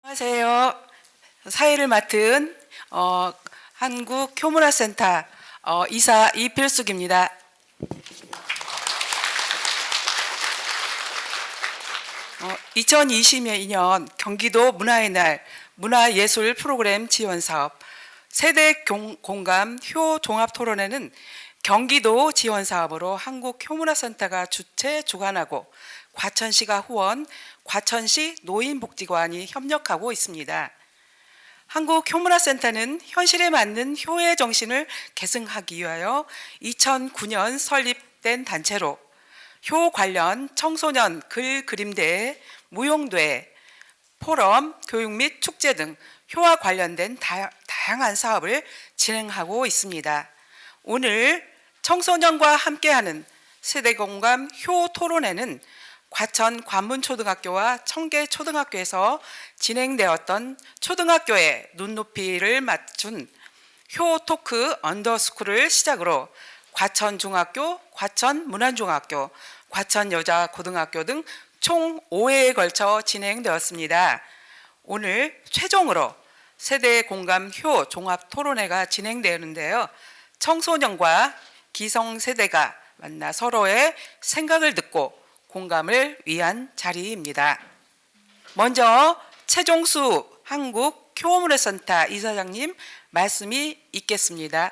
안녕하세요. 사회를 맡은 한국효문화센터 이사 이필숙입니다. 어, 2022년 경기도 문화의 날 문화예술 프로그램 지원 사업 세대 공감 효 종합 토론회는 경기도 지원 사업으로 한국효문화센터가 주최 주관하고 과천시가 후원, 과천시 노인복지관이 협력하고 있습니다. 한국효문화센터는 현실에 맞는 효의 정신을 계승하기 위하여 2009년 설립된 단체로 효 관련 청소년 글 그림대회, 무용대회, 포럼, 교육 및 축제 등 효와 관련된 다양한 사업을 진행하고 있습니다. 오늘 청소년과 함께하는 세대공감 효 토론회는 과천 관문초등학교와 청계초등학교에서 진행되었던 초등학교의 눈높이를 맞춘 효 토크 언더스쿨을 시작으로 과천중학교, 과천문안중학교, 과천여자고등학교 등 총 5회에 걸쳐 진행되었습니다. 오늘 최종으로 세대공감 효 종합토론회가 진행되는데요. 청소년과 기성세대가 만나 서로의 생각을 듣고 공감을 위한 자리입니다. 먼저 최종수 한국효문화센터 이사장님 말씀이 있겠습니다.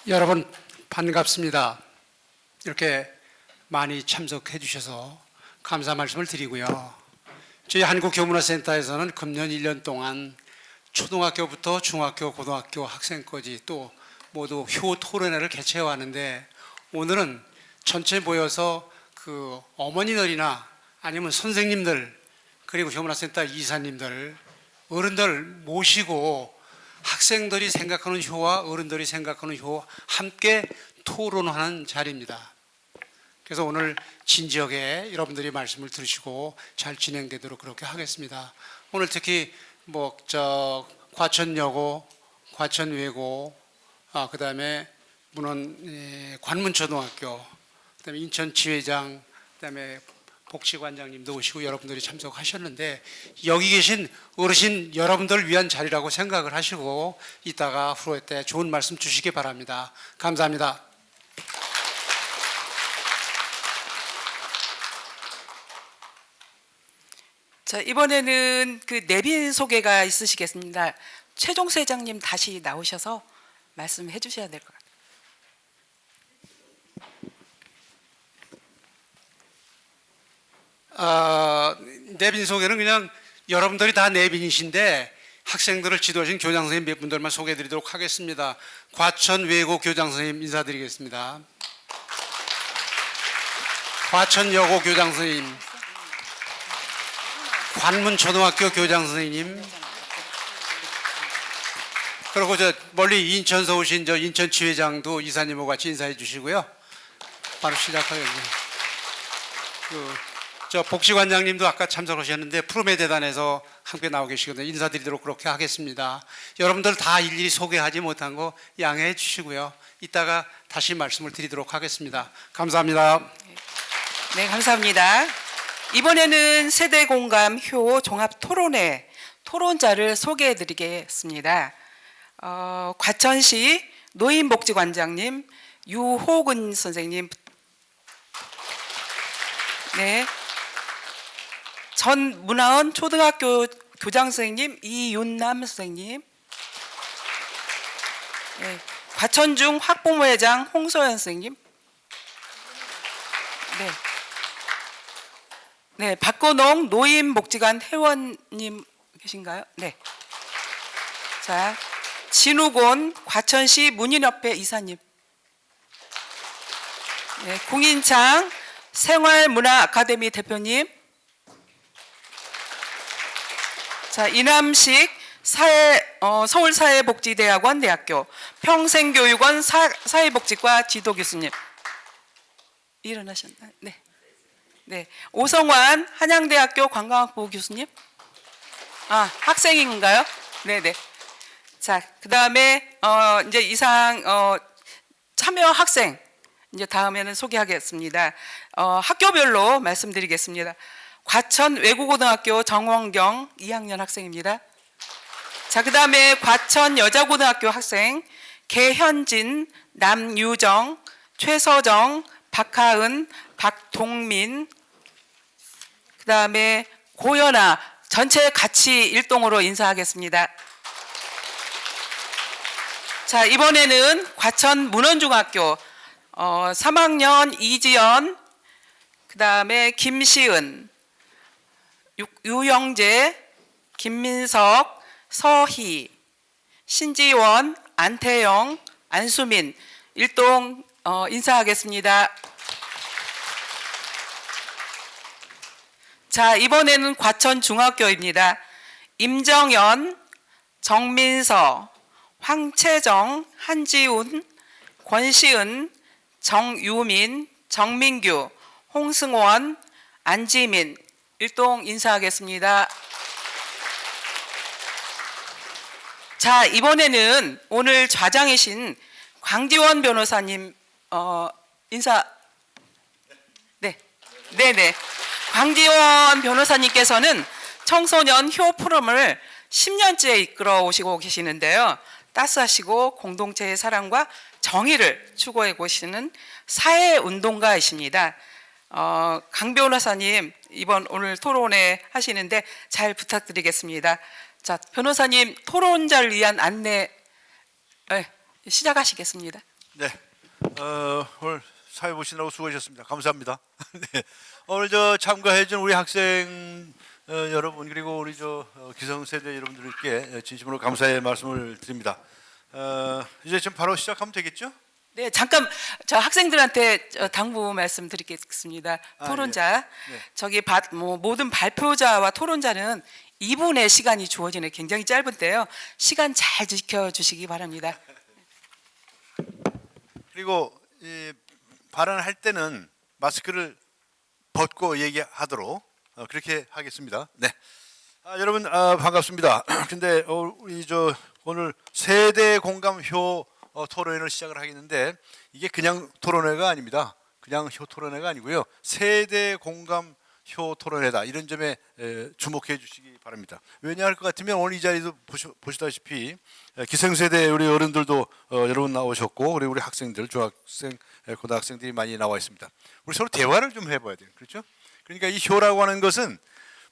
여러분 반갑습니다. 이렇게 많이 참석해 주셔서 감사 말씀을 드리고요. 저희 한국교문화센터에서는 금년 1년 동안 초등학교부터 중학교, 고등학교 학생까지 또 모두 효 토론회를 개최해 왔는데, 오늘은 전체 모여서 그 어머니들이나 아니면 선생님들, 그리고 교문화센터 이사님들, 어른들 모시고 학생들이 생각하는 효와 어른들이 생각하는 효 함께 토론하는 자리입니다. 그래서 오늘 진지하게 여러분들이 말씀을 들으시고 잘 진행되도록 그렇게 하겠습니다. 오늘 특히 과천여고, 과천외고, 그다음에 관문초등학교, 그다음에 인천지회장, 그다음에 복지관장님도 오시고 여러분들이 참석하셨는데, 여기 계신 어르신 여러분들을 위한 자리라고 생각을 하시고 이따가 후회 때 좋은 말씀 주시기 바랍니다. 감사합니다. 자, 이번에는 그 내빈 소개가 있으시겠습니다. 최종수 회장님 다시 나오셔서 말씀해 주셔야 될 것 같아요. 내빈 소개는 그냥 여러분들이 다 내빈이신데 학생들을 지도하신 교장 선생님 몇 분들만 소개해 드리도록 하겠습니다. 과천외고 교장 선생님 인사드리겠습니다. 과천여고 교장 선생님, 관문초등학교 교장 선생님, 그리고 멀리 인천서 오신 인천지회장도 이사님하고 같이 인사해 주시고요. 바로 시작하겠습니다. 복지관장님도 아까 참석하셨는데 푸르메 재단에서 함께 나오 계시거든요. 인사드리도록 그렇게 하겠습니다. 여러분들 다 일일이 소개하지 못한 거 양해해 주시고요. 이따가 다시 말씀을 드리도록 하겠습니다. 감사합니다. 네, 감사합니다. 이번에는 세대공감 효 종합토론회 토론자를 소개해 드리겠습니다. 과천시 노인복지관장님 유호근 선생님, 네, 전 문화원 초등학교 교장 선생님 이윤남 선생님, 네, 과천중 학부모회장 홍소연 선생님, 네, 네, 박건홍 노인복지관 회원님 계신가요? 네. 자, 진우곤 과천시 문인협회 이사님, 네, 공인창 생활문화아카데미 대표님, 자, 이남식 서울사회복지대학원 대학교 평생교육원 사회복지과 지도교수님 일어나셨나요? 네. 네, 오성환 한양대학교 관광학부 교수님, 학생인가요? 네네. 자, 그 다음에 이제 이상 참여 학생 이제 다음에는 소개하겠습니다. 학교별로 말씀드리겠습니다. 과천 외국고등학교 정원경 2학년 학생입니다. 자, 그다음에 과천 여자고등학교 학생 개현진, 남유정, 최서정, 박하은, 박동민, 그다음에 고연아 전체 같이 일동으로 인사하겠습니다. 자, 이번에는 과천 문원중학교 3학년 이지연, 그다음에 김시은, 유영재, 김민석, 서희, 신지원, 안태영, 안수민 일동 인사하겠습니다. 자, 이번에는 과천 중학교입니다. 임정연, 정민서, 황채정, 한지훈, 권시은, 정유민, 정민규, 홍승원, 안지민 일동 인사하겠습니다. 자, 이번에는 오늘 좌장이신 광지원 변호사님 인사. 네. 광지원 변호사님께서는 청소년 효 프로그램을 10년째 이끌어 오시고 계시는데요. 따스하시고 공동체의 사랑과 정의를 추구해 오시는 사회운동가이십니다. 강 변호사님 이번 오늘 토론회 하시는데 잘 부탁드리겠습니다. 자, 변호사님 토론자를 위한 안내 시작하시겠습니다. 네, 오늘 사회 보시느라고 수고하셨습니다. 감사합니다. 네, 오늘 참가해준 우리 학생 여러분 그리고 우리 기성세대 여러분들께 진심으로 감사의 말씀을 드립니다. 이제 지금 바로 시작하면 되겠죠? 네, 잠깐 저 학생들한테 당부 말씀드리겠습니다. 토론자, 네. 저기 모든 발표자와 토론자는 2분의 시간이 주어지는 굉장히 짧은데요. 시간 잘 지켜주시기 바랍니다. 그리고 발언할 때는 마스크를 벗고 얘기하도록 그렇게 하겠습니다. 네, 여러분 반갑습니다. 근데 우리 오늘 세대 공감효 토론회를 시작을 하겠는데 이게 그냥 토론회가 아닙니다. 그냥 효 토론회가 아니고요. 세대 공감 효 토론회다. 이런 점에 주목해 주시기 바랍니다. 왜냐할 것 같으면 오늘 이 자리도 보시다시피 기성세대 우리 어른들도 여러분 나오셨고 그리고 우리 학생들, 중학생, 고등학생들이 많이 나와 있습니다. 우리 서로 대화를 좀 해봐야 돼요. 그렇죠? 그러니까 이 효라고 하는 것은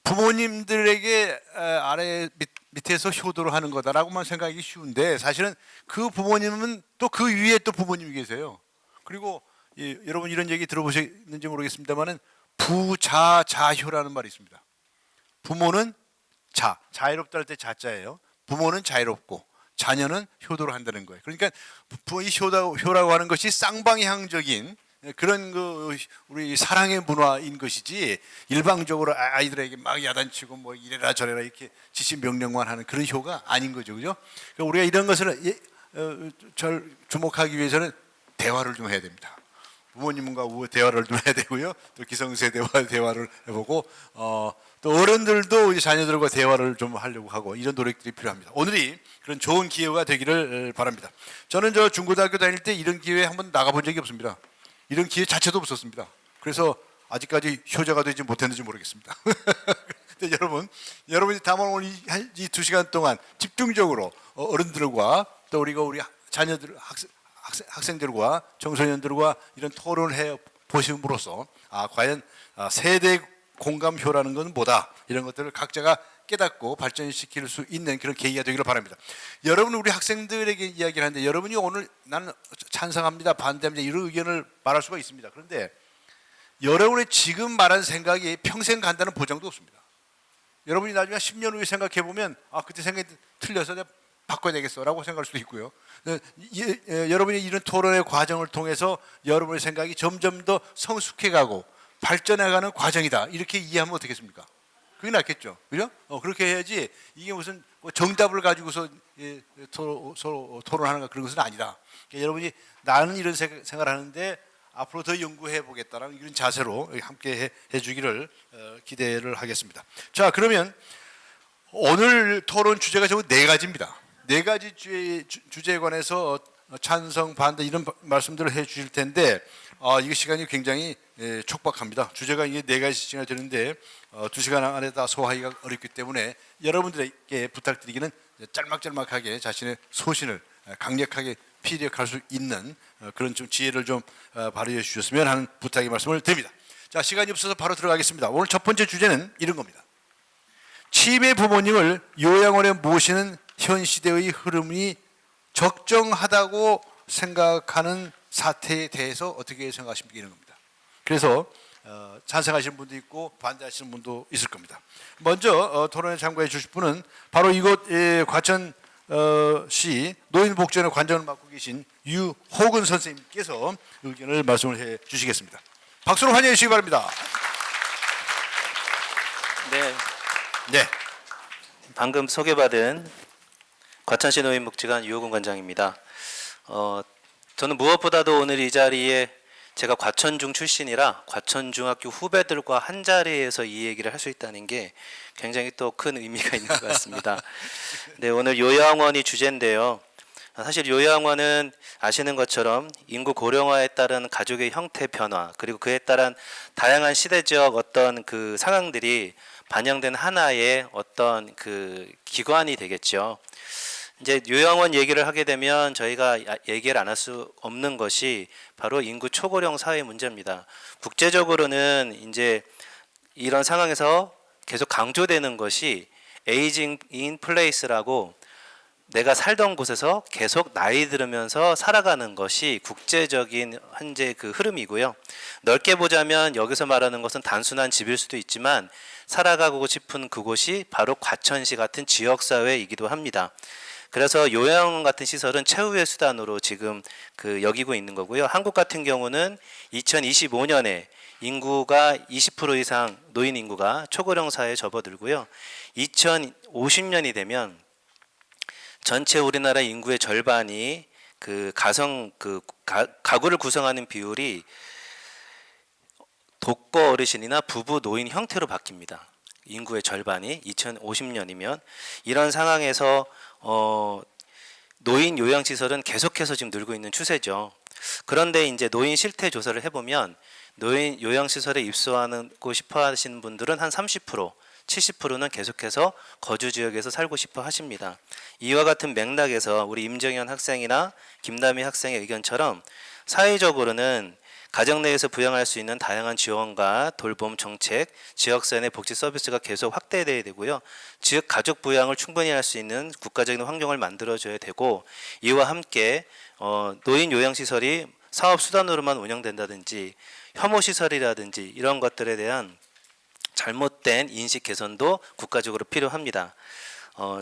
부모님들에게 아래 밑에서 효도를 하는 거다라고만 생각하기 쉬운데 사실은 그 부모님은 또 그 위에 또 부모님이 계세요. 그리고 여러분 이런 얘기 들어보셨는지 모르겠습니다만은 부자자효라는 말이 있습니다. 부모는 자유롭다 할 때 자자예요. 부모는 자유롭고 자녀는 효도를 한다는 거예요. 그러니까 이 효라고 하는 것이 쌍방향적인 그런 우리 사랑의 문화인 것이지 일방적으로 아이들에게 막 야단치고 뭐 이래라 저래라 이렇게 지시 명령만 하는 그런 효가 아닌 거죠, 그죠? 그러니까 우리가 이런 것을 잘 주목하기 위해서는 대화를 좀 해야 됩니다. 부모님과 대화를 좀 해야 되고요. 또 기성세대와 대화를 해보고 또 어른들도 우리 자녀들과 대화를 좀 하려고 하고 이런 노력들이 필요합니다. 오늘이 그런 좋은 기회가 되기를 바랍니다. 저는 중고등학교 다닐 때 이런 기회에 한번 나가본 적이 없습니다. 이런 기회 자체도 없었습니다. 그래서 아직까지 효자가 되지 못했는지 모르겠습니다. 근데 여러분이 다만 오늘 이 2시간 동안 집중적으로 어른들과 또 우리 자녀들, 학생들과 청소년들과 이런 토론을 해 보심으로써 과연 세대 공감효라는 건 뭐다 이런 것들을 각자가 깨닫고 발전시킬 수 있는 그런 계기가 되기를 바랍니다. 여러분 우리 학생들에게 이야기를 하는데 여러분이 오늘 나는 찬성합니다 반대합니다 이런 의견을 말할 수가 있습니다. 그런데 여러분의 지금 말한 생각이 평생 간다는 보장도 없습니다. 여러분이 나중에 10년 후에 생각해 보면 그때 생각이 틀려서 내가 바꿔야 되겠어라고 생각할 수도 있고요. 여러분이 이런 토론의 과정을 통해서 여러분의 생각이 점점 더 성숙해가고 발전해가는 과정이다 이렇게 이해하면 어떻겠습니까? 그게 낫겠죠, 그죠? 그렇게 해야지 이게 무슨 정답을 가지고서 서로 토론하는 그런 것은 아니다. 그러니까 여러분이 나는 이런 생각을 하는데 앞으로 더 연구해 보겠다라는 이런 자세로 함께 해주기를 기대를 하겠습니다. 자, 그러면 오늘 토론 주제가 전부 4가지입니다. 4가지 주제에 관해서 찬성, 반대 이런 말씀들을 해 주실 텐데 이거 시간이 굉장히 촉박합니다. 주제가 이게 4가지씩이나 되는데 2시간 안에 다 소화하기가 어렵기 때문에 여러분들에게 부탁드리기는 짤막짤막하게 자신의 소신을 강력하게 피력할 수 있는 그런 좀 지혜를 좀 발휘해 주셨으면 하는 부탁의 말씀을 드립니다. 자, 시간이 없어서 바로 들어가겠습니다. 오늘 첫 번째 주제는 이런 겁니다. 치매 부모님을 요양원에 모시는 현 시대의 흐름이 적정하다고 생각하는 사태에 대해서 어떻게 생각하십니까? 이런 겁니다. 그래서 찬성하시는 분도 있고 반대하시는 분도 있을 겁니다. 먼저 토론에 참가해 주실 분은 바로 이곳 과천시 노인복지원의 관장을 맡고 계신 유호근 선생님께서 의견을 말씀을 해 주시겠습니다. 박수로 환영해 주시기 바랍니다. 네, 네. 방금 소개받은 과천시 노인복지관 유호근 관장입니다. 저는 무엇보다도 오늘 이 자리에 제가 과천중 출신이라 과천중학교 후배들과 한 자리에서 이 얘기를 할 수 있다는 게 굉장히 또 큰 의미가 있는 것 같습니다. 네, 오늘 요양원이 주제인데요. 사실 요양원은 아시는 것처럼 인구 고령화에 따른 가족의 형태 변화 그리고 그에 따른 다양한 시대적 어떤 그 상황들이 반영된 하나의 어떤 그 기관이 되겠죠. 이제 요양원 얘기를 하게 되면 저희가 얘기를 안 할 수 없는 것이 바로 인구 초고령 사회 문제입니다. 국제적으로는 이제 이런 상황에서 계속 강조되는 것이 에이징 인 플레이스라고 내가 살던 곳에서 계속 나이 들으면서 살아가는 것이 국제적인 현재 그 흐름이고요. 넓게 보자면 여기서 말하는 것은 단순한 집일 수도 있지만 살아가고 싶은 그곳이 바로 과천시 같은 지역사회이기도 합니다. 그래서 요양원 같은 시설은 최후의 수단으로 지금 그 여기고 있는 거고요. 한국 같은 경우는 2025년에 인구가 20% 이상 노인 인구가 초고령 사회에 접어들고요. 2050년이 되면 전체 우리나라 인구의 절반이 그 가구를 구성하는 비율이 독거 어르신이나 부부 노인 형태로 바뀝니다. 인구의 절반이 2050년이면 이런 상황에서 노인 요양시설은 계속해서 지금 늘고 있는 추세죠. 그런데 이제 노인 실태 조사를 해보면 노인 요양시설에 입소하고 싶어 하시는 분들은 한 30%, 70%는 계속해서 거주 지역에서 살고 싶어 하십니다. 이와 같은 맥락에서 우리 임정현 학생이나 김남희 학생의 의견처럼 사회적으로는 가정 내에서 부양할 수 있는 다양한 지원과 돌봄 정책, 지역사회 내 복지 서비스가 계속 확대돼야 되고요. 즉 가족 부양을 충분히 할 수 있는 국가적인 환경을 만들어줘야 되고 이와 함께 노인 요양시설이 사업 수단으로만 운영된다든지 혐오시설이라든지 이런 것들에 대한 잘못된 인식 개선도 국가적으로 필요합니다.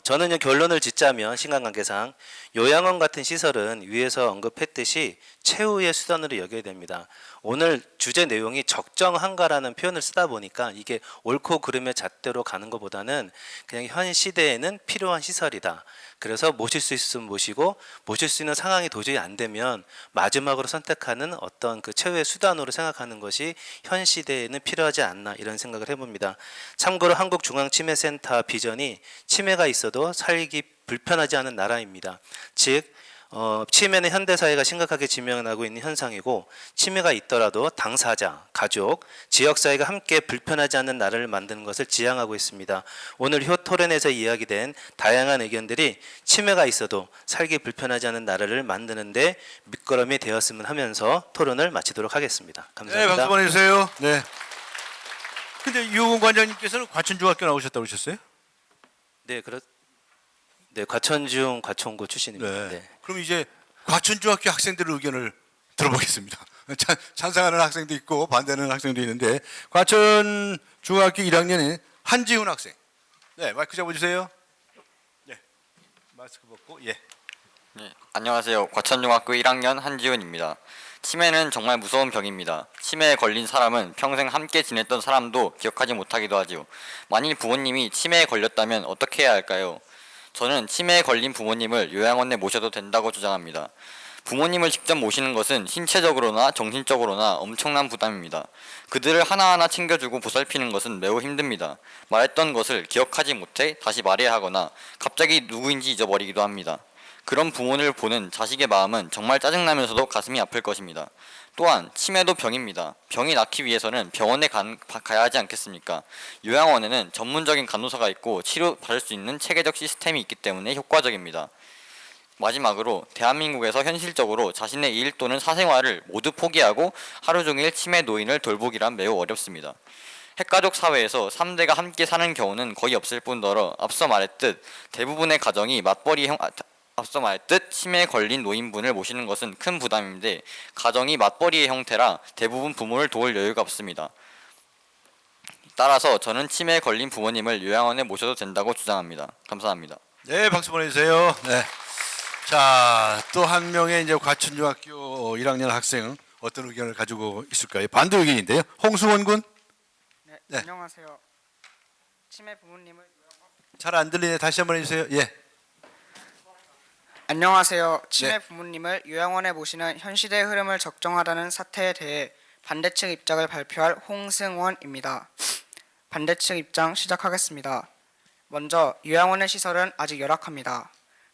저는 결론을 짓자면 신간관계상 요양원 같은 시설은 위에서 언급했듯이 최후의 수단으로 여겨야 됩니다. 오늘 주제 내용이 적정한가라는 표현을 쓰다 보니까 이게 옳고 그름의 잣대로 가는 것보다는 그냥 현 시대에는 필요한 시설이다. 그래서 모실 수 있으면 모시고 모실 수 있는 상황이 도저히 안 되면 마지막으로 선택하는 어떤 그 최후의 수단으로 생각하는 것이 현 시대에는 필요하지 않나 이런 생각을 해봅니다. 참고로 한국중앙치매센터 비전이 치매가 있어도 살기 불편하지 않은 나라입니다. 즉 치매는 현대사회가 심각하게 직면하고 있는 현상이고 치매가 있더라도 당사자, 가족, 지역사회가 함께 불편하지 않는 나라를 만드는 것을 지향하고 있습니다. 오늘 토론에서 이야기된 다양한 의견들이 치매가 있어도 살기 불편하지 않은 나라를 만드는 데 밑거름이 되었으면 하면서 토론을 마치도록 하겠습니다. 네, 감사합니다. 박수 보내주세요. 네. 근데 유호근 관장님께서는 과천중학교 나오셨다고 그러셨어요? 네, 과천중 과천고 출신입니다. 네. 네. 그럼 이제 과천중학교 학생들의 의견을 들어보겠습니다. 찬성하는 학생도 있고 반대하는 학생도 있는데 과천중학교 1학년인 한지훈 학생. 네, 마이크 잡아주세요. 네, 마스크 벗고 예. 네, 안녕하세요. 과천중학교 1학년 한지훈입니다. 치매는 정말 무서운 병입니다. 치매에 걸린 사람은 평생 함께 지냈던 사람도 기억하지 못하기도 하지요. 만일 부모님이 치매에 걸렸다면 어떻게 해야 할까요? 저는 치매에 걸린 부모님을 요양원에 모셔도 된다고 주장합니다. 부모님을 직접 모시는 것은 신체적으로나 정신적으로나 엄청난 부담입니다. 그들을 하나하나 챙겨주고 보살피는 것은 매우 힘듭니다. 말했던 것을 기억하지 못해 다시 말해야 하거나 갑자기 누구인지 잊어버리기도 합니다. 그런 부모를 보는 자식의 마음은 정말 짜증나면서도 가슴이 아플 것입니다. 또한 치매도 병입니다. 병이 낫기 위해서는 병원에 가야 하지 않겠습니까? 요양원에는 전문적인 간호사가 있고 치료받을 수 있는 체계적 시스템이 있기 때문에 효과적입니다. 마지막으로 대한민국에서 현실적으로 자신의 일 또는 사생활을 모두 포기하고 하루 종일 치매 노인을 돌보기란 매우 어렵습니다. 핵가족 사회에서 3대가 함께 사는 경우는 거의 없을 뿐더러 앞서 말했듯 치매에 걸린 노인분을 모시는 것은 큰 부담인데 가정이 맞벌이의 형태라 대부분 부모를 도울 여유가 없습니다. 따라서 저는 치매에 걸린 부모님을 요양원에 모셔도 된다고 주장합니다. 감사합니다. 네, 박수 보내주세요. 네. 자, 또 한 명의 이제 과천중학교 1학년 학생 어떤 의견을 가지고 있을까요? 반대 의견인데요. 홍수원 군. 네. 안녕하세요. 치매 부모님을 잘 안 들리네. 다시 한번 해주세요. 예. 안녕하세요. 치매 네. 부모님을 요양원에 모시는 현 시대의 흐름을 적정하다는 사태에 대해 반대측 입장을 발표할 홍승원입니다. 반대측 입장 시작하겠습니다. 먼저 요양원의 시설은 아직 열악합니다.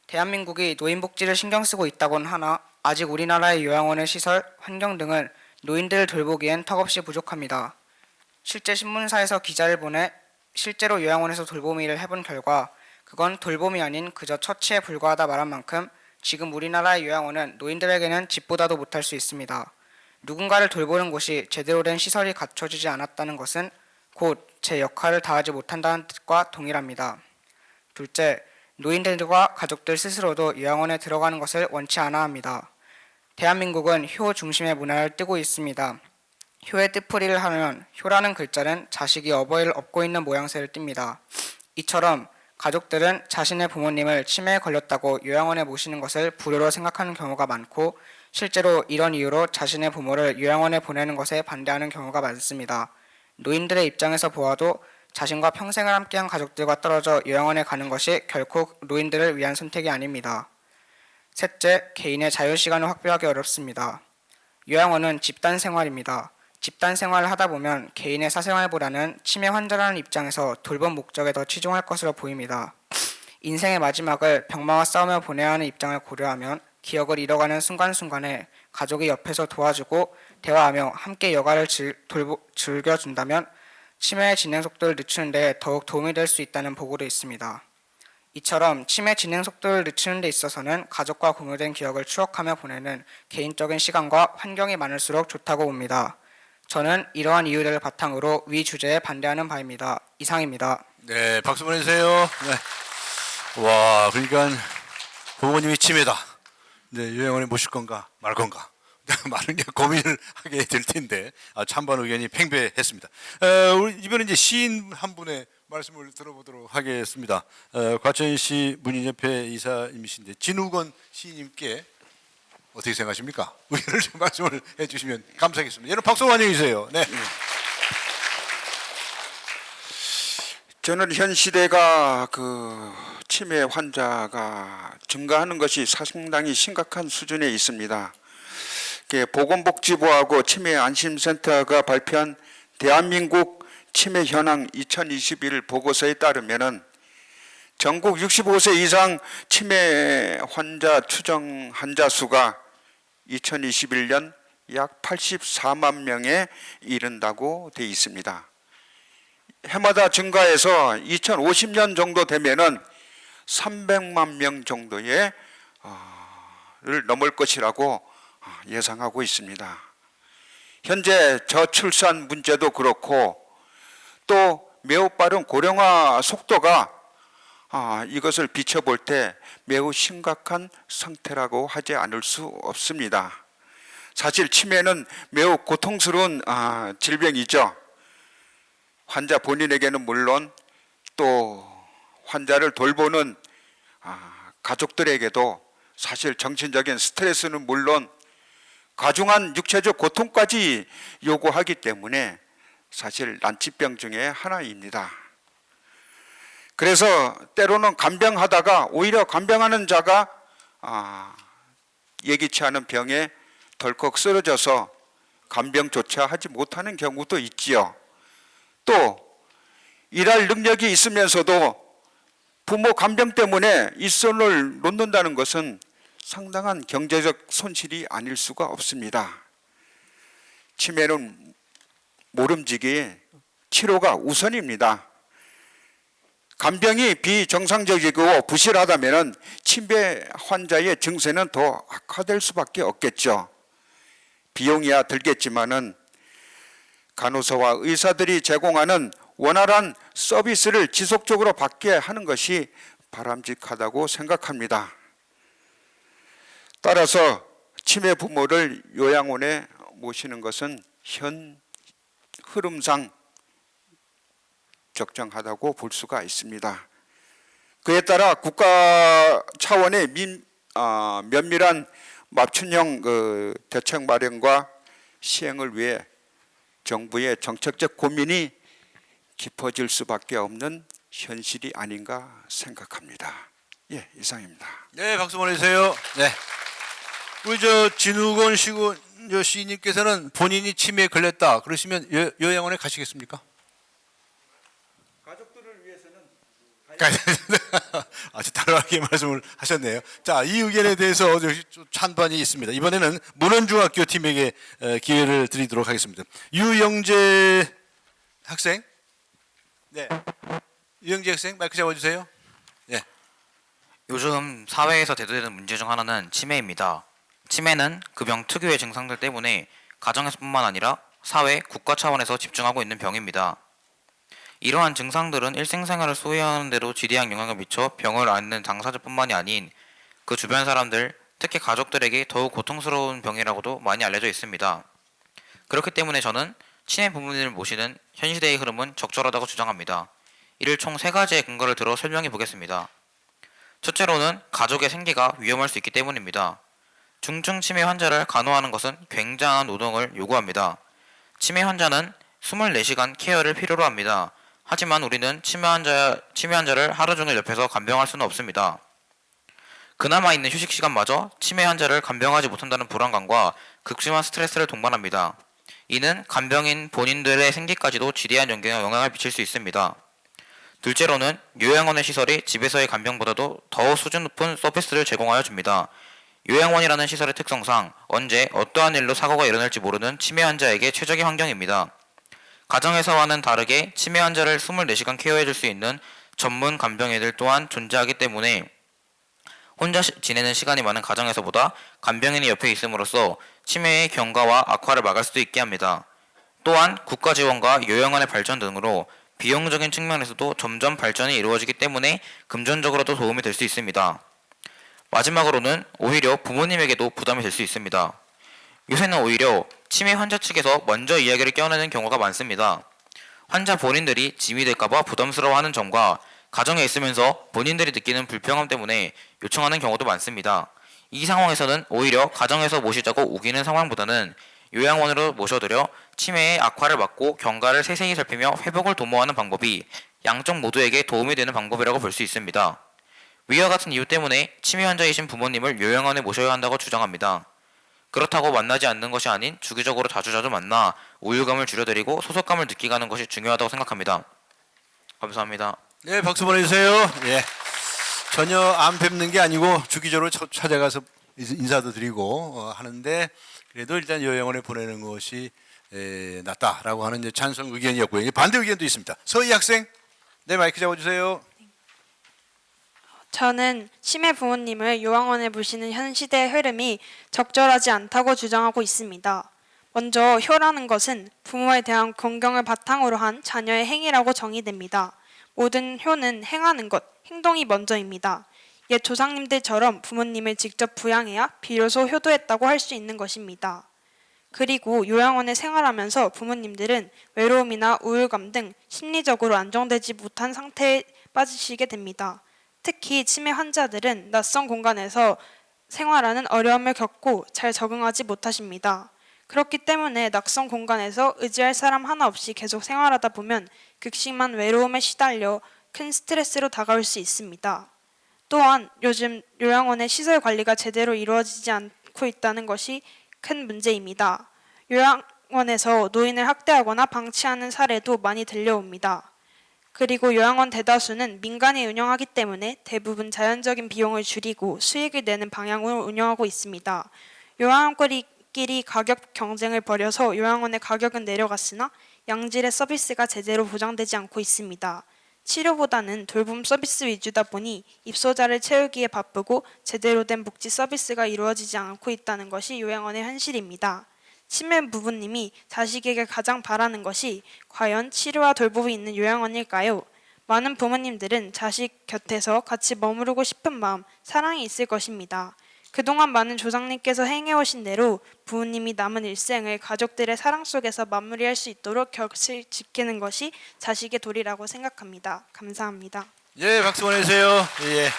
대한민국이 노인복지를 신경 쓰고 있다곤 하나 아직 우리나라의 요양원의 시설, 환경 등은 노인들을 돌보기엔 턱없이 부족합니다. 실제 신문사에서 기자를 보내 실제로 요양원에서 돌보미 일을 해본 결과 그건 돌봄이 아닌 그저 처치에 불과하다 말한 만큼 지금 우리나라의 요양원은 노인들에게는 집보다도 못할 수 있습니다. 누군가를 돌보는 곳이 제대로 된 시설이 갖춰지지 않았다는 것은 곧 제 역할을 다하지 못한다는 뜻과 동일합니다. 둘째, 노인들과 가족들 스스로도 요양원에 들어가는 것을 원치 않아 합니다. 대한민국은 효 중심의 문화를 띠고 있습니다. 효의 뜻풀이를 하면 효라는 글자는 자식이 어버이를 업고 있는 모양새를 띱니다. 이처럼 가족들은 자신의 부모님을 치매에 걸렸다고 요양원에 모시는 것을 불효로 생각하는 경우가 많고 실제로 이런 이유로 자신의 부모를 요양원에 보내는 것에 반대하는 경우가 많습니다. 노인들의 입장에서 보아도 자신과 평생을 함께한 가족들과 떨어져 요양원에 가는 것이 결코 노인들을 위한 선택이 아닙니다. 셋째, 개인의 자유시간을 확보하기 어렵습니다. 요양원은 집단 생활입니다. 집단 생활을 하다 보면 개인의 사생활보다는 치매 환자라는 입장에서 돌봄 목적에 더 치중할 것으로 보입니다. 인생의 마지막을 병마와 싸우며 보내야 하는 입장을 고려하면 기억을 잃어가는 순간순간에 가족이 옆에서 도와주고 대화하며 함께 여가를 즐겨준다면 치매의 진행 속도를 늦추는 데 더욱 도움이 될 수 있다는 보고도 있습니다. 이처럼 치매 진행 속도를 늦추는 데 있어서는 가족과 공유된 기억을 추억하며 보내는 개인적인 시간과 환경이 많을수록 좋다고 봅니다. 저는 이러한 이유들을 바탕으로 위 주제에 반대하는 바입니다. 이상입니다. 네, 박수 보내주세요. 네. 와, 그러니까 부모님이 치매다. 네, 요양원에 모실 건가 말 건가 많은 게 고민을 하게 될 텐데 찬반 의견이 팽배했습니다. 우리 이번에 이제 시인 한 분의 말씀을 들어보도록 하겠습니다. 과천시 문인협회 이사님이신데 진우건 시인님께 어떻게 생각하십니까? 의견을 좀 말씀을 해주시면 감사하겠습니다. 여러분 박수 환영해 주세요. 네. 저는 현 시대가 치매 환자가 증가하는 것이 상당히 심각한 수준에 있습니다. 보건복지부하고 치매안심센터가 발표한 대한민국 치매 현황 2021 보고서에 따르면은 전국 65세 이상 치매 환자 추정 환자 수가 2021년 약 84만 명에 이른다고 되어 있습니다. 해마다 증가해서 2050년 정도 되면은 300만 명 정도를 넘을 것이라고 예상하고 있습니다. 현재 저출산 문제도 그렇고 또 매우 빠른 고령화 속도가 이것을 비춰볼 때 매우 심각한 상태라고 하지 않을 수 없습니다. 사실 치매는 매우 고통스러운 질병이죠. 환자 본인에게는 물론 또 환자를 돌보는 가족들에게도 사실 정신적인 스트레스는 물론 가중한 육체적 고통까지 요구하기 때문에 사실 난치병 중에 하나입니다. 그래서 때로는 간병하다가 오히려 간병하는 자가 예기치 않은 병에 덜컥 쓰러져서 간병조차 하지 못하는 경우도 있지요. 또 일할 능력이 있으면서도 부모 간병 때문에 일손을 놓는다는 것은 상당한 경제적 손실이 아닐 수가 없습니다. 치매는 모름지기 치료가 우선입니다. 간병이 비정상적이고 부실하다면 치매 환자의 증세는 더 악화될 수밖에 없겠죠. 비용이야 들겠지만은 간호사와 의사들이 제공하는 원활한 서비스를 지속적으로 받게 하는 것이 바람직하다고 생각합니다. 따라서 치매 부모를 요양원에 모시는 것은 현 흐름상 적정하다고 볼 수가 있습니다. 그에 따라 국가 차원의 면밀한 맞춤형 대책 마련과 시행을 위해 정부의 정책적 고민이 깊어질 수밖에 없는 현실이 아닌가 생각합니다. 예, 이상입니다. 네, 박수 보내주세요. 네. 우리 진우건 시인님께서는 본인이 치매에 걸렸다 그러시면 요양원에 가시겠습니까? 가족들을 위해서는 아주 단호하게 말씀을 하셨네요. 자, 이 의견에 대해서 좀 찬반이 있습니다. 이번에는 문헌중학교 팀에게 기회를 드리도록 하겠습니다. 유영재 학생, 네, 유영재 학생 마이크 잡아주세요. 네. 요즘 사회에서 대두되는 문제 중 하나는 치매입니다. 치매는 그 병 특유의 증상들 때문에 가정에서뿐만 아니라 사회, 국가 차원에서 집중하고 있는 병입니다. 이러한 증상들은 일생생활을 소외하는 데도 지대한 영향을 미쳐 병을 앓는 당사자뿐만이 아닌 그 주변 사람들, 특히 가족들에게 더욱 고통스러운 병이라고도 많이 알려져 있습니다. 그렇기 때문에 저는 치매 부모님을 모시는 현 시대의 흐름은 적절하다고 주장합니다. 이를 총 3가지의 근거를 들어 설명해 보겠습니다. 첫째로는 가족의 생계가 위험할 수 있기 때문입니다. 중증 치매 환자를 간호하는 것은 굉장한 노동을 요구합니다. 치매 환자는 24시간 케어를 필요로 합니다. 하지만 우리는 치매 환자를 하루 종일 옆에서 간병할 수는 없습니다. 그나마 있는 휴식 시간마저 치매 환자를 간병하지 못한다는 불안감과 극심한 스트레스를 동반합니다. 이는 간병인 본인들의 생계까지도 지대한 영향을 미칠 수 있습니다. 둘째로는 요양원의 시설이 집에서의 간병보다도 더 수준 높은 서비스를 제공하여 줍니다. 요양원이라는 시설의 특성상 언제 어떠한 일로 사고가 일어날지 모르는 치매 환자에게 최적의 환경입니다. 가정에서와는 다르게 치매 환자를 24시간 케어해줄 수 있는 전문 간병인들 또한 존재하기 때문에 혼자 지내는 시간이 많은 가정에서보다 간병인이 옆에 있음으로써 치매의 경과와 악화를 막을 수도 있게 합니다. 또한 국가 지원과 요양원의 발전 등으로 비용적인 측면에서도 점점 발전이 이루어지기 때문에 금전적으로도 도움이 될 수 있습니다. 마지막으로는 오히려 부모님에게도 부담이 될 수 있습니다. 요새는 오히려 치매 환자 측에서 먼저 이야기를 껴내는 경우가 많습니다. 환자 본인들이 짐이 될까봐 부담스러워하는 점과 가정에 있으면서 본인들이 느끼는 불평함 때문에 요청하는 경우도 많습니다. 이 상황에서는 오히려 가정에서 모시자고 우기는 상황보다는 요양원으로 모셔드려 치매의 악화를 막고 경과를 세세히 살피며 회복을 도모하는 방법이 양쪽 모두에게 도움이 되는 방법이라고 볼 수 있습니다. 위와 같은 이유 때문에 치매 환자이신 부모님을 요양원에 모셔야 한다고 주장합니다. 그렇다고 만나지 않는 것이 아닌 주기적으로 자주자주 만나 우울감을 줄여드리고 소속감을 느끼게 하는 것이 중요하다고 생각합니다. 감사합니다. 네, 박수 보내주세요. 예. 전혀 안 뵙는 게 아니고 주기적으로 찾아가서 인사도 드리고 하는데 그래도 일단 요양원에 보내는 것이 낫다라고 하는 이제 찬성 의견이었고요. 반대 의견도 있습니다. 서희 학생, 네, 마이크 잡아주세요. 저는 치매 부모님을 요양원에 모시는 현 시대의 흐름이 적절하지 않다고 주장하고 있습니다. 먼저 효라는 것은 부모에 대한 존경을 바탕으로 한 자녀의 행위라고 정의됩니다. 모든 효는 행하는 것, 행동이 먼저입니다. 옛 조상님들처럼 부모님을 직접 부양해야 비로소 효도했다고 할 수 있는 것입니다. 그리고 요양원에 생활하면서 부모님들은 외로움이나 우울감 등 심리적으로 안정되지 못한 상태에 빠지시게 됩니다. 특히 치매 환자들은 낯선 공간에서 생활하는 어려움을 겪고 잘 적응하지 못하십니다. 그렇기 때문에 낯선 공간에서 의지할 사람 하나 없이 계속 생활하다 보면 극심한 외로움에 시달려 큰 스트레스로 다가올 수 있습니다. 또한 요즘 요양원의 시설 관리가 제대로 이루어지지 않고 있다는 것이 큰 문제입니다. 요양원에서 노인을 학대하거나 방치하는 사례도 많이 들려옵니다. 그리고 요양원 대다수는 민간이 운영하기 때문에 대부분 자연적인 비용을 줄이고 수익을 내는 방향으로 운영하고 있습니다. 요양원끼리 가격 경쟁을 벌여서 요양원의 가격은 내려갔으나 양질의 서비스가 제대로 보장되지 않고 있습니다. 치료보다는 돌봄 서비스 위주다 보니 입소자를 채우기에 바쁘고 제대로 된 복지 서비스가 이루어지지 않고 있다는 것이 요양원의 현실입니다. 치매 부부님이 자식에게 가장 바라는 것이 과연 치료와 돌봄이 있는 요양원일까요? 많은 부모님들은 자식 곁에서 같이 머무르고 싶은 마음, 사랑이 있을 것입니다. 그동안 많은 조상님께서 행해오신 대로 부모님이 남은 일생을 가족들의 사랑 속에서 마무리할 수 있도록 곁을 지키는 것이 자식의 도리라고 생각합니다. 감사합니다. 예, 박수 보내주세요. 예.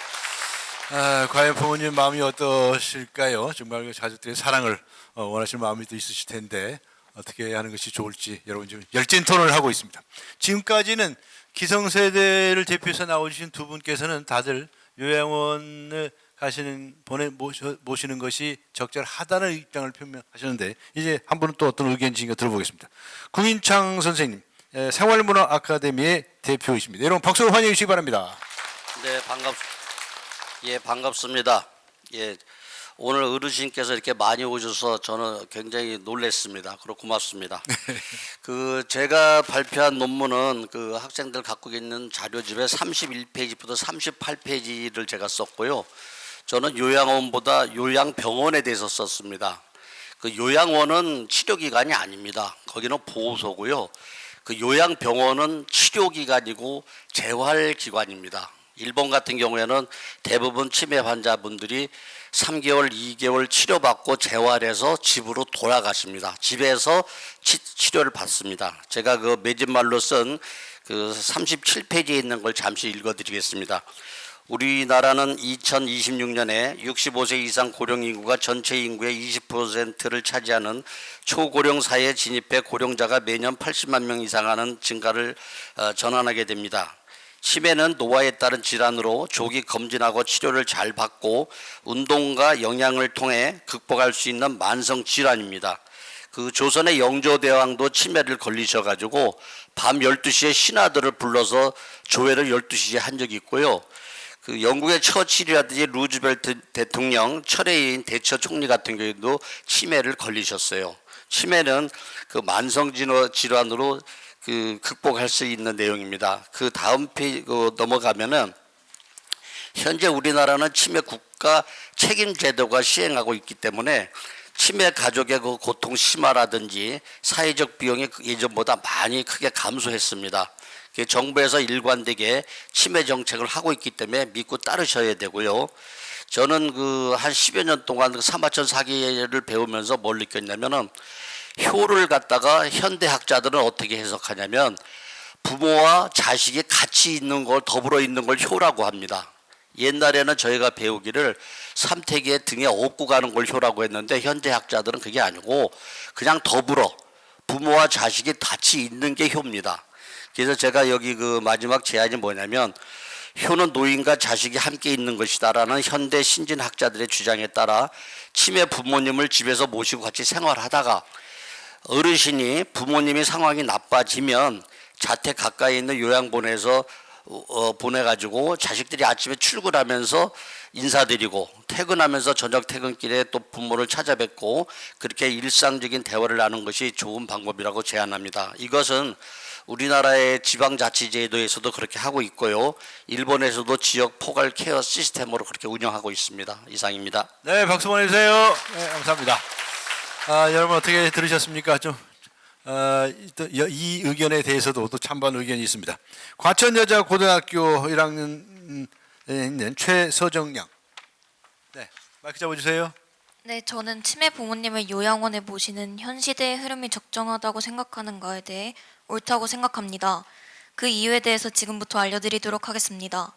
과연 부모님 마음이 어떠실까요? 정말 가족들의 사랑을 원하시는 마음이 또 있으실 텐데 어떻게 하는 것이 좋을지 여러분 지금 열띤 토론을 하고 있습니다. 지금까지는 기성세대를 대표해서 나오신 두 분께서는 다들 요양원을 모시는 것이 적절하다는 입장을 표명하셨는데 이제 한 분은 또 어떤 의견인가 들어보겠습니다. 구인창 선생님, 생활문화 아카데미의 대표이십니다. 여러분 박수로 환영해 주시기 바랍니다. 네, 반갑습니다. 예, 오늘 어르신께서 이렇게 많이 오셔서 저는 굉장히 놀랐습니다. 그리고 고맙습니다. 제가 발표한 논문은 그 학생들 갖고 있는 자료집에 31페이지부터 38페이지를 제가 썼고요. 저는 요양원보다 요양병원에 대해서 썼습니다. 그 요양원은 치료기관이 아닙니다. 거기는 보호소고요. 그 요양병원은 치료기관이고 재활기관입니다. 일본 같은 경우에는 대부분 치매 환자분들이 3개월, 2개월 치료받고 재활해서 집으로 돌아가십니다. 집에서 치료를 받습니다. 제가 그 매진말로 쓴 그 37페이지에 있는 걸 잠시 읽어드리겠습니다. 우리나라는 2026년에 65세 이상 고령 인구가 전체 인구의 20%를 차지하는 초고령 사회에 진입해 고령자가 매년 80만 명 이상 하는 증가를 전환하게 됩니다. 치매는 노화에 따른 질환으로 조기 검진하고 치료를 잘 받고 운동과 영양을 통해 극복할 수 있는 만성 질환입니다. 그 조선의 영조대왕도 치매를 걸리셔가지고 밤 12시에 신하들을 불러서 조회를 12시에 한 적이 있고요. 그 영국의 처칠이라든지 루즈벨트 대통령, 철회인 대처 총리 같은 경우에도 치매를 걸리셨어요. 치매는 그 만성 질환으로 그 극복할 수 있는 내용입니다. 그 다음 페이지 넘어가면은 현재 우리나라는 치매 국가 책임 제도가 시행하고 있기 때문에 치매 가족의 그 고통 심화라든지 사회적 비용이 예전보다 많이 크게 감소했습니다. 정부에서 일관되게 치매 정책을 하고 있기 때문에 믿고 따르셔야 되고요. 저는 그 한 10여 년 동안 그 사마천 사기를 배우면서 뭘 느꼈냐면은 효를 갖다가 현대학자들은 어떻게 해석하냐면 부모와 자식이 같이 있는 걸 더불어 있는 걸 효라고 합니다. 옛날에는 저희가 배우기를 삼태기에 등에 업고 가는 걸 효라고 했는데 현대학자들은 그게 아니고 그냥 더불어 부모와 자식이 같이 있는 게 효입니다. 그래서 제가 여기 그 마지막 제안이 뭐냐면 효는 노인과 자식이 함께 있는 것이다라는 현대 신진학자들의 주장에 따라 치매 부모님을 집에서 모시고 같이 생활하다가 어르신이 부모님이 상황이 나빠지면 자택 가까이 있는 요양본에서 보내가지고 자식들이 아침에 출근하면서 인사드리고 퇴근하면서 저녁 퇴근길에 또 부모를 찾아뵙고 그렇게 일상적인 대화를 나누는 것이 좋은 방법이라고 제안합니다. 이것은 우리나라의 지방자치제도에서도 그렇게 하고 있고요. 일본에서도 지역 포괄 케어 시스템으로 그렇게 운영하고 있습니다. 이상입니다. 네, 박수 보내주세요. 네, 감사합니다. 여러분 어떻게 들으셨습니까? 이 의견에 대해서도 또 찬반 의견이 있습니다. 과천여자고등학교 1학년에 있는 최서정 양. 네, 마이크 잡아주세요. 네, 저는 치매 부모님을 요양원에 모시는 현 시대의 흐름이 적정하다고 생각하는 거에 대해 옳다고 생각합니다. 그 이유에 대해서 지금부터 알려드리도록 하겠습니다.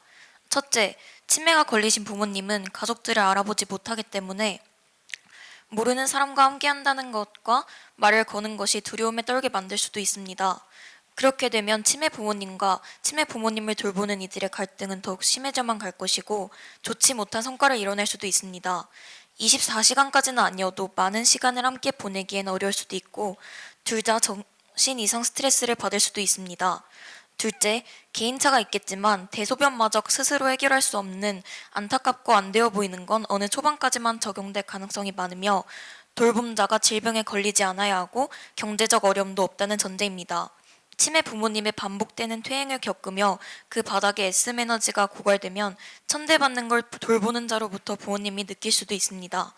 첫째, 치매가 걸리신 부모님은 가족들을 알아보지 못하기 때문에 모르는 사람과 함께한다는 것과 말을 거는 것이 두려움에 떨게 만들 수도 있습니다. 그렇게 되면 치매 부모님과 치매 부모님을 돌보는 이들의 갈등은 더욱 심해져만 갈 것이고 좋지 못한 성과를 이뤄낼 수도 있습니다. 24시간까지는 아니어도 많은 시간을 함께 보내기엔 어려울 수도 있고 둘 다 정신 이상 스트레스를 받을 수도 있습니다. 둘째, 개인차가 있겠지만 대소변마저 스스로 해결할 수 없는 안타깝고 안 되어 보이는 건 어느 초반까지만 적용될 가능성이 많으며 돌봄자가 질병에 걸리지 않아야 하고 경제적 어려움도 없다는 전제입니다. 치매 부모님의 반복되는 퇴행을 겪으며 그 바닥에 SM 에너지가 고갈되면 천대받는 걸 돌보는 자로부터 부모님이 느낄 수도 있습니다.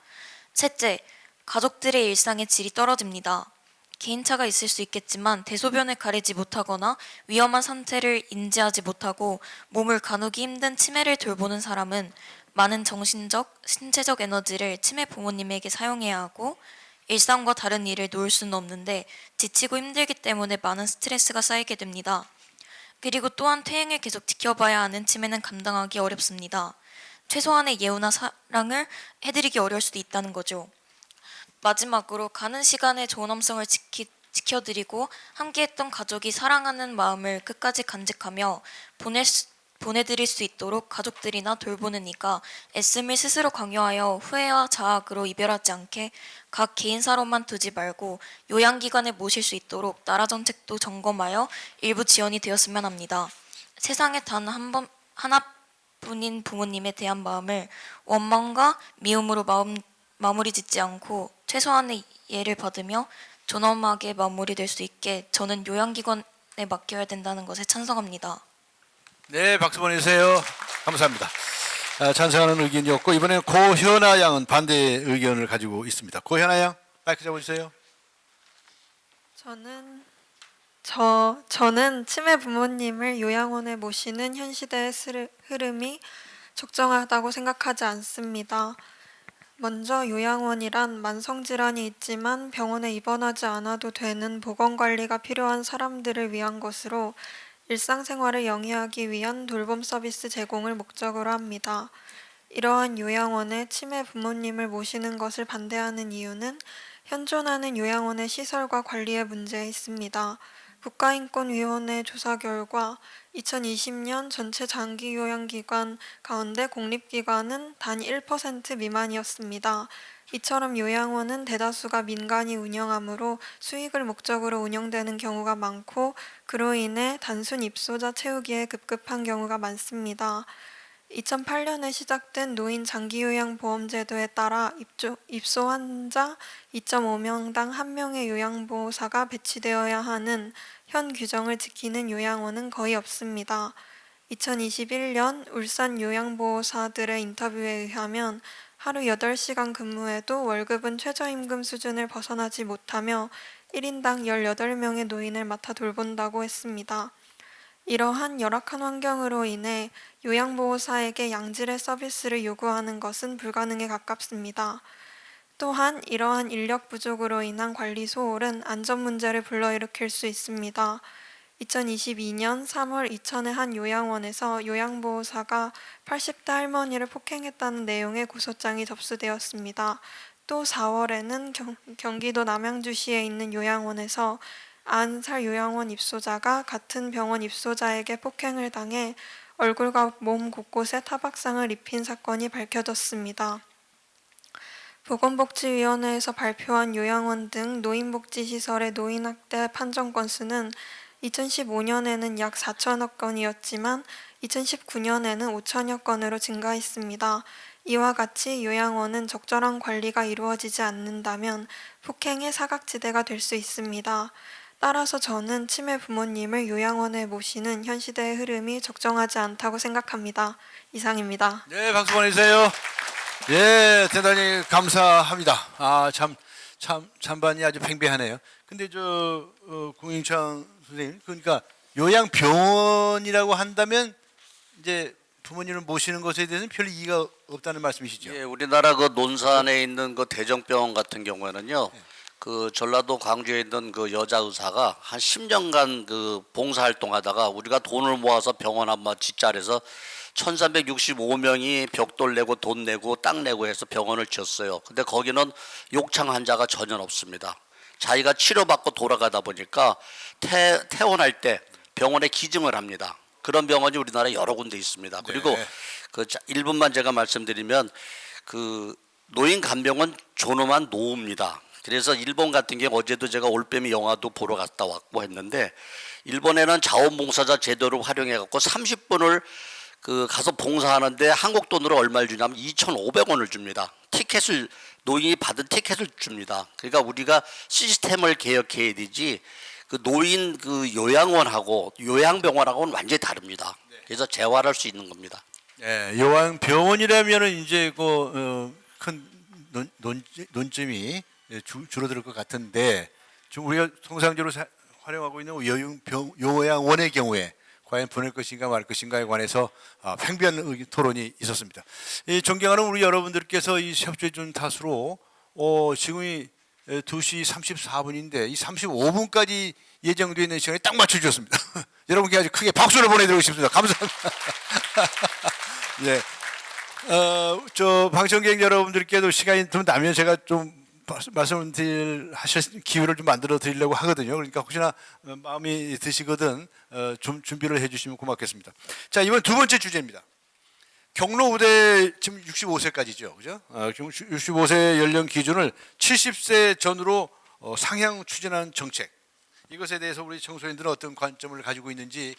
셋째, 가족들의 일상의 질이 떨어집니다. 개인차가 있을 수 있겠지만 대소변을 가리지 못하거나 위험한 상태를 인지하지 못하고 몸을 가누기 힘든 치매를 돌보는 사람은 많은 정신적, 신체적 에너지를 치매 부모님에게 사용해야 하고 일상과 다른 일을 놓을 수는 없는데 지치고 힘들기 때문에 많은 스트레스가 쌓이게 됩니다. 그리고 또한 퇴행을 계속 지켜봐야 하는 치매는 감당하기 어렵습니다. 최소한의 예우나 사랑을 해드리기 어려울 수도 있다는 거죠. 마지막으로 가는 시간의 존엄성을 지켜드리고 함께했던 가족이 사랑하는 마음을 끝까지 간직하며 보내드릴 수 있도록 가족들이나 돌보는 이가 애씀을 스스로 강요하여 후회와 자학으로 이별하지 않게 각 개인사로만 두지 말고 요양기관에 모실 수 있도록 나라 정책도 점검하여 일부 지원이 되었으면 합니다. 세상에 단 하나뿐인 부모님에 대한 마음을 원망과 미움으로 마무리 짓지 않고 최소한의 예를 받으며 존엄하게 마무리될 수 있게 저는 요양기관에 맡겨야 된다는 것에 찬성합니다. 네, 박수 보내주세요. 감사합니다. 찬성하는 의견이었고 이번에는 고현아 양은 반대 의견을 가지고 있습니다. 고현아 양, 마이크 잡아주세요. 저는 치매 부모님을 요양원에 모시는 현 시대의 흐름이 적정하다고 생각하지 않습니다. 먼저 요양원이란 만성질환이 있지만 병원에 입원하지 않아도 되는 보건관리가 필요한 사람들을 위한 것으로 일상생활을 영위하기 위한 돌봄 서비스 제공을 목적으로 합니다. 이러한 요양원에 치매 부모님을 모시는 것을 반대하는 이유는 현존하는 요양원의 시설과 관리의 문제에 있습니다. 국가인권위원회 조사 결과 2020년 전체 장기요양기관 가운데 공립기관은 단 1% 미만이었습니다. 이처럼 요양원은 대다수가 민간이 운영하므로 수익을 목적으로 운영되는 경우가 많고 그로 인해 단순 입소자 채우기에 급급한 경우가 많습니다. 2008년에 시작된 노인 장기요양보험제도에 따라 입소 환자 2.5명당 1명의 요양보호사가 배치되어야 하는 현 규정을 지키는 요양원은 거의 없습니다. 2021년 울산 요양보호사들의 인터뷰에 의하면 하루 8시간 근무해도 월급은 최저임금 수준을 벗어나지 못하며 1인당 18명의 노인을 맡아 돌본다고 했습니다. 이러한 열악한 환경으로 인해 요양보호사에게 양질의 서비스를 요구하는 것은 불가능에 가깝습니다. 또한 이러한 인력 부족으로 인한 관리 소홀은 안전 문제를 불러일으킬 수 있습니다. 2022년 3월 이천의 한 요양원에서 요양보호사가 80대 할머니를 폭행했다는 내용의 고소장이 접수되었습니다. 또 4월에는 경기도 남양주시에 있는 요양원에서 90살 요양원 입소자가 같은 병원 입소자에게 폭행을 당해 얼굴과 몸 곳곳에 타박상을 입힌 사건이 밝혀졌습니다. 보건복지위원회에서 발표한 요양원 등 노인복지시설의 노인학대 판정 건수는 2015년에는 약 4천여 건이었지만 2019년에는 5천여 건으로 증가했습니다. 이와 같이 요양원은 적절한 관리가 이루어지지 않는다면 폭행의 사각지대가 될 수 있습니다. 따라서 저는 치매 부모님을 요양원에 모시는 현 시대의 흐름이 적정하지 않다고 생각합니다. 이상입니다. 네, 박수 보내주세요. 예, 대단히 감사합니다. 찬반이 아주 팽배하네요. 근데 공인창 선생님, 그러니까 요양병원이라고 한다면 이제 부모님을 모시는 것에 대해서는 별 이의가 없다는 말씀이시죠? 예, 우리나라 그 논산에 있는 그 대정병원 같은 경우에는요. 그 전라도 광주에 있는 그 여자 의사가 한 10년간 그 봉사활동하다가 우리가 돈을 모아서 병원 한번 짓자래서 1365명이 벽돌 내고 돈 내고 땅 내고 해서 병원을 지었어요. 근데 거기는 욕창 환자가 전혀 없습니다. 자기가 치료받고 돌아가다 보니까 퇴원할 때 병원에 기증을 합니다. 그런 병원이 우리나라에 여러 군데 있습니다. 그리고 그 1분만 제가 말씀드리면 그 노인 간병은 존엄한 노후입니다. 그래서 일본 같은 경우 어제도 제가 올빼미 영화도 보러 갔다 왔고 했는데 일본에는 자원봉사자 제도를 활용해 갖고 30분을 그 가서 봉사하는데 한국 돈으로 얼마를 주냐면 2,500원을 줍니다. 티켓을 노인이 받은 티켓을 줍니다. 그러니까 우리가 시스템을 개혁해야 되지 그 노인 그 요양원하고 요양병원하고는 완전히 다릅니다. 그래서 재활할 수 있는 겁니다. 예, 요양병원이라면은 이제 큰 논점이 줄어들 것 같은데 지금 우리가 통상적으로 활용하고 있는 요양원의 경우에 과연 보낼 것인가 말 것인가에 관해서 팽배한 토론이 있었습니다. 이 존경하는 우리 여러분들께서 이 협조해 준 탓으로 지금이 2시 34분인데 이 35분까지 예정되어 있는 시간에 딱 맞춰주셨습니다. 여러분께 아주 크게 박수를 보내드리고 싶습니다. 감사합니다. 예. 저 방청객 여러분들께도 시간이 좀 나면 제가 좀 말씀을 하실 기회를 좀 만들어 드리려고 하거든요. 그러니까 혹시나 마음이 드시거든 좀 준비를 해주시면 고맙겠습니다. 자, 이번 두 번째 주제입니다. 경로 우대 지금 65세까지죠, 그죠? 65세 연령 기준을 70세 전후로 상향 추진하는 정책. 이것에 대해서 우리 청소년들은 어떤 관점을 가지고 있는지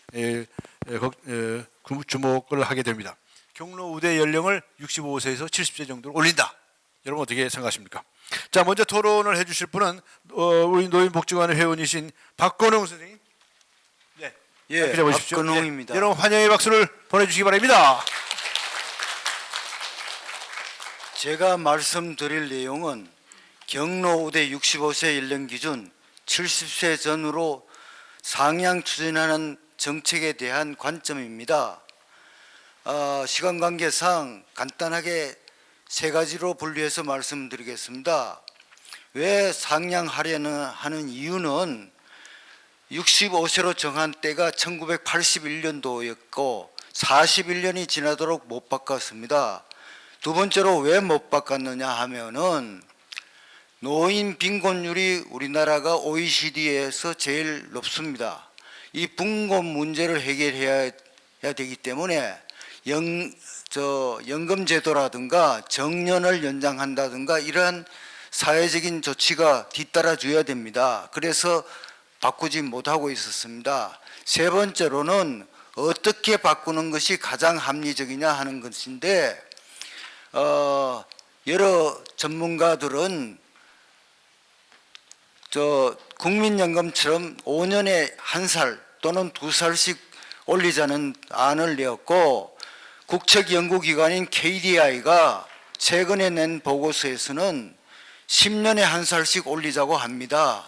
주목을 하게 됩니다. 경로 우대 연령을 65세에서 70세 정도로 올린다. 여러분 어떻게 생각하십니까? 자, 먼저 토론을 해주실 분은 우리 노인복지관 회원이신 박건웅 선생님. 네, 예, 박건웅입니다. 네, 여러분 환영의 박수를 보내주시기 바랍니다. 제가 말씀드릴 내용은 경로 우대 65세 연령 기준 70세 전후로 상향 추진하는 정책에 대한 관점입니다. 시간 관계상 간단하게 세 가지로 분류해서 말씀드리겠습니다. 왜 상향하려는 하는 이유는 65세로 정한 때가 1981년도였고 41년이 지나도록 못 바꿨습니다. 두 번째로 왜 못 바꿨느냐 하면은 노인 빈곤율이 우리나라가 OECD에서 제일 높습니다. 이 빈곤 문제를 해결해야 되기 때문에 연금 제도라든가 정년을 연장한다든가 이러한 사회적인 조치가 뒤따라줘야 됩니다. 그래서 바꾸지 못하고 있었습니다. 세 번째로는 어떻게 바꾸는 것이 가장 합리적이냐 하는 것인데 여러 전문가들은 국민연금처럼 5년에 1살 또는 2살씩 올리자는 안을 내었고 국책연구기관인 KDI가 최근에 낸 보고서에서는 10년에 1살씩 올리자고 합니다.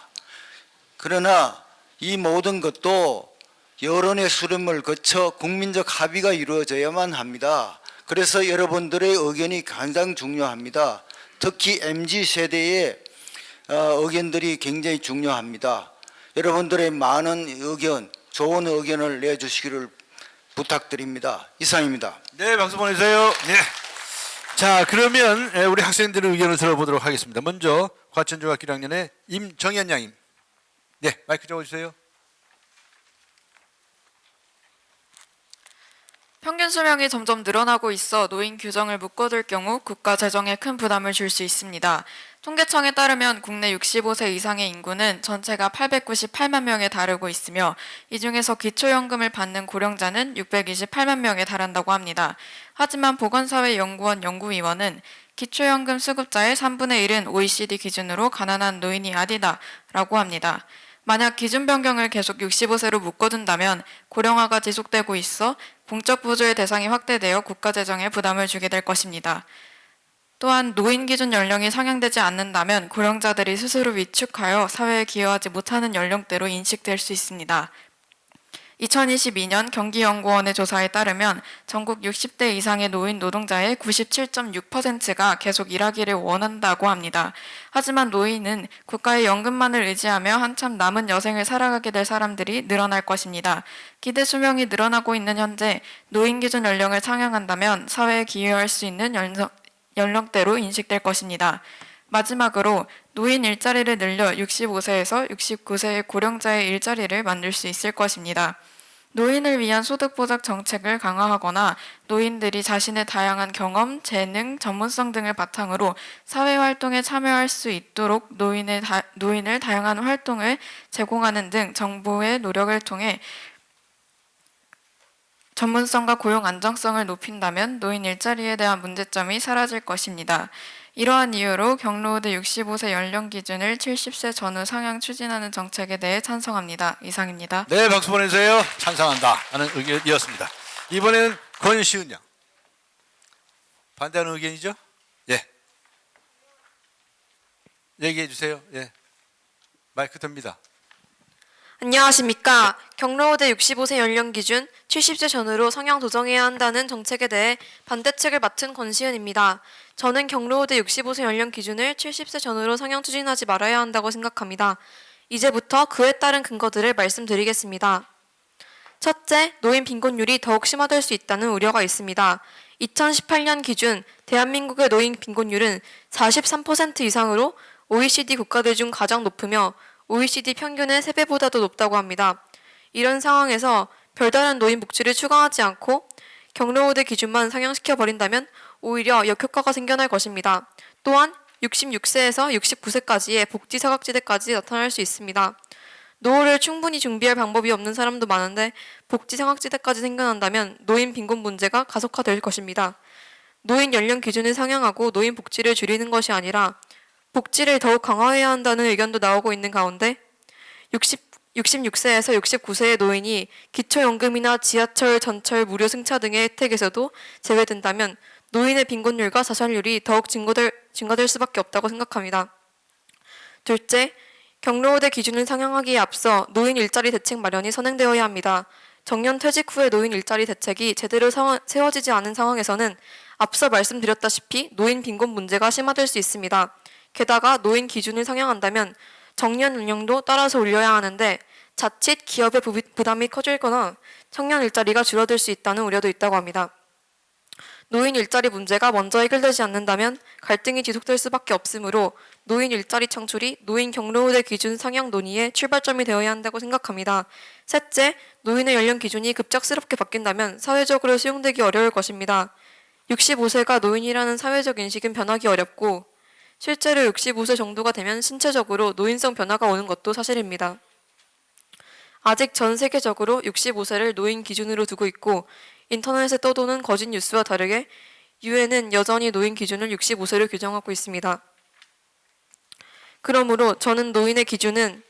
그러나 이 모든 것도 여론의 수렴을 거쳐 국민적 합의가 이루어져야만 합니다. 그래서 여러분들의 의견이 가장 중요합니다. 특히 MZ세대의 의견들이 굉장히 중요합니다. 여러분들의 많은 의견, 좋은 의견을 내주시기를 부탁드립니다. 이상입니다. 네, 박수 보내주세요. 네. 자, 그러면 우리 학생들의 의견을 들어보도록 하겠습니다. 먼저 과천중학교 1학년의 임정현 양님. 네, 마이크 잡아주세요. 평균 수명이 점점 늘어나고 있어 노인 규정을 묶어둘 경우 국가 재정에 큰 부담을 줄 수 있습니다. 통계청에 따르면 국내 65세 이상의 인구는 전체가 898만 명에 달하고 있으며 이 중에서 기초연금을 받는 고령자는 628만 명에 달한다고 합니다. 하지만 보건사회연구원 연구위원은 기초연금 수급자의 3분의 1은 OECD 기준으로 가난한 노인이 아니다라고 합니다. 만약 기준 변경을 계속 65세로 묶어둔다면 고령화가 지속되고 있어 공적 보조의 대상이 확대되어 국가 재정에 부담을 주게 될 것입니다. 또한 노인 기준 연령이 상향되지 않는다면 고령자들이 스스로 위축하여 사회에 기여하지 못하는 연령대로 인식될 수 있습니다. 2022년 경기연구원의 조사에 따르면 전국 60대 이상의 노인 노동자의 97.6%가 계속 일하기를 원한다고 합니다. 하지만 노인은 국가의 연금만을 의지하며 한참 남은 여생을 살아가게 될 사람들이 늘어날 것입니다. 기대 수명이 늘어나고 있는 현재 노인 기준 연령을 상향한다면 사회에 기여할 수 있는 연령대로 인식될 것입니다. 마지막으로 노인 일자리를 늘려 65세에서 69세의 고령자의 일자리를 만들 수 있을 것입니다. 노인을 위한 소득보장 정책을 강화하거나 노인들이 자신의 다양한 경험, 재능, 전문성 등을 바탕으로 사회활동에 참여할 수 있도록 노인을 다양한 활동을 제공하는 등 정부의 노력을 통해 전문성과 고용 안정성을 높인다면 노인 일자리에 대한 문제점이 사라질 것입니다. 이러한 이유로 경로우대 65세 연령 기준을 70세 전후 상향 추진하는 정책에 대해 찬성합니다. 이상입니다. 네, 박수 보내주세요. 찬성한다 하는 의견이었습니다. 이번에는 권시은 양. 반대하는 의견이죠? 예. 얘기해 주세요. 예. 마이크 듭니다. 안녕하십니까. 경로우대 65세 연령 기준 70세 전후로 성향 조정해야 한다는 정책에 대해 반대책을 맡은 권시은입니다. 저는 경로우대 65세 연령 기준을 70세 전후로 성향 추진하지 말아야 한다고 생각합니다. 이제부터 그에 따른 근거들을 말씀드리겠습니다. 첫째, 노인 빈곤율이 더욱 심화될 수 있다는 우려가 있습니다. 2018년 기준 대한민국의 노인 빈곤율은 43% 이상으로 OECD 국가들 중 가장 높으며 OECD 평균의 3배보다도 높다고 합니다. 이런 상황에서 별다른 노인 복지를 추가하지 않고 경로우대 기준만 상향시켜버린다면 오히려 역효과가 생겨날 것입니다. 또한 66세에서 69세까지의 복지 사각지대까지 나타날 수 있습니다. 노후를 충분히 준비할 방법이 없는 사람도 많은데 복지 사각지대까지 생겨난다면 노인 빈곤 문제가 가속화될 것입니다. 노인 연령 기준을 상향하고 노인 복지를 줄이는 것이 아니라 복지를 더욱 강화해야 한다는 의견도 나오고 있는 가운데 66세에서 69세의 노인이 기초연금이나 지하철, 전철, 무료 승차 등의 혜택에서도 제외된다면 노인의 빈곤율과 자살률이 더욱 증가될 수밖에 없다고 생각합니다. 둘째, 경로우대 기준을 상향하기에 앞서 노인 일자리 대책 마련이 선행되어야 합니다. 정년 퇴직 후의 노인 일자리 대책이 제대로 세워지지 않은 상황에서는 앞서 말씀드렸다시피 노인 빈곤 문제가 심화될 수 있습니다. 게다가 노인 기준을 상향한다면 정년 연령도 따라서 올려야 하는데 자칫 기업의 부담이 커질거나 청년 일자리가 줄어들 수 있다는 우려도 있다고 합니다. 노인 일자리 문제가 먼저 해결되지 않는다면 갈등이 지속될 수밖에 없으므로 노인 일자리 창출이 노인 경로우대 기준 상향 논의의 출발점이 되어야 한다고 생각합니다. 셋째, 노인의 연령 기준이 급작스럽게 바뀐다면 사회적으로 수용되기 어려울 것입니다. 65세가 노인이라는 사회적 인식은 변하기 어렵고 실제로 65세 정도가 되면 신체적으로 노인성 변화가 오는 것도 사실입니다. 아직 전 세계적으로 65세를 노인 기준으로 두고 있고 인터넷에 떠도는 거짓 뉴스와 다르게 유엔은 여전히 노인 기준을 65세로 규정하고 있습니다. 그러므로 저는 노인의 기준은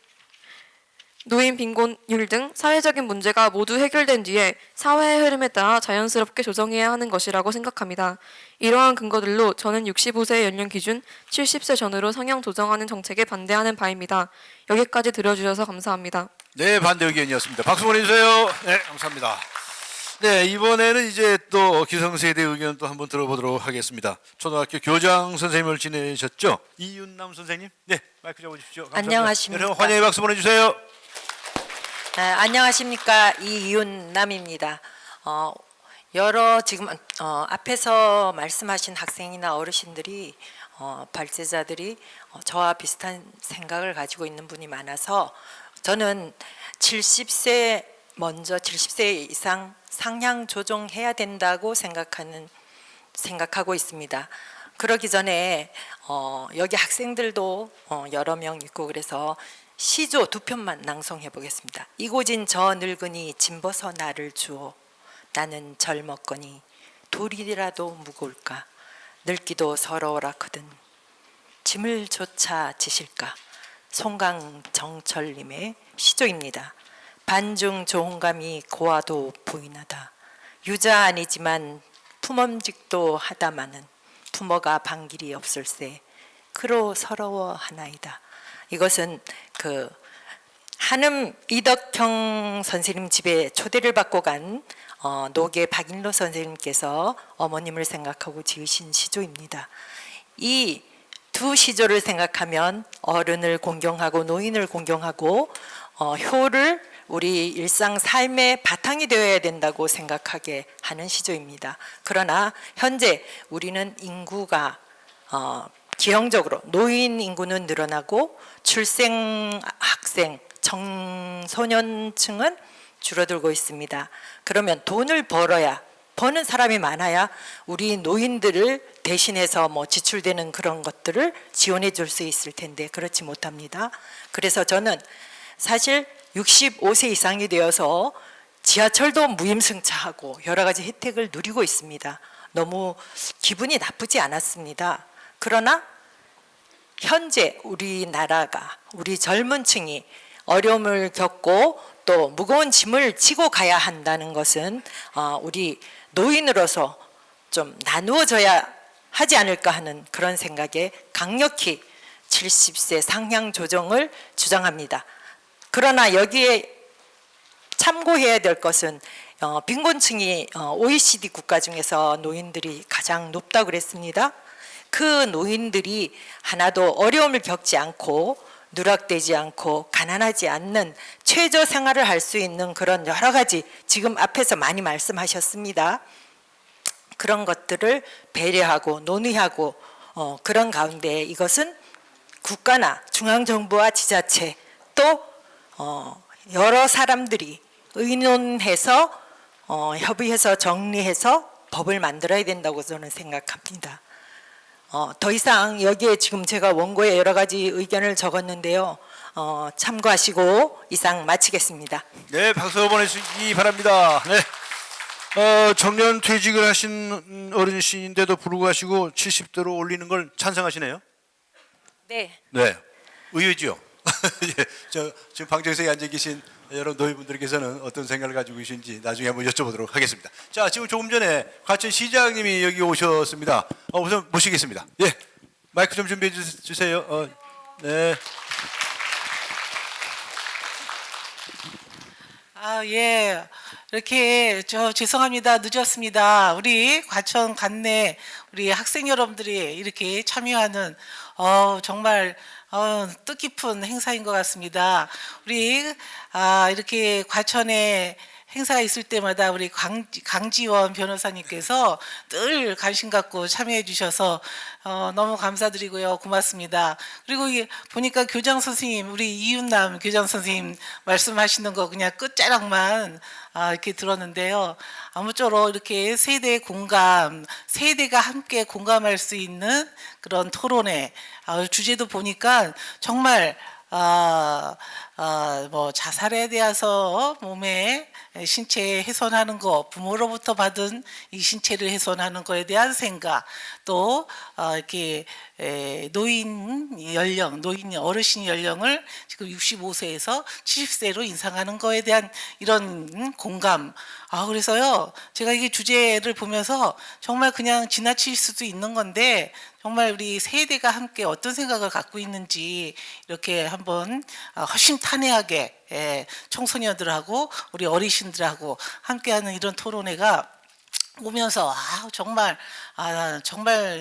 노인 빈곤율 등 사회적인 문제가 모두 해결된 뒤에 사회의 흐름에 따라 자연스럽게 조정해야 하는 것이라고 생각합니다. 이러한 근거들로 저는 65세 연령 기준 70세 전후로 상향 조정하는 정책에 반대하는 바입니다. 여기까지 들어주셔서 감사합니다. 네, 반대 의견이었습니다. 박수 보내주세요. 네, 감사합니다. 네, 이번에는 이제 또 기성세대 의견 또 한번 들어보도록 하겠습니다. 초등학교 교장 선생님을 지내셨죠? 이윤남 선생님. 네, 마이크 잡아주십시오. 감사합니다. 안녕하십니까. 여러분 환영의 박수 보내주세요. 안녕하십니까. 이윤남입니다. 여러 지금 앞에서 말씀하신 학생이나 어르신들이 발제자들이 저와 비슷한 생각을 가지고 있는 분이 많아서 저는 70세 이상 상향 조정해야 된다고 생각하고 있습니다. 그러기 전에 여기 학생들도 여러 명 있고 그래서 시조 2편만 낭송해 보겠습니다. 이고진 저 늙은이 짐벗어 나를 주오. 나는 젊었거니 돌이라도 무거울까. 늙기도 서러워라거든. 짐을 조차 지실까. 송강정철님의 시조입니다. 반중 조홍감이 고와도 보이나다. 유자 아니지만 품엄직도 하다마는 부모가 방길이 없을세. 그로 서러워하나이다. 이것은 그 한음 이덕형 선생님 집에 초대를 받고 간 노계 박인로 선생님께서 어머님을 생각하고 지으신 시조입니다. 이 두 시조를 생각하면 어른을 공경하고 노인을 공경하고 효를 우리 일상 삶의 바탕이 되어야 된다고 생각하게 하는 시조입니다. 그러나 현재 우리는 인구가 기형적으로 노인 인구는 늘어나고 출생 학생 청소년층은 줄어들고 있습니다. 그러면 돈을 버는 사람이 많아야 우리 노인들을 대신해서 뭐 지출되는 그런 것들을 지원해 줄 수 있을 텐데 그렇지 못합니다. 그래서 저는 사실 65세 이상이 되어서 지하철도 무임승차하고 여러 가지 혜택을 누리고 있습니다. 너무 기분이 나쁘지 않았습니다. 그러나 현재 우리나라가 우리 젊은 층이 어려움을 겪고 또 무거운 짐을 지고 가야 한다는 것은 우리 노인으로서 좀 나누어져야 하지 않을까 하는 그런 생각에 강력히 70세 상향 조정을 주장합니다. 그러나 여기에 참고해야 될 것은 빈곤층이 OECD 국가 중에서 노인들이 가장 높다고 그랬습니다. 그 노인들이 하나도 어려움을 겪지 않고 누락되지 않고 가난하지 않는 최저 생활을 할 수 있는 그런 여러 가지 지금 앞에서 많이 말씀하셨습니다. 그런 것들을 배려하고 논의하고 그런 가운데 이것은 국가나 중앙정부와 지자체 또 여러 사람들이 의논해서 협의해서 정리해서 법을 만들어야 된다고 저는 생각합니다. 더 이상 여기에 지금 제가 원고에 여러 가지 의견을 적었는데요. 참고하시고 이상 마치겠습니다. 네, 박수 보내주시기 바랍니다. 네. 정년 퇴직을 하신 어르신인데도 불구하고 70대로 올리는 걸 찬성하시네요. 네. 네, 의외죠. 예, 지금 방청석에 앉아 계신 여러 노인분들께서는 어떤 생각을 가지고 계신지 나중에 한번 여쭤보도록 하겠습니다. 자, 지금 조금 전에 과천 시장님이 여기 오셨습니다. 우선 모시겠습니다. 예, 마이크 좀 준비해 주세요. 네. 예. 이렇게 죄송합니다. 늦었습니다. 우리 과천 관내 우리 학생 여러분들이 이렇게 참여하는 정말 뜻깊은 행사인 것 같습니다. 우리 이렇게 과천에 행사가 있을 때마다 우리 강지원 변호사님께서 늘 관심 갖고 참여해 주셔서 너무 감사드리고요. 고맙습니다. 그리고 보니까 교장 선생님, 우리 이윤남 교장 선생님 말씀하시는 거 그냥 끝자락만 이렇게 들었는데요. 아무쪼록 이렇게 세대 공감, 세대가 함께 공감할 수 있는 그런 토론회, 주제도 보니까 정말 뭐 자살에 대해서 몸에 신체 훼손하는 거, 부모로부터 받은 이 신체를 훼손하는 거에 대한 생각, 또 이렇게 노인 연령, 어르신 연령을 지금 65세에서 70세로 인상하는 거에 대한 이런 공감. 그래서요, 제가 이게 주제를 보면서 정말 그냥 지나칠 수도 있는 건데 정말 우리 세대가 함께 어떤 생각을 갖고 있는지 이렇게 한번 훨씬 탄회하게 청소년들하고 우리 어르신들하고 함께하는 이런 토론회가 오면서 정말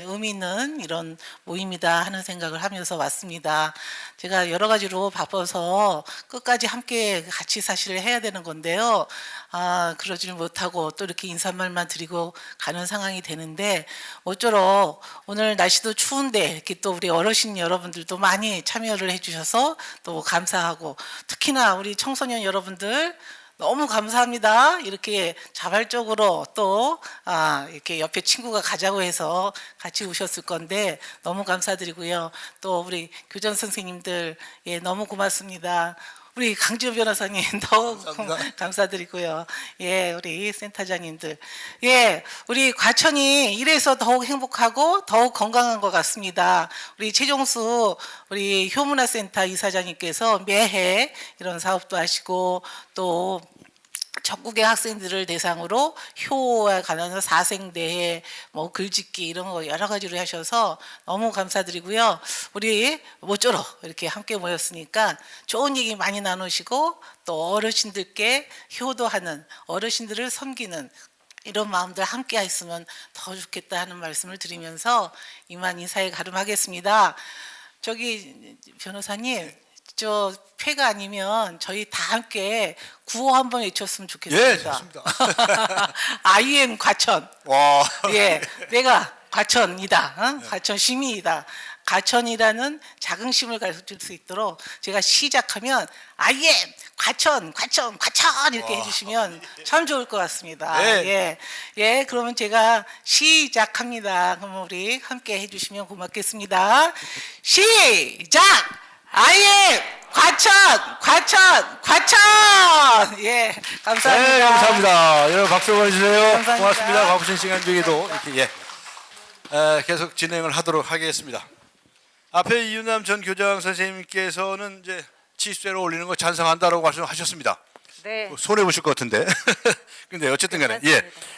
의미 있는 이런 모임이다 하는 생각을 하면서 왔습니다. 제가 여러 가지로 바빠서 끝까지 함께 같이 사실을 해야 되는 건데요. 그러지를 못하고 또 이렇게 인사말만 드리고 가는 상황이 되는데 모쪼록 오늘 날씨도 추운데 이렇게 또 우리 어르신 여러분들도 많이 참여를 해주셔서 또 감사하고, 특히나 우리 청소년 여러분들 너무 감사합니다. 이렇게 자발적으로 또 이렇게 옆에 친구가 가자고 해서 같이 오셨을 건데 너무 감사드리고요. 또 우리 교장 선생님들 너무 고맙습니다. 우리 강지원 변호사님 더욱 감사드리고요. 우리 센터장님들, 우리 과천이 이래서 더욱 행복하고 더욱 건강한 것 같습니다. 우리 최종수 우리 효문화센터 이사장님께서 매해 이런 사업도 하시고 또 전국의 학생들을 대상으로 효와 관련해서 사생대회, 뭐 글짓기 이런 거 여러 가지로 하셔서 너무 감사드리고요. 우리 모쪼록 이렇게 함께 모였으니까 좋은 얘기 많이 나누시고 또 어르신들께 효도하는, 어르신들을 섬기는 이런 마음들 함께 했으면 더 좋겠다 하는 말씀을 드리면서 이만 인사에 가름하겠습니다. 저기 변호사님, 저 폐가 아니면 저희 다 함께 구호 한번 외쳤으면 좋겠습니다. 예, 좋습니다. I am 과천. 와. 내가 과천이다. 과천 시민이다. 과천이라는 자긍심을 가질 수 있도록 제가 시작하면 아예 과천 이렇게 해주시면 참 좋을 것 같습니다. 네. 예, 그러면 제가 시작합니다. 그럼 우리 함께 해주시면 고맙겠습니다. 시작! 아예 과천! 예, 감사합니다. 네, 감사합니다. 여러분 박수 보내주세요. 감사합니다. 고맙습니다. 바쁘신 시간 중에도 이렇게 계속 진행을 하도록 하겠습니다. 앞에 이윤남 전 교장 선생님께서는 이제 치수제로 올리는 거 찬성한다라고 말씀하셨습니다. 네. 손해 보실 것 같은데. 근데 어쨌든 간에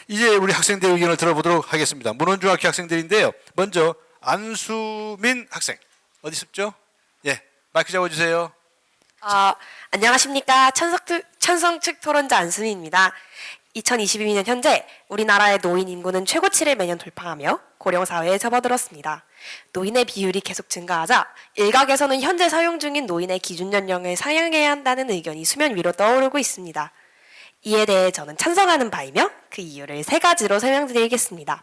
이제 우리 학생들 의견을 들어보도록 하겠습니다. 문원중학교 학생들인데요. 먼저 안수민 학생 어디 있었죠? 마이크 잡아주세요. 안녕하십니까. 천성측 토론자 안수민입니다. 2022년 현재 우리나라의 노인 인구는 최고치를 매년 돌파하며 고령사회에 접어들었습니다. 노인의 비율이 계속 증가하자 일각에서는 현재 사용 중인 노인의 기준 연령을 상향해야 한다는 의견이 수면 위로 떠오르고 있습니다. 이에 대해 저는 찬성하는 바이며 그 이유를 3가지로 설명드리겠습니다.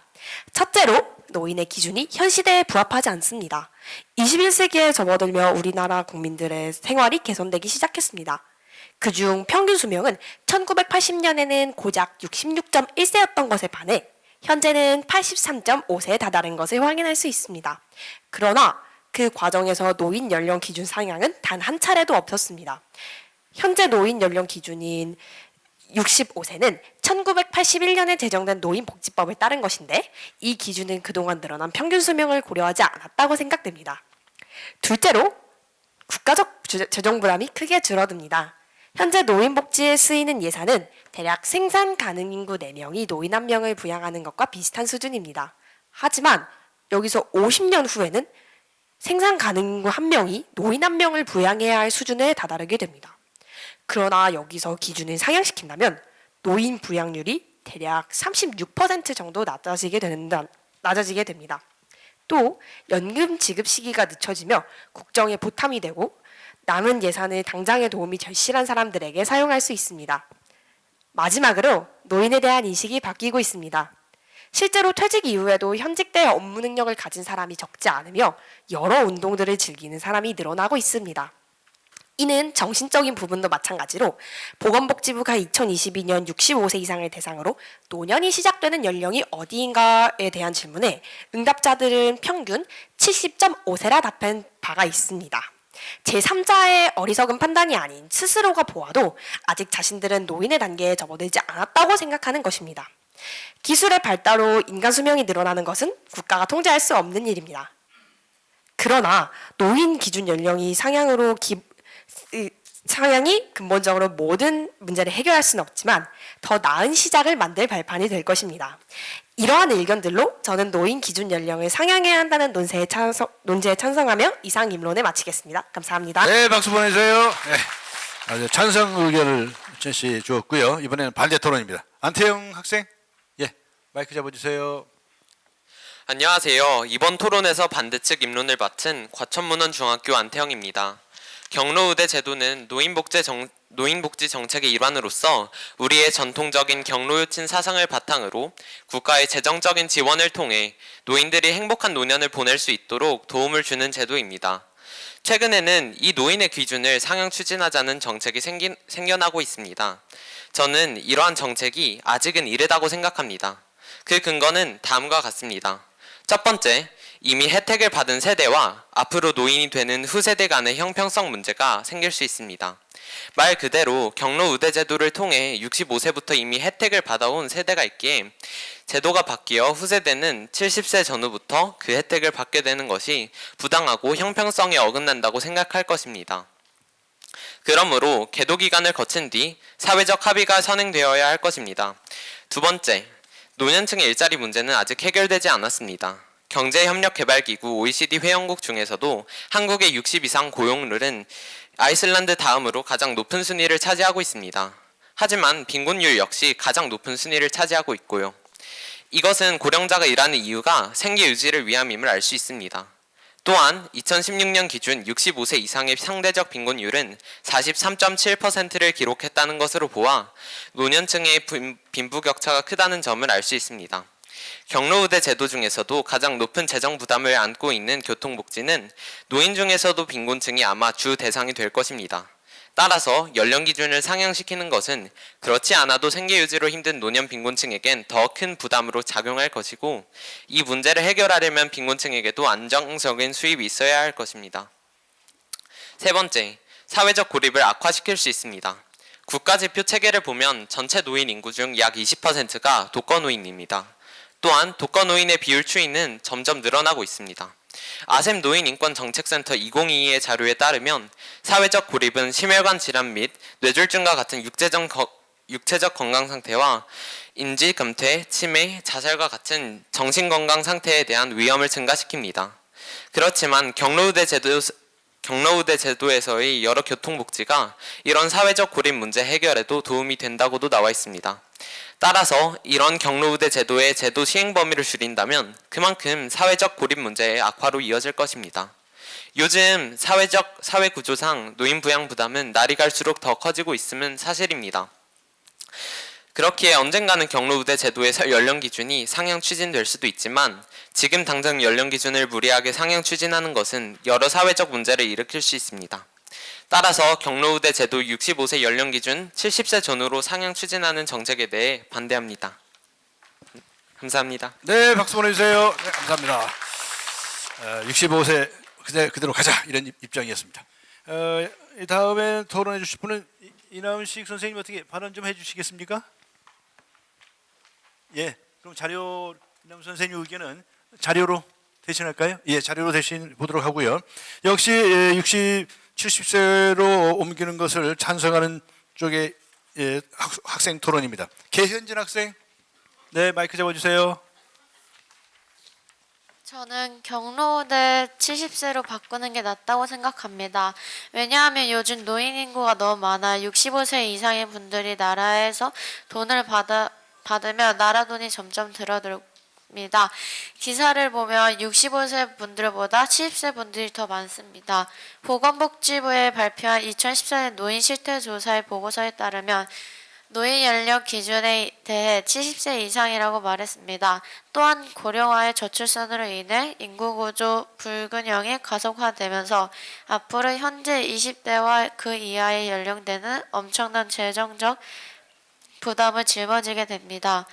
첫째로 노인의 기준이 현 시대에 부합하지 않습니다. 21세기에 접어들며 우리나라 국민들의 생활이 개선되기 시작했습니다. 그중 평균 수명은 1980년에는 고작 66.1세였던 것에 반해 현재는 83.5세에 다다른 것을 확인할 수 있습니다. 그러나 그 과정에서 노인 연령 기준 상향은 단 한 차례도 없었습니다. 현재 노인 연령 기준인 65세는 1981년에 제정된 노인복지법을 따른 것인데 이 기준은 그동안 늘어난 평균 수명을 고려하지 않았다고 생각됩니다. 둘째로 국가적 재정 부담이 크게 줄어듭니다. 현재 노인복지에 쓰이는 예산은 대략 생산 가능 인구 4명이 노인 1명을 부양하는 것과 비슷한 수준입니다. 하지만 여기서 50년 후에는 생산 가능 인구 1명이 노인 1명을 부양해야 할 수준에 다다르게 됩니다. 그러나 여기서 기준을 상향시킨다면 노인 부양률이 대략 36% 정도 낮아지게 됩니다. 또 연금 지급 시기가 늦춰지며 국정에 보탬이 되고 남은 예산을 당장의 도움이 절실한 사람들에게 사용할 수 있습니다. 마지막으로 노인에 대한 인식이 바뀌고 있습니다. 실제로 퇴직 이후에도 현직 때 업무 능력을 가진 사람이 적지 않으며 여러 운동들을 즐기는 사람이 늘어나고 있습니다. 이는 정신적인 부분도 마찬가지로 보건복지부가 2022년 65세 이상을 대상으로 노년이 시작되는 연령이 어디인가에 대한 질문에 응답자들은 평균 70.5세라 답한 바가 있습니다. 제3자의 어리석은 판단이 아닌 스스로가 보아도 아직 자신들은 노인의 단계에 접어들지 않았다고 생각하는 것입니다. 기술의 발달로 인간 수명이 늘어나는 것은 국가가 통제할 수 없는 일입니다. 그러나 노인 기준 연령이 상향이 근본적으로 모든 문제를 해결할 수는 없지만 더 나은 시작을 만들 발판이 될 것입니다. 이러한 의견들로 저는 노인 기준 연령을 상향해야 한다는 논제에 찬성하며 이상 입론을 마치겠습니다. 감사합니다. 네, 박수 보내주세요. 아주 찬성 의견을 전시 주었고요. 이번에는 반대 토론입니다. 안태영 학생, 마이크 잡아주세요. 안녕하세요. 이번 토론에서 반대측 입론을 맡은 과천문원중학교 안태영입니다. 경로의대 제도는 노인복지 정책의 일환으로서 우리의 전통적인 경로유친 사상을 바탕으로 국가의 재정적인 지원을 통해 노인들이 행복한 노년을 보낼 수 있도록 도움을 주는 제도입니다. 최근에는 이 노인의 기준을 상향 추진하자는 정책이 생겨나고 있습니다. 저는 이러한 정책이 아직은 이르다고 생각합니다. 그 근거는 다음과 같습니다. 첫 번째, 이미 혜택을 받은 세대와 앞으로 노인이 되는 후세대 간의 형평성 문제가 생길 수 있습니다. 말 그대로 경로의대 제도를 통해 65세부터 이미 혜택을 받아온 세대가 있기에 제도가 바뀌어 후세대는 70세 전후부터 그 혜택을 받게 되는 것이 부당하고 형평성에 어긋난다고 생각할 것입니다. 그러므로 계도 기간을 거친 뒤 사회적 합의가 선행되어야 할 것입니다. 두 번째, 노년층의 일자리 문제는 아직 해결되지 않았습니다. 경제협력개발기구 OECD 회원국 중에서도 한국의 60 이상 고용률은 아이슬란드 다음으로 가장 높은 순위를 차지하고 있습니다. 하지만 빈곤율 역시 가장 높은 순위를 차지하고 있고요. 이것은 고령자가 일하는 이유가 생계 유지를 위함임을 알 수 있습니다. 또한 2016년 기준 65세 이상의 상대적 빈곤율은 43.7%를 기록했다는 것으로 보아 노년층의 빈부격차가 크다는 점을 알 수 있습니다. 경로우대 제도 중에서도 가장 높은 재정 부담을 안고 있는 교통복지는 노인 중에서도 빈곤층이 아마 주 대상이 될 것입니다. 따라서 연령 기준을 상향시키는 것은 그렇지 않아도 생계 유지로 힘든 노년 빈곤층에겐 더 큰 부담으로 작용할 것이고, 이 문제를 해결하려면 빈곤층에게도 안정적인 수입이 있어야 할 것입니다. 세 번째, 사회적 고립을 악화시킬 수 있습니다. 국가지표 체계를 보면 전체 노인 인구 중 약 20%가 독거노인입니다. 또한 독거노인의 비율 추이는 점점 늘어나고 있습니다. 아셈 노인인권정책센터 2022의 자료에 따르면 사회적 고립은 심혈관 질환 및 뇌졸중과 같은 육체적 건강 상태와 인지 감퇴, 치매, 자살과 같은 정신건강 상태에 대한 위험을 증가시킵니다. 그렇지만 경로우대 제도에서의 여러 교통복지가 이런 사회적 고립 문제 해결에도 도움이 된다고도 나와 있습니다. 따라서 이런 경로우대 제도의 제도 시행 범위를 줄인다면 그만큼 사회적 고립 문제의 악화로 이어질 것입니다. 요즘 사회 구조상 노인 부양 부담은 날이 갈수록 더 커지고 있음은 사실입니다. 그렇기에 언젠가는 경로우대 제도의 연령 기준이 상향 추진될 수도 있지만 지금 당장 연령 기준을 무리하게 상향 추진하는 것은 여러 사회적 문제를 일으킬 수 있습니다. 따라서 경로우대 제도 65세 연령 기준 70세 전후로 상향 추진하는 정책에 대해 반대합니다. 감사합니다. 네, 박수 보내주세요. 네, 감사합니다. 65세 그대로 가자 이런 입장이었습니다. 다음에 토론해 주실 분은 이나은식 선생님 어떻게 발언 좀 해주시겠습니까? 예, 그럼 자료 이나은 선생님 의견은 자료로 대신할까요? 예, 자료로 대신 보도록 하고요. 역시 70세로 옮기는 것을 찬성하는 쪽의 학생 토론입니다. 개현진 학생, 네 마이크 잡아주세요. 저는 경로우대 70세로 바꾸는 게 낫다고 생각합니다. 왜냐하면 요즘 노인 인구가 너무 많아 65세 이상의 분들이 나라에서 돈을 받으면 나라 돈이 점점 줄어들고 기사를 보면 65세 분들보다 70세 분들이 더 많습니다. 보건복지부에 발표한 2014년 노인 실태 조사의 보고서에 따르면 노인 연령 기준에 대해 70세 이상이라고 말했습니다. 또한 고령화의 저출산으로 인해 인구구조 불균형이 가속화되면서 앞으로 현재 20대와 그 이하의 연령대는 엄청난 재정적 부담을 짊어지게 됩니다.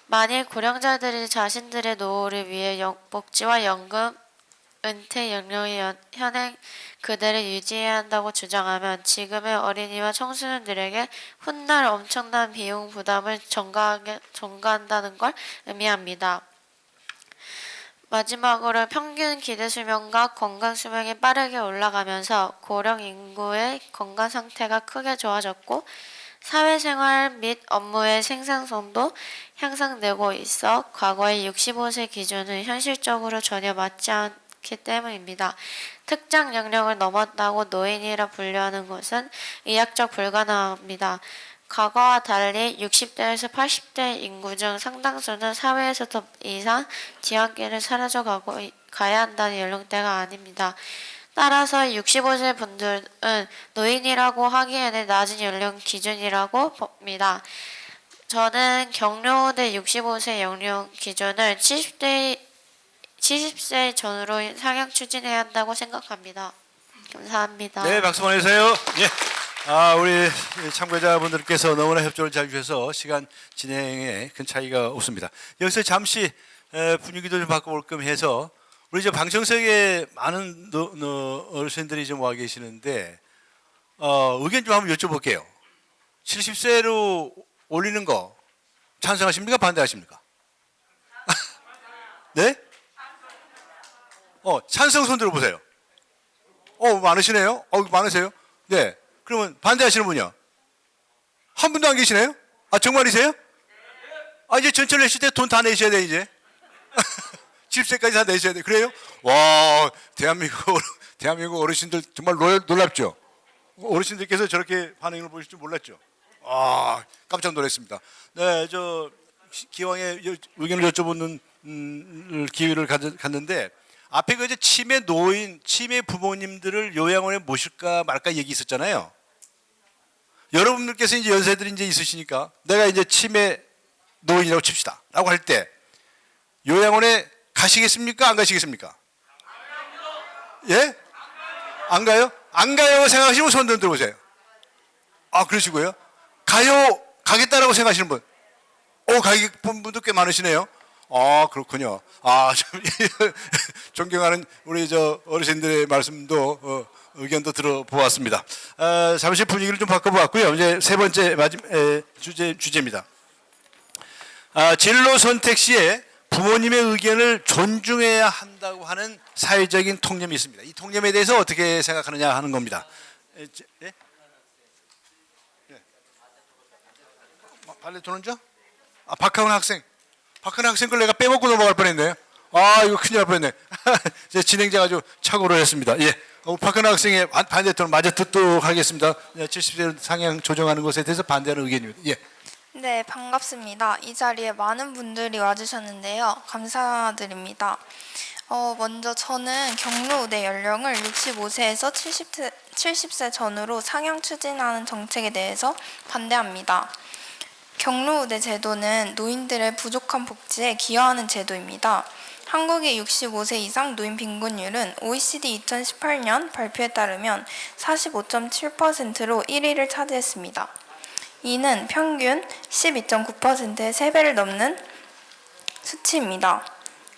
만일 고령자들이 자신들의 노후를 위해 복지와 연금, 은퇴 연령의 현행 그대로 유지해야 한다고 주장하면 지금의 어린이와 청소년들에게 훗날 엄청난 비용 부담을 전가한다는 걸 의미합니다. 마지막으로 평균 기대 수명과 건강 수명이 빠르게 올라가면서 고령 인구의 건강 상태가 크게 좋아졌고 사회생활 및 업무의 생산성도 향상되고 있어 과거의 65세 기준은 현실적으로 전혀 맞지 않기 때문입니다. 특정 연령을 넘었다고 노인이라 분류하는 것은 의학적 불가능합니다. 과거와 달리 60대에서 80대 인구 중 상당수는 사회에서 더 이상 뒤안길을 사라져 가야 한다는 연령대가 아닙니다. 따라서 65세 분들은 노인이라고 하기에는 낮은 연령 기준이라고 봅니다. 저는 경로우대 65세 연령 기준을 70세 전후로 상향 추진해야 한다고 생각합니다. 감사합니다. 네, 박수 보내주세요. 예. 우리 참가자분들께서 너무나 협조를 잘 주셔서 시간 진행에 큰 차이가 없습니다. 여기서 잠시 분위기도 좀 바꿔볼 겸 해서 우리 저 방청석에 많은 어르신들이 좀 와 계시는데 의견 좀 한번 여쭤볼게요. 70세로 올리는 거 찬성하십니까? 반대하십니까? 네? 찬성 손 들어보세요. 많으시네요. 많으세요? 네. 그러면 반대하시는 분이요? 한 분도 안 계시네요? 정말이세요? 이제 전철 내실 때 돈 다 내셔야 돼, 이제. 70세까지 다 내셔야 돼. 그래요? 와, 대한민국 어르신들 정말 놀랍죠? 어르신들께서 저렇게 반응을 보실 줄 몰랐죠? 깜짝 놀랐습니다. 네, 기왕에 의견을 여쭤보는 기회를 갖는데 앞에 그 이제 치매 부모님들을 요양원에 모실까 말까 얘기 있었잖아요. 여러분들께서 이제 연세들이 이제 있으시니까 내가 이제 치매 노인이라고 칩시다. 라고 할 때 요양원에 가시겠습니까? 안 가시겠습니까? 예? 안 가요? 안 가요 생각하시면 손 들어보세요. 아, 그러시고요. 가요, 가겠다라고 생각하시는 분. 가기 분도 꽤 많으시네요. 아, 그렇군요. 아, 참, 존경하는 우리 어르신들의 말씀도 의견도 들어보았습니다. 잠시 분위기를 좀 바꿔보았고요. 이제 세 번째 주제입니다. 진로 선택 시에 부모님의 의견을 존중해야 한다고 하는 사회적인 통념이 있습니다. 이 통념에 대해서 어떻게 생각하느냐 하는 겁니다. 예? 발레 도는죠? 박하은 학생. 박하은 학생 걸 내가 빼먹고 넘어갈 뻔했네요. 이거 큰일 날 뻔했네. 제 진행자가 아주 착오를 했습니다. 예. 박하은 학생의 반대 토론 마저 듣도록 하겠습니다. 70세 상향 조정하는 것에 대해서 반대하는 의견입니다. 예. 네, 반갑습니다. 이 자리에 많은 분들이 와주셨는데요. 감사드립니다. 먼저 저는 경로우대 연령을 65세에서 70세 전후로 상향 추진하는 정책에 대해서 반대합니다. 경로우대 제도는 노인들의 부족한 복지에 기여하는 제도입니다. 한국의 65세 이상 노인 빈곤율은 OECD 2018년 발표에 따르면 45.7%로 1위를 차지했습니다. 이는 평균 12.9%의 3배를 넘는 수치입니다.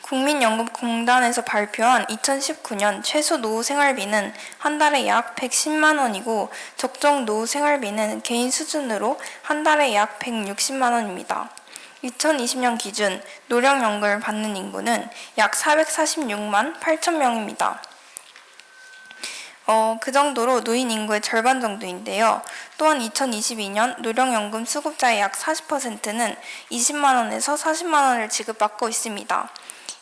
국민연금공단에서 발표한 2019년 최소 노후 생활비는 한 달에 약 110만 원이고 적정 노후 생활비는 개인 수준으로 한 달에 약 160만 원입니다. 2020년 기준 노령연금을 받는 인구는 약 446만 8천 명입니다. 그 정도로 노인 인구의 절반 정도인데요. 또한 2022년 노령연금 수급자의 약 40%는 20만 원에서 40만 원을 지급받고 있습니다.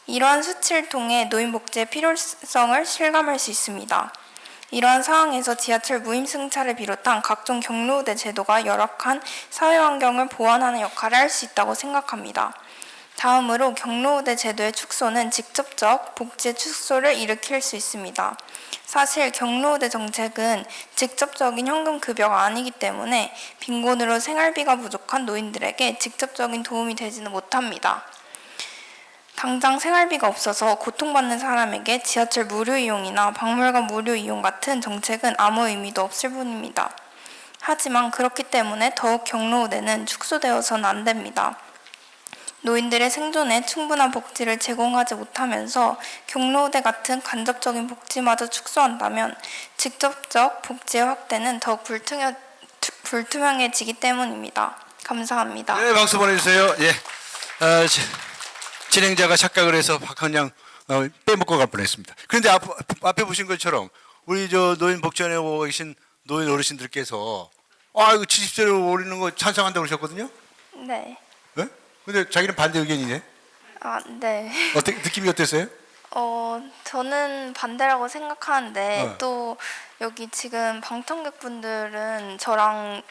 이러한 수치를 통해 노인 복지의 필요성을 실감할 수 있습니다. 이러한 상황에서 지하철 무임승차를 비롯한 각종 경로우대 제도가 열악한 사회 환경을 보완하는 역할을 할 수 있다고 생각합니다. 다음으로 경로우대 제도의 축소는 직접적 복지의 축소를 일으킬 수 있습니다. 사실 경로우대 정책은 직접적인 현금 급여가 아니기 때문에 빈곤으로 생활비가 부족한 노인들에게 직접적인 도움이 되지는 못합니다. 당장 생활비가 없어서 고통받는 사람에게 지하철 무료 이용이나 박물관 무료 이용 같은 정책은 아무 의미도 없을 뿐입니다. 하지만 그렇기 때문에 더욱 경로우대는 축소되어서는 안 됩니다. 노인들의 생존에 충분한 복지를 제공하지 못하면서 경로우대 같은 간접적인 복지마저 축소한다면 직접적 복지의 확대는 더욱 불투명해지기 때문입니다. 감사합니다. 네, 박수 보내주세요. 예. 진행자가 착각을 해서 박하은 양 빼먹고 갈 뻔했습니다. 그런데 앞에 보신 것처럼 우리 노인 복지원에 오고 계신 노인 어르신들께서 이거 70세로 올리는 거 찬성한다고 그러셨거든요. 네. 네? 근데 자기는 반대 의견이네. 네. 느낌이 어땠어요? 저는 반대라고 생각하는데 또 여기 지금 방청객분들은 저랑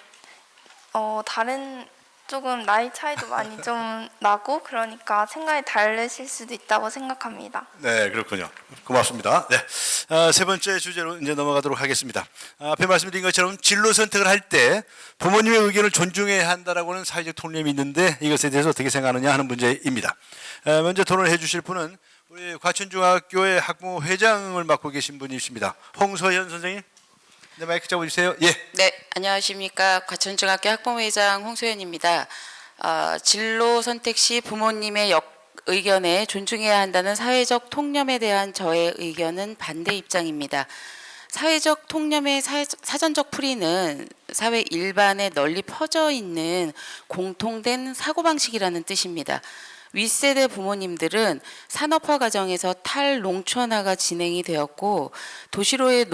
다른 조금 나이 차이도 많이 좀 나고 그러니까 생각이 다르실 수도 있다고 생각합니다. 네, 그렇군요. 고맙습니다. 네, 세 번째 주제로 이제 넘어가도록 하겠습니다. 앞에 말씀드린 것처럼 진로 선택을 할 때 부모님의 의견을 존중해야 한다라고는 사회적 통념이 있는데 이것에 대해서 어떻게 생각하느냐 하는 문제입니다. 먼저 토론해 주실 분은 우리 과천중학교의 학부모 회장을 맡고 계신 분이십니다. 홍서현 선생님. 네, 마이크 잡아주세요. 예. 네, 안녕하십니까. 과천중학교 학부모회장 홍소연입니다. 진로 선택 시 부모님의 의견에 존중해야 한다는 사회적 통념에 대한 저의 의견은 반대 입장입니다. 사회적 통념의 사전적 풀이는 사회 일반에 널리 퍼져 있는 공통된 사고방식이라는 뜻입니다. 윗세대 부모님들은 산업화 과정에서 탈농촌화가 진행이 되었고 도시로의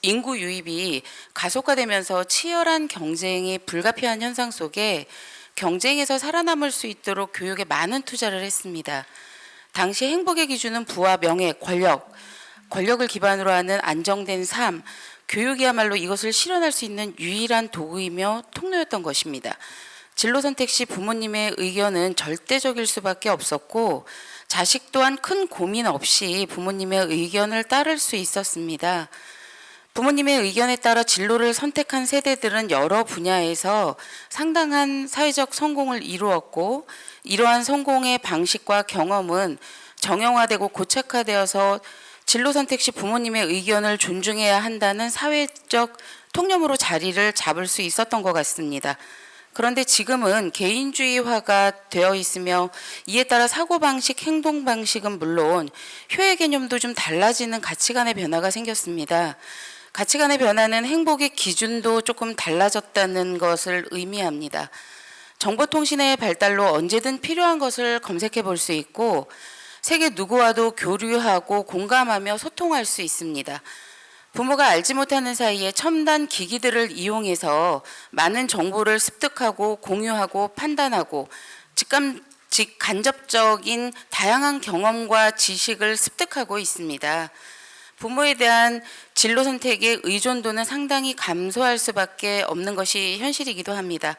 인구 유입이 가속화되면서 치열한 경쟁이 불가피한 현상 속에 경쟁에서 살아남을 수 있도록 교육에 많은 투자를 했습니다. 당시 행복의 기준은 부와 명예, 권력을 기반으로 하는 안정된 삶, 교육이야말로 이것을 실현할 수 있는 유일한 도구이며 통로였던 것입니다. 진로 선택 시 부모님의 의견은 절대적일 수밖에 없었고 자식 또한 큰 고민 없이 부모님의 의견을 따를 수 있었습니다. 부모님의 의견에 따라 진로를 선택한 세대들은 여러 분야에서 상당한 사회적 성공을 이루었고 이러한 성공의 방식과 경험은 정형화되고 고착화되어서 진로 선택 시 부모님의 의견을 존중해야 한다는 사회적 통념으로 자리를 잡을 수 있었던 것 같습니다. 그런데 지금은 개인주의화가 되어 있으며 이에 따라 사고방식, 행동방식은 물론 효의 개념도 좀 달라지는 가치관의 변화가 생겼습니다. 가치관의 변화는 행복의 기준도 조금 달라졌다는 것을 의미합니다. 정보통신의 발달로 언제든 필요한 것을 검색해 볼 수 있고 세계 누구와도 교류하고 공감하며 소통할 수 있습니다. 부모가 알지 못하는 사이에 첨단 기기들을 이용해서 많은 정보를 습득하고 공유하고 판단하고 간접적인 다양한 경험과 지식을 습득하고 있습니다. 부모에 대한 진로 선택의 의존도는 상당히 감소할 수밖에 없는 것이 현실이기도 합니다.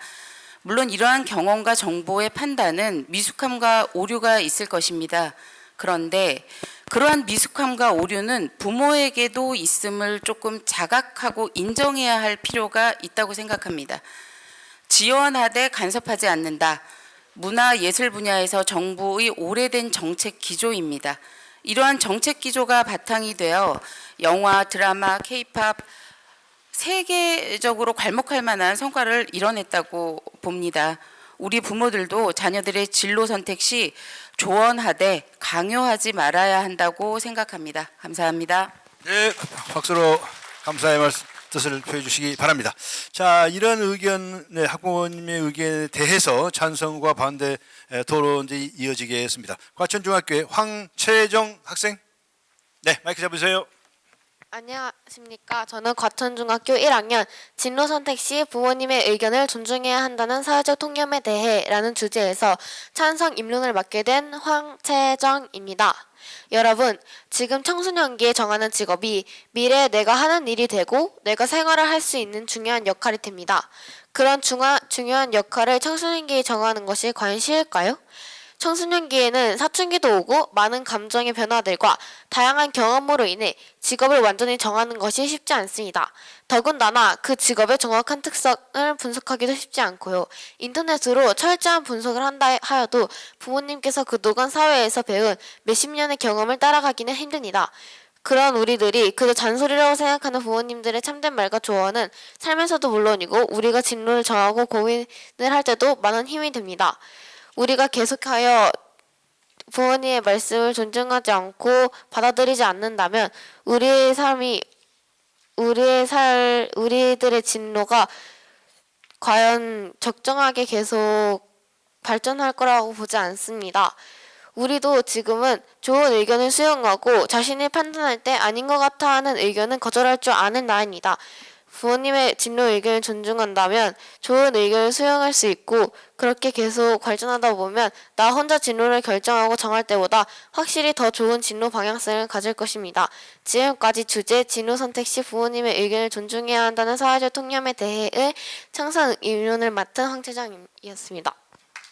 물론 이러한 경험과 정보의 판단은 미숙함과 오류가 있을 것입니다. 그런데 그러한 미숙함과 오류는 부모에게도 있음을 조금 자각하고 인정해야 할 필요가 있다고 생각합니다. 지원하되 간섭하지 않는다. 문화 예술 분야에서 정부의 오래된 정책 기조입니다. 이러한 정책 기조가 바탕이 되어 영화, 드라마, 케이팝 세계적으로 괄목할 만한 성과를 이뤄냈다고 봅니다. 우리 부모들도 자녀들의 진로 선택 시 조언하되 강요하지 말아야 한다고 생각합니다. 감사합니다. 네, 박수로 감사의 뜻을 표해 주시기 바랍니다. 자, 이런 의견, 네, 학부모님의 의견에 대해서 찬성과 반대 토론이 이어지겠습니다. 과천중학교의 황채정 학생, 네, 마이크 잡으세요. 안녕하십니까. 저는 과천중학교 1학년 진로 선택 시 부모님의 의견을 존중해야 한다는 사회적 통념에 대해 라는 주제에서 찬성 입론을 맡게 된 황채정입니다. 여러분, 지금 청소년기에 정하는 직업이 미래에 내가 하는 일이 되고 내가 생활을 할 수 있는 중요한 역할이 됩니다. 그런 중요한 역할을 청소년기에 정하는 것이 과연 쉬울까요? 청소년기에는 사춘기도 오고 많은 감정의 변화들과 다양한 경험으로 인해 직업을 완전히 정하는 것이 쉽지 않습니다. 더군다나 그 직업의 정확한 특성을 분석하기도 쉽지 않고요. 인터넷으로 철저한 분석을 한다 하여도 부모님께서 그동안 사회에서 배운 몇십 년의 경험을 따라가기는 힘듭니다. 그런 우리들이 그저 잔소리라고 생각하는 부모님들의 참된 말과 조언은 삶에서도 물론이고 우리가 진로를 정하고 고민을 할 때도 많은 힘이 됩니다. 우리가 계속하여 부모님의 말씀을 존중하지 않고 받아들이지 않는다면 우리들의 진로가 과연 적정하게 계속 발전할 거라고 보지 않습니다. 우리도 지금은 좋은 의견을 수용하고 자신이 판단할 때 아닌 것 같아 하는 의견은 거절할 줄 아는 나이입니다. 부모님의 진로 의견을 존중한다면 좋은 의견을 수용할 수 있고 그렇게 계속 발전하다 보면 나 혼자 진로를 결정하고 정할 때보다 확실히 더 좋은 진로 방향성을 가질 것입니다. 지금까지 주제 진로 선택 시 부모님의 의견을 존중해야 한다는 사회적 통념에 대해의 창선 입론을 맡은 황채정이었습니다.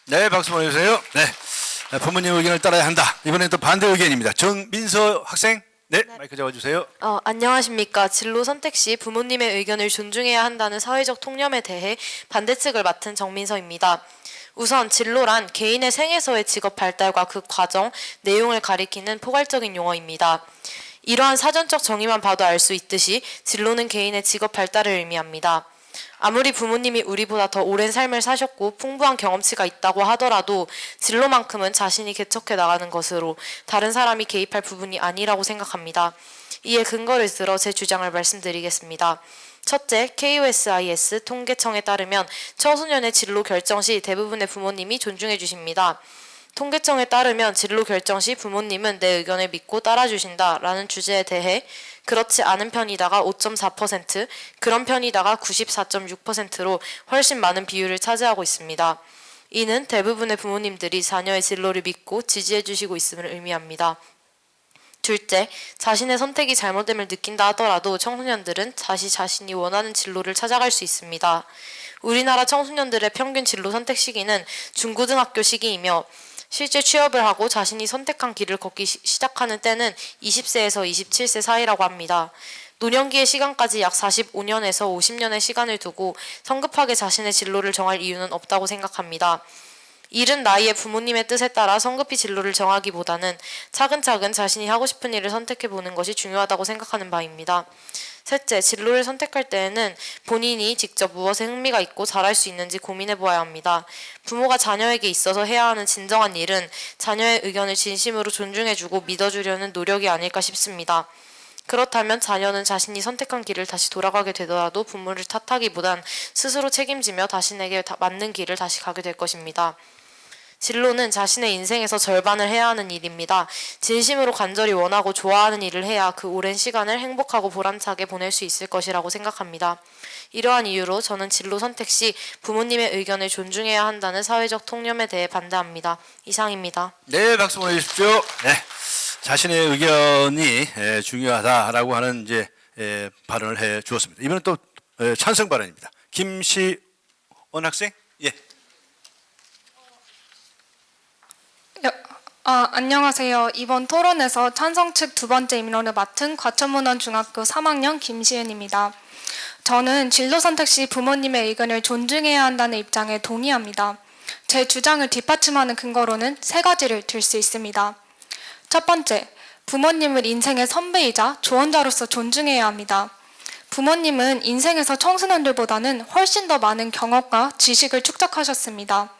네, 박수 보내주세요. 네, 부모님 의견을 따라야 한다. 이번엔 또 반대 의견입니다. 정민서 학생, 네, 마이크 잡아주세요. 안녕하십니까. 진로 선택 시 부모님의 의견을 존중해야 한다는 사회적 통념에 대해 반대측을 맡은 정민서입니다. 우선 진로란 개인의 생에서의 직업 발달과 그 과정, 내용을 가리키는 포괄적인 용어입니다. 이러한 사전적 정의만 봐도 알 수 있듯이 진로는 개인의 직업 발달을 의미합니다. 아무리 부모님이 우리보다 더 오랜 삶을 사셨고 풍부한 경험치가 있다고 하더라도 진로만큼은 자신이 개척해 나가는 것으로 다른 사람이 개입할 부분이 아니라고 생각합니다. 이에 근거를 들어 제 주장을 말씀드리겠습니다. 첫째, KOSIS 통계청에 따르면 청소년의 진로 결정 시 대부분의 부모님이 존중해 주십니다. 통계청에 따르면 진로 결정 시 부모님은 내 의견을 믿고 따라주신다 라는 주제에 대해 그렇지 않은 편이다가 5.4%, 그런 편이다가 94.6%로 훨씬 많은 비율을 차지하고 있습니다. 이는 대부분의 부모님들이 자녀의 진로를 믿고 지지해 주시고 있음을 의미합니다. 둘째, 자신의 선택이 잘못됨을 느낀다 하더라도 청소년들은 자신이 원하는 진로를 찾아갈 수 있습니다. 우리나라 청소년들의 평균 진로 선택 시기는 중고등학교 시기이며 실제 취업을 하고 자신이 선택한 길을 걷기 시작하는 때는 20세에서 27세 사이라고 합니다. 노년기의 시간까지 약 45년에서 50년의 시간을 두고 성급하게 자신의 진로를 정할 이유는 없다고 생각합니다. 이른 나이에 부모님의 뜻에 따라 성급히 진로를 정하기보다는 차근차근 자신이 하고 싶은 일을 선택해 보는 것이 중요하다고 생각하는 바입니다. 셋째, 진로를 선택할 때에는 본인이 직접 무엇에 흥미가 있고 잘할 수 있는지 고민해 보아야 합니다. 부모가 자녀에게 있어서 해야 하는 진정한 일은 자녀의 의견을 진심으로 존중해주고 믿어주려는 노력이 아닐까 싶습니다. 그렇다면 자녀는 자신이 선택한 길을 다시 돌아가게 되더라도 부모를 탓하기보단 스스로 책임지며 자신에게 맞는 길을 다시 가게 될 것입니다. 진로는 자신의 인생에서 절반을 해야 하는 일입니다. 진심으로 간절히 원하고 좋아하는 일을 해야 그 오랜 시간을 행복하고 보람차게 보낼 수 있을 것이라고 생각합니다. 이러한 이유로 저는 진로 선택 시 부모님의 의견을 존중해야 한다는 사회적 통념에 대해 반대합니다. 이상입니다. 네, 박수 보내주십시오. 네, 자신의 의견이 중요하다라고 하는 이제 발언을 해 주었습니다. 이번엔 또 찬성 발언입니다. 김시원 학생, 예. 안녕하세요. 이번 토론에서 찬성 측 두 번째 임론을 맡은 과천문헌중학교 3학년 김시은입니다. 저는 진로 선택 시 부모님의 의견을 존중해야 한다는 입장에 동의합니다. 제 주장을 뒷받침하는 근거로는 세 가지를 들 수 있습니다. 첫 번째, 부모님을 인생의 선배이자 조언자로서 존중해야 합니다. 부모님은 인생에서 청소년들보다는 훨씬 더 많은 경험과 지식을 축적하셨습니다.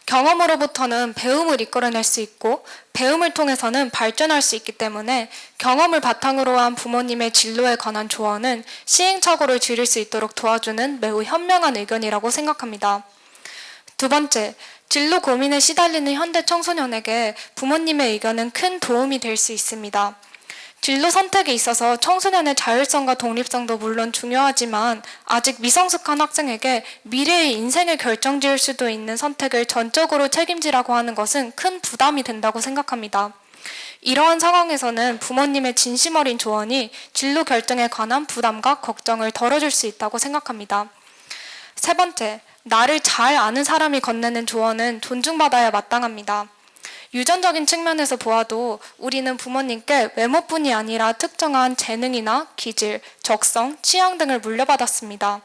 경험으로부터는 배움을 이끌어낼 수 있고 배움을 통해서는 발전할 수 있기 때문에 경험을 바탕으로 한 부모님의 진로에 관한 조언은 시행착오를 줄일 수 있도록 도와주는 매우 현명한 의견이라고 생각합니다. 두 번째, 진로 고민에 시달리는 현대 청소년에게 부모님의 의견은 큰 도움이 될 수 있습니다. 진로 선택에 있어서 청소년의 자율성과 독립성도 물론 중요하지만 아직 미성숙한 학생에게 미래의 인생을 결정지을 수도 있는 선택을 전적으로 책임지라고 하는 것은 큰 부담이 된다고 생각합니다. 이러한 상황에서는 부모님의 진심 어린 조언이 진로 결정에 관한 부담과 걱정을 덜어줄 수 있다고 생각합니다. 세 번째, 나를 잘 아는 사람이 건네는 조언은 존중받아야 마땅합니다. 유전적인 측면에서 보아도 우리는 부모님께 외모뿐이 아니라 특정한 재능이나 기질, 적성, 취향 등을 물려받았습니다.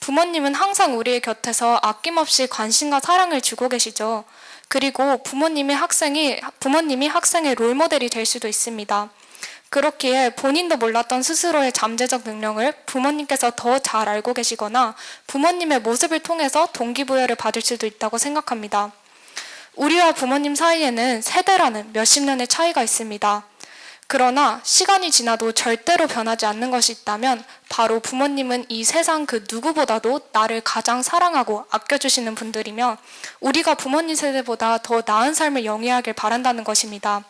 부모님은 항상 우리의 곁에서 아낌없이 관심과 사랑을 주고 계시죠. 그리고 부모님이 학생의 롤모델이 될 수도 있습니다. 그렇기에 본인도 몰랐던 스스로의 잠재적 능력을 부모님께서 더 잘 알고 계시거나 부모님의 모습을 통해서 동기부여를 받을 수도 있다고 생각합니다. 우리와 부모님 사이에는 세대라는 몇십 년의 차이가 있습니다. 그러나 시간이 지나도 절대로 변하지 않는 것이 있다면 바로 부모님은 이 세상 그 누구보다도 나를 가장 사랑하고 아껴주시는 분들이며 우리가 부모님 세대보다 더 나은 삶을 영위하길 바란다는 것입니다.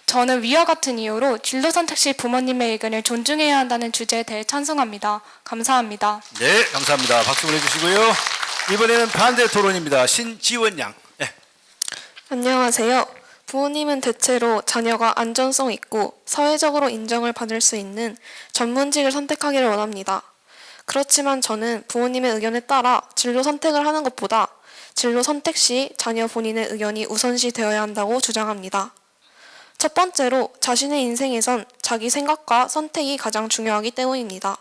저는 위와 같은 이유로 진로 선택 시 부모님의 의견을 존중해야 한다는 주제에 대해 찬성합니다. 감사합니다. 네, 감사합니다. 박수 보내주시고요. 이번에는 반대 토론입니다. 신지원 양. 안녕하세요. 부모님은 대체로 자녀가 안전성 있고 사회적으로 인정을 받을 수 있는 전문직을 선택하기를 원합니다. 그렇지만 저는 부모님의 의견에 따라 진로 선택을 하는 것보다 진로 선택 시 자녀 본인의 의견이 우선시 되어야 한다고 주장합니다. 첫 번째로 자신의 인생에선 자기 생각과 선택이 가장 중요하기 때문입니다.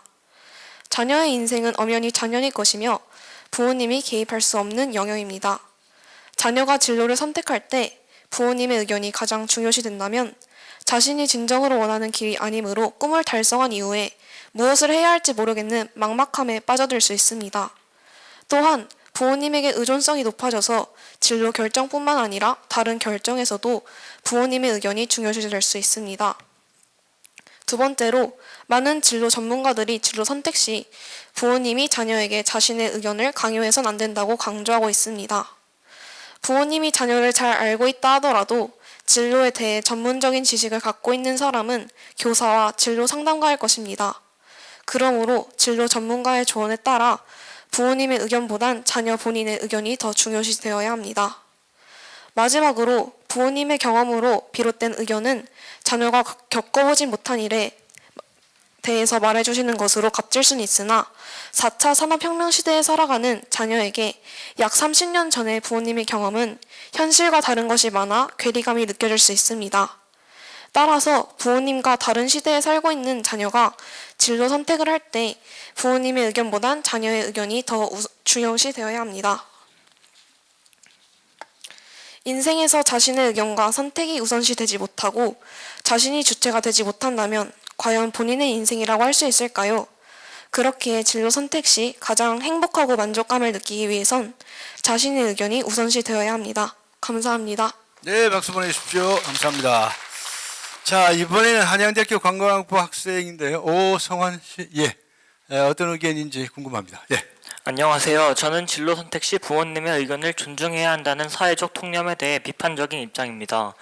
자녀의 인생은 엄연히 자녀의 것이며 부모님이 개입할 수 없는 영역입니다. 자녀가 진로를 선택할 때 부모님의 의견이 가장 중요시 된다면 자신이 진정으로 원하는 길이 아니므로 꿈을 달성한 이후에 무엇을 해야 할지 모르겠는 막막함에 빠져들 수 있습니다. 또한 부모님에게 의존성이 높아져서 진로 결정뿐만 아니라 다른 결정에서도 부모님의 의견이 중요시 될 수 있습니다. 두 번째로 많은 진로 전문가들이 진로 선택 시 부모님이 자녀에게 자신의 의견을 강요해선 안 된다고 강조하고 있습니다. 부모님이 자녀를 잘 알고 있다 하더라도 진로에 대해 전문적인 지식을 갖고 있는 사람은 교사와 진로 상담가일 것입니다. 그러므로 진로 전문가의 조언에 따라 부모님의 의견보단 자녀 본인의 의견이 더 중요시 되어야 합니다. 마지막으로 부모님의 경험으로 비롯된 의견은 자녀가 겪어보지 못한 일에 대해서 말해주시는 것으로 값질 수는 있으나 4차 산업혁명 시대에 살아가는 자녀에게 약 30년 전의 부모님의 경험은 현실과 다른 것이 많아 괴리감이 느껴질 수 있습니다. 따라서 부모님과 다른 시대에 살고 있는 자녀가 진로 선택을 할 때 부모님의 의견보단 자녀의 의견이 더 중요시 되어야 합니다. 인생에서 자신의 의견과 선택이 우선시 되지 못하고 자신이 주체가 되지 못한다면 과연 본인의 인생이라고 할 수 있을까요? 그렇기에 진로 선택 시 가장 행복하고 만족감을 느끼기 위해선 자신의 의견이 우선시 되어야 합니다. 감사합니다. 네, 박수 보내주십시오. 감사합니다. 자, 이번에는 한양대학교 관광학부 학생인데요. 오성환 씨, 예, 어떤 의견인지 궁금합니다. 예. 안녕하세요. 저는 진로 선택 시 부모님의 의견을 존중해야 한다는 사회적 통념에 대해 비판적인 입장입니다.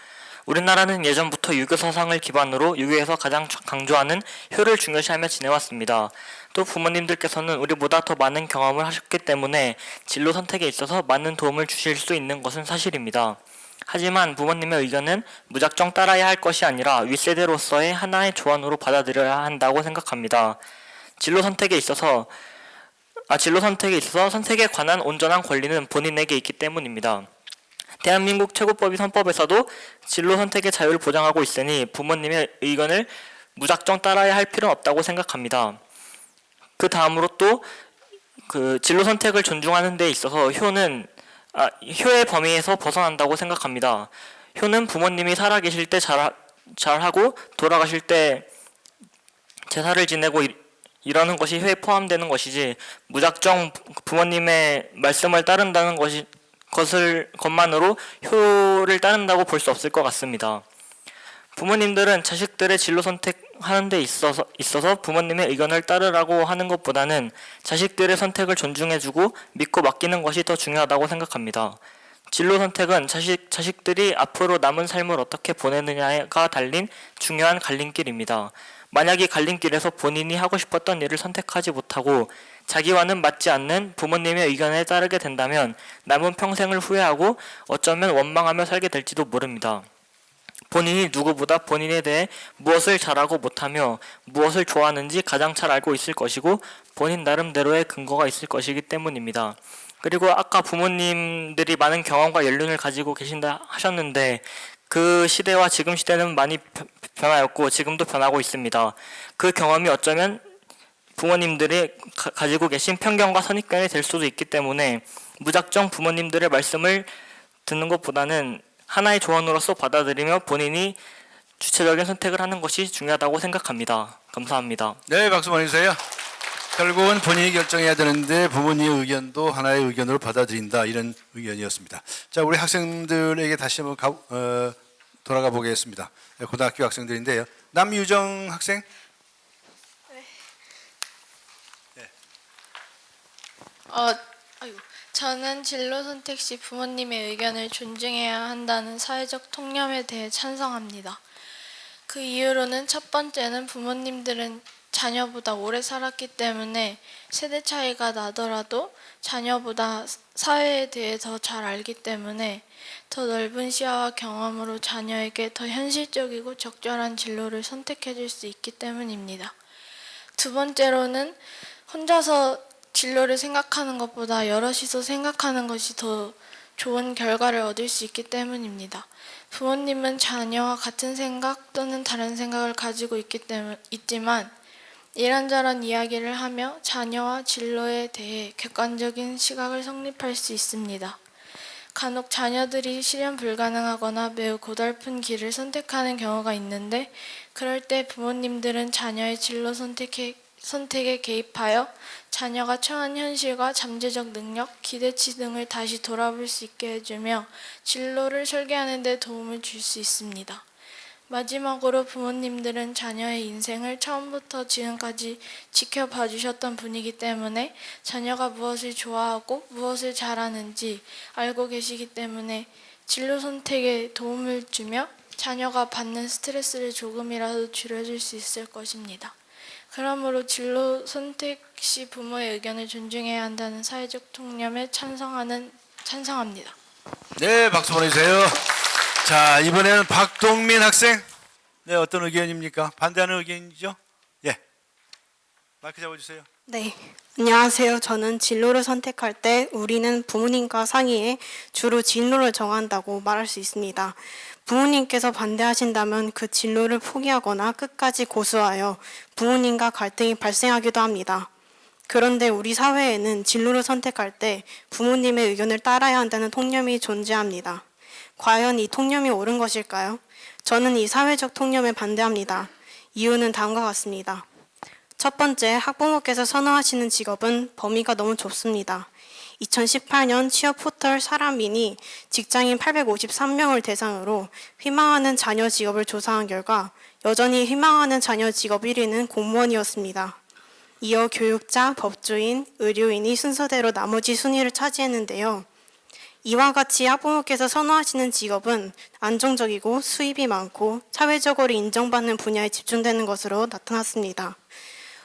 우리나라는 예전부터 유교 사상을 기반으로 유교에서 가장 강조하는 효를 중요시하며 지내왔습니다. 또 부모님들께서는 우리보다 더 많은 경험을 하셨기 때문에 진로 선택에 있어서 많은 도움을 주실 수 있는 것은 사실입니다. 하지만 부모님의 의견은 무작정 따라야 할 것이 아니라 윗세대로서의 하나의 조언으로 받아들여야 한다고 생각합니다. 진로 선택에 있어서 선택에 관한 온전한 권리는 본인에게 있기 때문입니다. 대한민국 최고법이 선법에서도 진로 선택의 자유를 보장하고 있으니 부모님의 의견을 무작정 따라야 할 필요는 없다고 생각합니다. 그 다음으로 또 진로 선택을 존중하는 데 있어서 효의 범위에서 벗어난다고 생각합니다. 효는 부모님이 살아계실 때 잘하고 돌아가실 때 제사를 지내고 이러는 것이 효에 포함되는 것이지 무작정 부모님의 말씀을 따른다는 것만으로 효를 따른다고 볼 수 없을 것 같습니다. 부모님들은 자식들의 진로 선택하는 데 있어서 부모님의 의견을 따르라고 하는 것보다는 자식들의 선택을 존중해주고 믿고 맡기는 것이 더 중요하다고 생각합니다. 진로 선택은 자식들이 앞으로 남은 삶을 어떻게 보내느냐가 달린 중요한 갈림길입니다. 만약 이 갈림길에서 본인이 하고 싶었던 일을 선택하지 못하고 자기와는 맞지 않는 부모님의 의견에 따르게 된다면 남은 평생을 후회하고 어쩌면 원망하며 살게 될지도 모릅니다. 본인이 누구보다 본인에 대해 무엇을 잘하고 못하며 무엇을 좋아하는지 가장 잘 알고 있을 것이고 본인 나름대로의 근거가 있을 것이기 때문입니다. 그리고 아까 부모님들이 많은 경험과 연륜을 가지고 계신다 하셨는데 그 시대와 지금 시대는 많이 변하였고 지금도 변하고 있습니다. 그 경험이 어쩌면 부모님들이 가지고 계신 편견과 선입견이 될 수도 있기 때문에 무작정 부모님들의 말씀을 듣는 것보다는 하나의 조언으로서 받아들이며 본인이 주체적인 선택을 하는 것이 중요하다고 생각합니다. 감사합니다. 네, 박수 보내주세요. 결국은 본인이 결정해야 되는데 부모님의 의견도 하나의 의견으로 받아들인다, 이런 의견이었습니다. 자, 우리 학생들에게 다시 한번 돌아가 보겠습니다. 고등학교 학생들인데요. 남유정 학생. 저는 진로 선택 시 부모님의 의견을 존중해야 한다는 사회적 통념에 대해 찬성합니다. 그 이유로는 첫 번째는 부모님들은 자녀보다 오래 살았기 때문에 세대 차이가 나더라도 자녀보다 사회에 대해 더 잘 알기 때문에 더 넓은 시야와 경험으로 자녀에게 더 현실적이고 적절한 진로를 선택해 줄 수 있기 때문입니다. 두 번째로는 혼자서 진로를 생각하는 것보다 여럿이서 생각하는 것이 더 좋은 결과를 얻을 수 있기 때문입니다. 부모님은 자녀와 같은 생각 또는 다른 생각을 가지고 있지만 이런저런 이야기를 하며 자녀와 진로에 대해 객관적인 시각을 성립할 수 있습니다. 간혹 자녀들이 실현 불가능하거나 매우 고달픈 길을 선택하는 경우가 있는데 그럴 때 부모님들은 자녀의 진로 선택에 개입하여 자녀가 처한 현실과 잠재적 능력, 기대치 등을 다시 돌아볼 수 있게 해주며 진로를 설계하는 데 도움을 줄 수 있습니다. 마지막으로 부모님들은 자녀의 인생을 처음부터 지금까지 지켜봐 주셨던 분이기 때문에 자녀가 무엇을 좋아하고 무엇을 잘하는지 알고 계시기 때문에 진로 선택에 도움을 주며 자녀가 받는 스트레스를 조금이라도 줄여줄 수 있을 것입니다. 그러므로 진로 선택 시 부모의 의견을 존중해야 한다는 사회적 통념에 찬성합니다. 네, 박수 보내주세요. 자, 이번에는 박동민 학생. 네, 어떤 의견입니까? 반대하는 의견이죠? 예. 마이크 잡아주세요. 네, 안녕하세요. 저는 진로를 선택할 때 우리는 부모님과 상의해 주로 진로를 정한다고 말할 수 있습니다. 부모님께서 반대하신다면 그 진로를 포기하거나 끝까지 고수하여 부모님과 갈등이 발생하기도 합니다. 그런데 우리 사회에는 진로를 선택할 때 부모님의 의견을 따라야 한다는 통념이 존재합니다. 과연 이 통념이 옳은 것일까요? 저는 이 사회적 통념에 반대합니다. 이유는 다음과 같습니다. 첫 번째, 학부모께서 선호하시는 직업은 범위가 너무 좁습니다. 2018년 취업 포털 사람민이 직장인 853명을 대상으로 희망하는 자녀 직업을 조사한 결과 여전히 희망하는 자녀 직업 1위는 공무원이었습니다. 이어 교육자, 법조인, 의료인이 순서대로 나머지 순위를 차지했는데요. 이와 같이 학부모께서 선호하시는 직업은 안정적이고 수입이 많고 사회적으로 인정받는 분야에 집중되는 것으로 나타났습니다.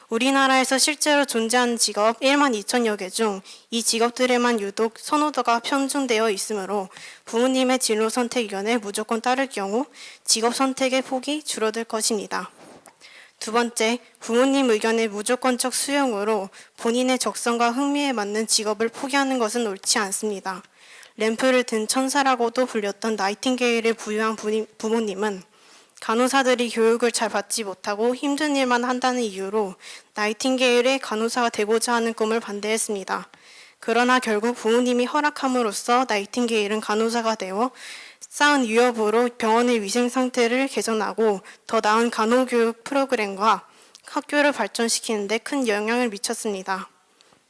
우리나라에서 실제로 존재하는 직업 1만 2천여 개 중 이 직업들에만 유독 선호도가 편중되어 있으므로 부모님의 진로 선택 의견에 무조건 따를 경우 직업 선택의 폭이 줄어들 것입니다. 두 번째, 부모님 의견의 무조건적 수용으로 본인의 적성과 흥미에 맞는 직업을 포기하는 것은 옳지 않습니다. 램프를 든 천사라고도 불렸던 나이팅게일을 부유한 부모님은 간호사들이 교육을 잘 받지 못하고 힘든 일만 한다는 이유로 나이팅게일의 간호사가 되고자 하는 꿈을 반대했습니다. 그러나 결국 부모님이 허락함으로써 나이팅게일은 간호사가 되어 쌓은 위협으로 병원의 위생 상태를 개선하고 더 나은 간호교육 프로그램과 학교를 발전시키는 데 큰 영향을 미쳤습니다.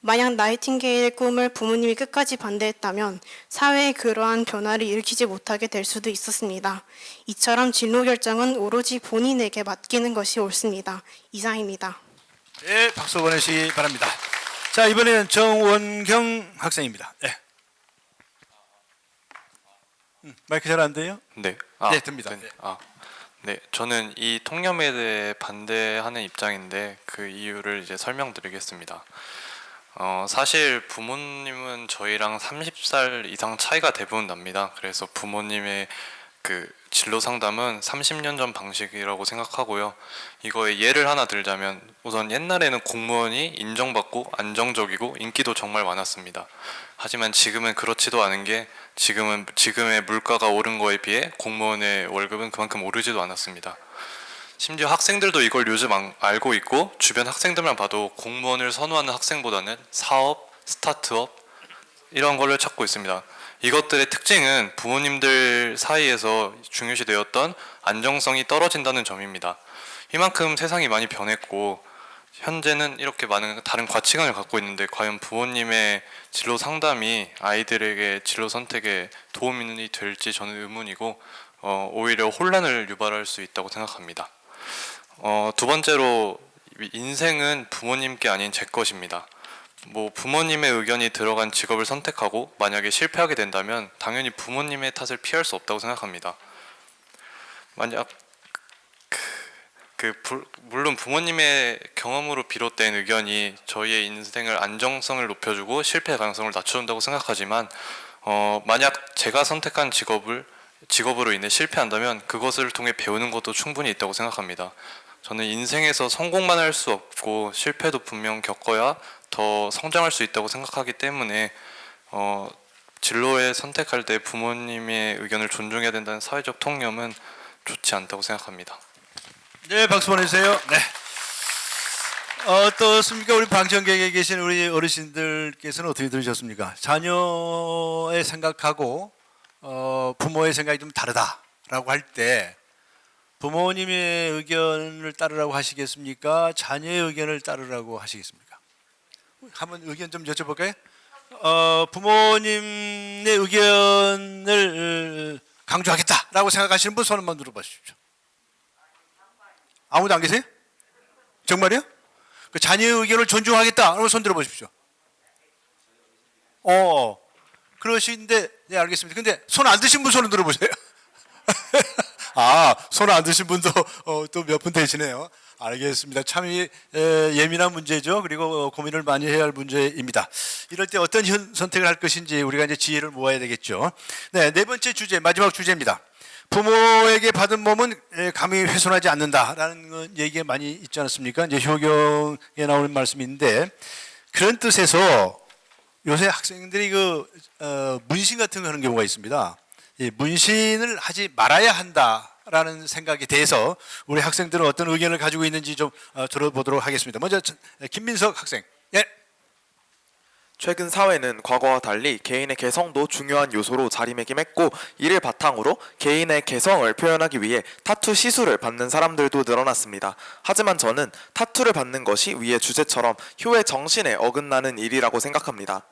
만약 나이팅게일의 꿈을 부모님이 끝까지 반대했다면 사회에 그러한 변화를 일으키지 못하게 될 수도 있었습니다. 이처럼 진로 결정은 오로지 본인에게 맡기는 것이 옳습니다. 이상입니다. 네, 박수 보내시기 바랍니다. 자, 이번에는 정원경 학생입니다. 네. 마이크 잘 안 돼요? 네. 네, 됩니다. 네. 네, 저는 이 통념에 대해 반대하는 입장인데 그 이유를 이제 설명드리겠습니다. 사실 부모님은 저희랑 30살 이상 차이가 대부분 납니다. 그래서 부모님의 그 진로 상담은 30년 전 방식이라고 생각하고요. 이거에 예를 하나 들자면 우선 옛날에는 공무원이 인정받고 안정적이고 인기도 정말 많았습니다. 하지만 지금은 그렇지도 않은 게 지금의 물가가 오른 거에 비해 공무원의 월급은 그만큼 오르지도 않았습니다. 심지어 학생들도 이걸 요즘 알고 있고 주변 학생들만 봐도 공무원을 선호하는 학생보다는 사업, 스타트업 이런 거를 찾고 있습니다. 이것들의 특징은 부모님들 사이에서 중요시되었던 안정성이 떨어진다는 점입니다. 이만큼 세상이 많이 변했고 현재는 이렇게 많은 다른 가치관을 갖고 있는데 과연 부모님의 진로 상담이 아이들에게 진로 선택에 도움이 될지 저는 의문이고 오히려 혼란을 유발할 수 있다고 생각합니다. 두 번째로 인생은 부모님께 아닌 제 것입니다. 부모님의 의견이 들어간 직업을 선택하고 만약에 실패하게 된다면 당연히 부모님의 탓을 피할 수 없다고 생각합니다. 만약 물론 부모님의 경험으로 비롯된 의견이 저희의 인생을 안정성을 높여주고 실패 가능성을 낮춰준다고 생각하지만 만약 제가 선택한 직업으로 인해 실패한다면 그것을 통해 배우는 것도 충분히 있다고 생각합니다. 저는 인생에서 성공만 할 수 없고 실패도 분명 겪어야 더 성장할 수 있다고 생각하기 때문에 진로에 선택할 때 부모님의 의견을 존중해야 된다는 사회적 통념은 좋지 않다고 생각합니다. 네, 박수 보내주세요. 네. 어떻습니까? 우리 방청객에 계신 우리 어르신들께서는 어떻게 들으셨습니까? 자녀의 생각하고 부모의 생각이 좀 다르다라고 할 때 부모님의 의견을 따르라고 하시겠습니까? 자녀의 의견을 따르라고 하시겠습니까? 한번 의견 좀 여쭤볼까요? 부모님의 의견을 강조하겠다라고 생각하시는 분 손 한번 들어보십시오. 아무도 안 계세요? 정말이요? 그 자녀의 의견을 존중하겠다. 그러면 손 들어보십시오. 그러신데, 네, 알겠습니다. 근데 손 안 드신 분 손을 들어보세요. 손 안 드신 분도 또 몇 분 되시네요. 알겠습니다. 참 예민한 문제죠. 그리고 고민을 많이 해야 할 문제입니다. 이럴 때 어떤 선택을 할 것인지 우리가 이제 지혜를 모아야 되겠죠. 네, 네 번째 주제, 마지막 주제입니다. 부모에게 받은 몸은 감히 훼손하지 않는다라는 얘기가 많이 있지 않습니까? 이제 효경에 나오는 말씀인데 그런 뜻에서 요새 학생들이 문신 같은 거 하는 경우가 있습니다. 이 문신을 하지 말아야 한다라는 생각에 대해서 우리 학생들은 어떤 의견을 가지고 있는지 좀 들어보도록 하겠습니다. 먼저 김민석 학생. 예. 최근 사회는 과거와 달리 개인의 개성도 중요한 요소로 자리매김했고 이를 바탕으로 개인의 개성을 표현하기 위해 타투 시술을 받는 사람들도 늘어났습니다. 하지만 저는 타투를 받는 것이 위의 주제처럼 효의 정신에 어긋나는 일이라고 생각합니다.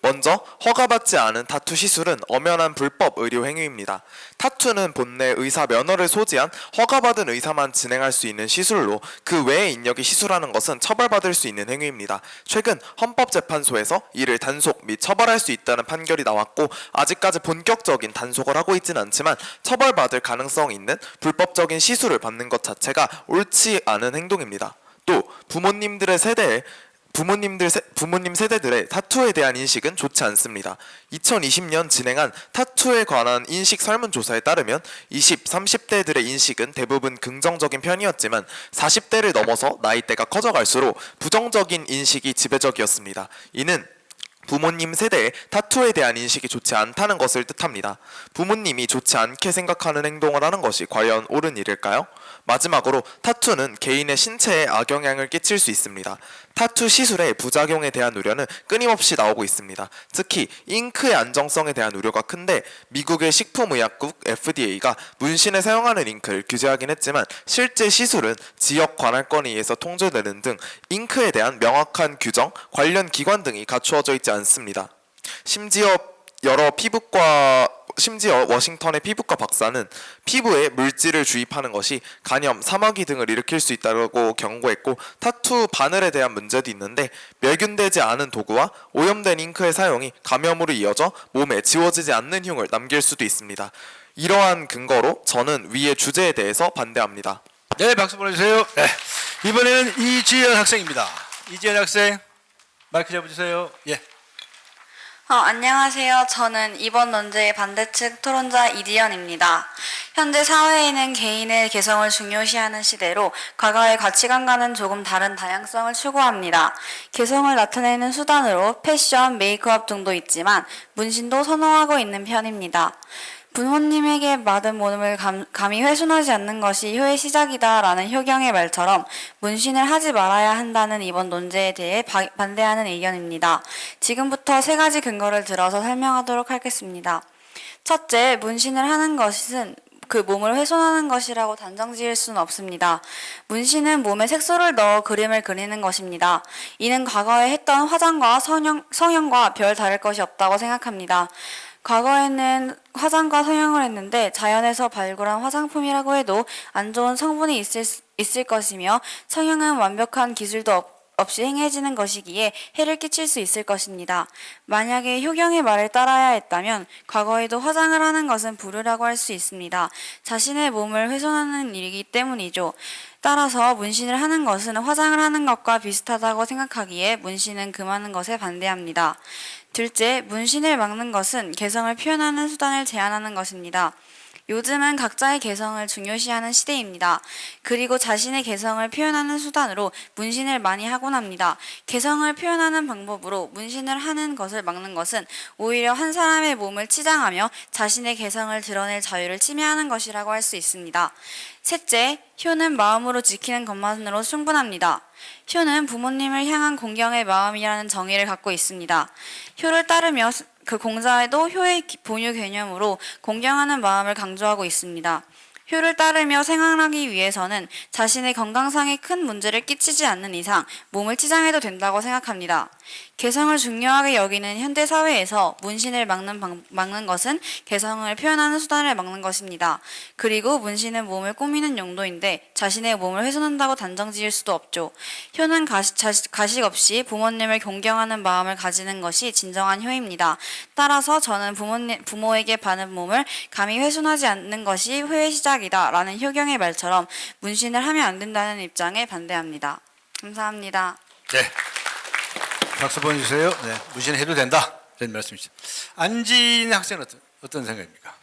먼저 허가받지 않은 타투 시술은 엄연한 불법 의료 행위입니다. 타투는 본래 의사 면허를 소지한 허가받은 의사만 진행할 수 있는 시술로 그 외의 인력이 시술하는 것은 처벌받을 수 있는 행위입니다. 최근 헌법재판소에서 이를 단속 및 처벌할 수 있다는 판결이 나왔고 아직까지 본격적인 단속을 하고 있지는 않지만 처벌받을 가능성이 있는 불법적인 시술을 받는 것 자체가 옳지 않은 행동입니다. 또 부모님 세대들의 타투에 대한 인식은 좋지 않습니다. 2020년 진행한 타투에 관한 인식 설문조사에 따르면 20, 30대들의 인식은 대부분 긍정적인 편이었지만 40대를 넘어서 나이대가 커져갈수록 부정적인 인식이 지배적이었습니다. 이는 부모님 세대의 타투에 대한 인식이 좋지 않다는 것을 뜻합니다. 부모님이 좋지 않게 생각하는 행동을 하는 것이 과연 옳은 일일까요? 마지막으로 타투는 개인의 신체에 악영향을 끼칠 수 있습니다. 타투 시술의 부작용에 대한 우려는 끊임없이 나오고 있습니다. 특히 잉크의 안정성에 대한 우려가 큰데 미국의 식품의약국 FDA가 문신에 사용하는 잉크를 규제하긴 했지만 실제 시술은 지역 관할권에 의해서 통제되는 등 잉크에 대한 명확한 규정, 관련 기관 등이 갖추어져 있지 않습니다. 심지어 워싱턴의 피부과 박사는 피부에 물질을 주입하는 것이 간염, 사마귀 등을 일으킬 수 있다고 경고했고 타투 바늘에 대한 문제도 있는데 멸균되지 않은 도구와 오염된 잉크의 사용이 감염으로 이어져 몸에 지워지지 않는 흉을 남길 수도 있습니다. 이러한 근거로 저는 위의 주제에 대해서 반대합니다. 네, 박수 보내주세요. 네. 이번에는 이지연 학생입니다. 이지연 학생 마이크 잡아주세요. 예. 안녕하세요. 저는 이번 논제의 반대측 토론자 이지연입니다. 현재 사회에는 개인의 개성을 중요시하는 시대로 과거의 가치관과는 조금 다른 다양성을 추구합니다. 개성을 나타내는 수단으로 패션, 메이크업 등도 있지만 문신도 선호하고 있는 편입니다. 부모님에게 받은 몸을 감히 훼손하지 않는 것이 효의 시작이다라는 효경의 말처럼 문신을 하지 말아야 한다는 이번 논제에 대해 반대하는 의견입니다. 지금부터 3가지 근거를 들어서 설명하도록 하겠습니다. 첫째, 문신을 하는 것은 그 몸을 훼손하는 것이라고 단정 지을 수는 없습니다. 문신은 몸에 색소를 넣어 그림을 그리는 것입니다. 이는 과거에 했던 화장과 성형과 별 다를 것이 없다고 생각합니다. 과거에는 화장과 성형을 했는데 자연에서 발굴한 화장품이라고 해도 안 좋은 성분이 있을 것이며 성형은 완벽한 기술도 없이 행해지는 것이기에 해를 끼칠 수 있을 것입니다. 만약에 효경의 말을 따라야 했다면 과거에도 화장을 하는 것은 불효라고 할 수 있습니다. 자신의 몸을 훼손하는 일이기 때문이죠. 따라서 문신을 하는 것은 화장을 하는 것과 비슷하다고 생각하기에 문신은 금하는 것에 반대합니다. 둘째, 문신을 막는 것은 개성을 표현하는 수단을 제한하는 것입니다. 요즘은 각자의 개성을 중요시하는 시대입니다. 그리고 자신의 개성을 표현하는 수단으로 문신을 많이 하곤 합니다. 개성을 표현하는 방법으로 문신을 하는 것을 막는 것은 오히려 한 사람의 몸을 치장하며 자신의 개성을 드러낼 자유를 침해하는 것이라고 할 수 있습니다. 셋째, 효는 마음으로 지키는 것만으로 충분합니다. 효는 부모님을 향한 공경의 마음이라는 정의를 갖고 있습니다. 효를 따르며 그 공자에도 효의 본유 개념으로 공경하는 마음을 강조하고 있습니다. 효를 따르며 생활하기 위해서는 자신의 건강상에 큰 문제를 끼치지 않는 이상 몸을 치장해도 된다고 생각합니다. 개성을 중요하게 여기는 현대 사회에서 문신을 막는 것은 개성을 표현하는 수단을 막는 것입니다. 그리고 문신은 몸을 꾸미는 용도인데 자신의 몸을 훼손한다고 단정 지을 수도 없죠. 효는 가식 없이 부모님을 존경하는 마음을 가지는 것이 진정한 효입니다. 따라서 저는 부모에게 받은 몸을 감히 훼손하지 않는 것이 효의 시작이다 라는 효경의 말처럼 문신을 하면 안 된다는 입장에 반대합니다. 감사합니다. 네. 박수 보내주세요. 네, 문신해도 된다. 이런 말씀이시죠. 안진 학생은 어떤 생각입니까?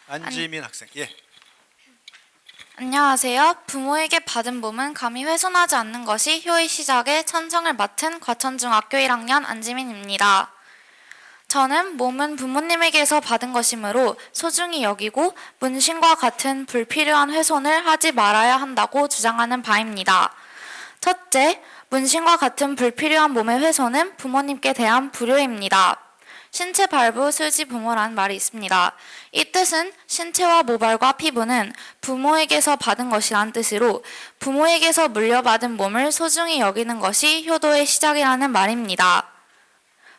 안지민 학생. 예. 안녕하세요. 부모에게 받은 몸은 감히 훼손하지 않는 것이 효의 시작에 찬성을 맡은 과천중학교 1학년 안지민입니다. 저는 몸은 부모님에게서 받은 것이므로 소중히 여기고 문신과 같은 불필요한 훼손을 하지 말아야 한다고 주장하는 바입니다. 첫째, 문신과 같은 불필요한 몸의 훼손은 부모님께 대한 불효입니다. 신체 발부 슬지 부모라는 말이 있습니다. 이 뜻은 신체와 모발과 피부는 부모에게서 받은 것이란 뜻으로 부모에게서 물려받은 몸을 소중히 여기는 것이 효도의 시작이라는 말입니다.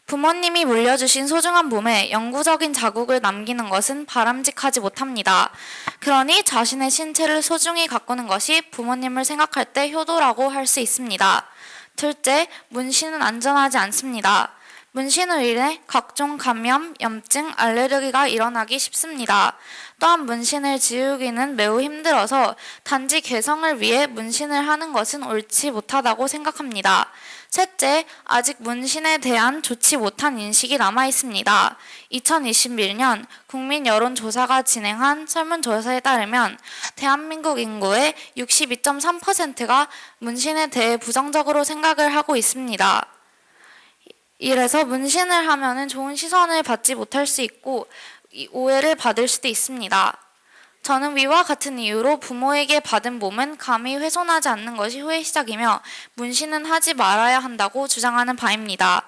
부모님이 물려주신 소중한 몸에 영구적인 자국을 남기는 것은 바람직하지 못합니다. 그러니 자신의 신체를 소중히 가꾸는 것이 부모님을 생각할 때 효도라고 할 수 있습니다. 둘째, 문신은 안전하지 않습니다. 문신으로 인해 각종 감염, 염증, 알레르기가 일어나기 쉽습니다. 또한 문신을 지우기는 매우 힘들어서 단지 개성을 위해 문신을 하는 것은 옳지 못하다고 생각합니다. 셋째, 아직 문신에 대한 좋지 못한 인식이 남아 있습니다. 2021년 국민 여론조사가 진행한 설문조사에 따르면 대한민국 인구의 62.3%가 문신에 대해 부정적으로 생각을 하고 있습니다. 이래서 문신을 하면은 좋은 시선을 받지 못할 수 있고 오해를 받을 수도 있습니다. 저는 위와 같은 이유로 부모에게 받은 몸은 감히 훼손하지 않는 것이 효의 시작이며 문신은 하지 말아야 한다고 주장하는 바입니다.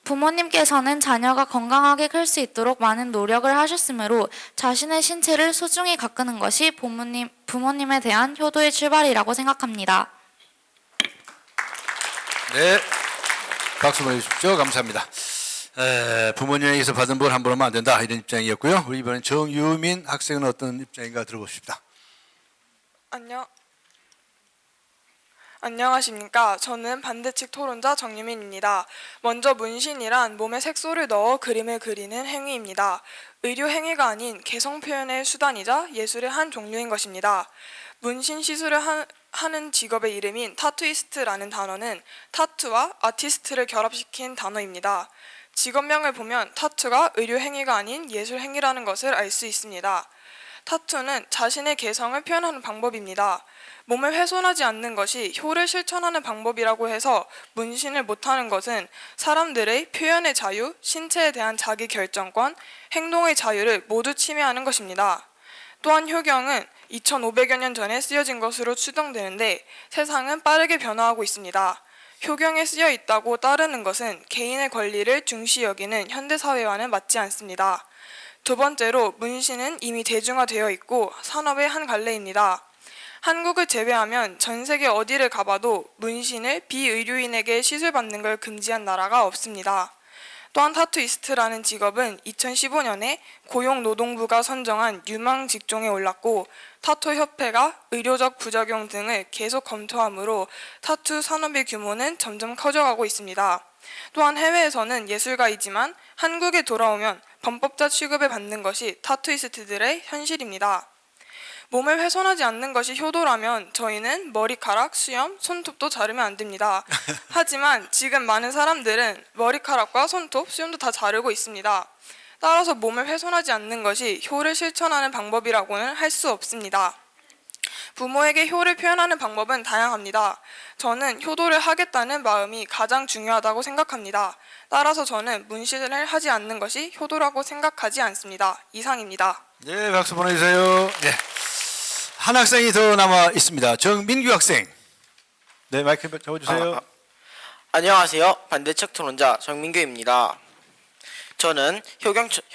부모님께서는 자녀가 건강하게 클 수 있도록 많은 노력을 하셨으므로 자신의 신체를 소중히 가꾸는 것이 부모님에 대한 효도의 출발이라고 생각합니다. 네, 박수 보내주십시오. 감사합니다. 부모님에게서 받은 뭘 함부로 하면 안 된다 이런 입장이었고요. 우리 이번엔 정유민 학생은 어떤 입장인가 들어보십시다. 안녕하십니까. 저는 반대측 토론자 정유민입니다. 먼저 문신이란 몸에 색소를 넣어 그림을 그리는 행위입니다. 의료 행위가 아닌 개성 표현의 수단이자 예술의 한 종류인 것입니다. 문신 시술을 하는 직업의 이름인 타투이스트라는 단어는 타투와 아티스트를 결합시킨 단어입니다. 직업명을 보면 타투가 의료 행위가 아닌 예술 행위라는 것을 알 수 있습니다. 타투는 자신의 개성을 표현하는 방법입니다. 몸을 훼손하지 않는 것이 효를 실천하는 방법이라고 해서 문신을 못하는 것은 사람들의 표현의 자유, 신체에 대한 자기 결정권, 행동의 자유를 모두 침해하는 것입니다. 또한 효경은 2500여 년 전에 쓰여진 것으로 추정되는데 세상은 빠르게 변화하고 있습니다. 효경에 쓰여 있다고 따르는 것은 개인의 권리를 중시 여기는 현대사회와는 맞지 않습니다. 두 번째로 문신은 이미 대중화되어 있고 산업의 한 갈래입니다. 한국을 제외하면 전 세계 어디를 가봐도 문신을 비의료인에게 시술받는 걸 금지한 나라가 없습니다. 또한 타투이스트라는 직업은 2015년에 고용노동부가 선정한 유망 직종에 올랐고 타투협회가 의료적 부작용 등을 계속 검토하므로 타투 산업의 규모는 점점 커져가고 있습니다. 또한 해외에서는 예술가이지만 한국에 돌아오면 범법자 취급을 받는 것이 타투이스트들의 현실입니다. 몸을 훼손하지 않는 것이 효도라면 저희는 머리카락, 수염, 손톱도 자르면 안 됩니다. 하지만 지금 많은 사람들은 머리카락과 손톱, 수염도 다 자르고 있습니다. 따라서 몸을 훼손하지 않는 것이 효를 실천하는 방법이라고는 할 수 없습니다. 부모에게 효를 표현하는 방법은 다양합니다. 저는 효도를 하겠다는 마음이 가장 중요하다고 생각합니다. 따라서 저는 문신을 하지 않는 것이 효도라고 생각하지 않습니다. 이상입니다. 네, 박수 보내주세요. 네. 한 학생이 더 남아 있습니다. 정민규 학생. 네, 마이크 잡아주세요. 안녕하세요. 반대측 토론자 정민규입니다. 저는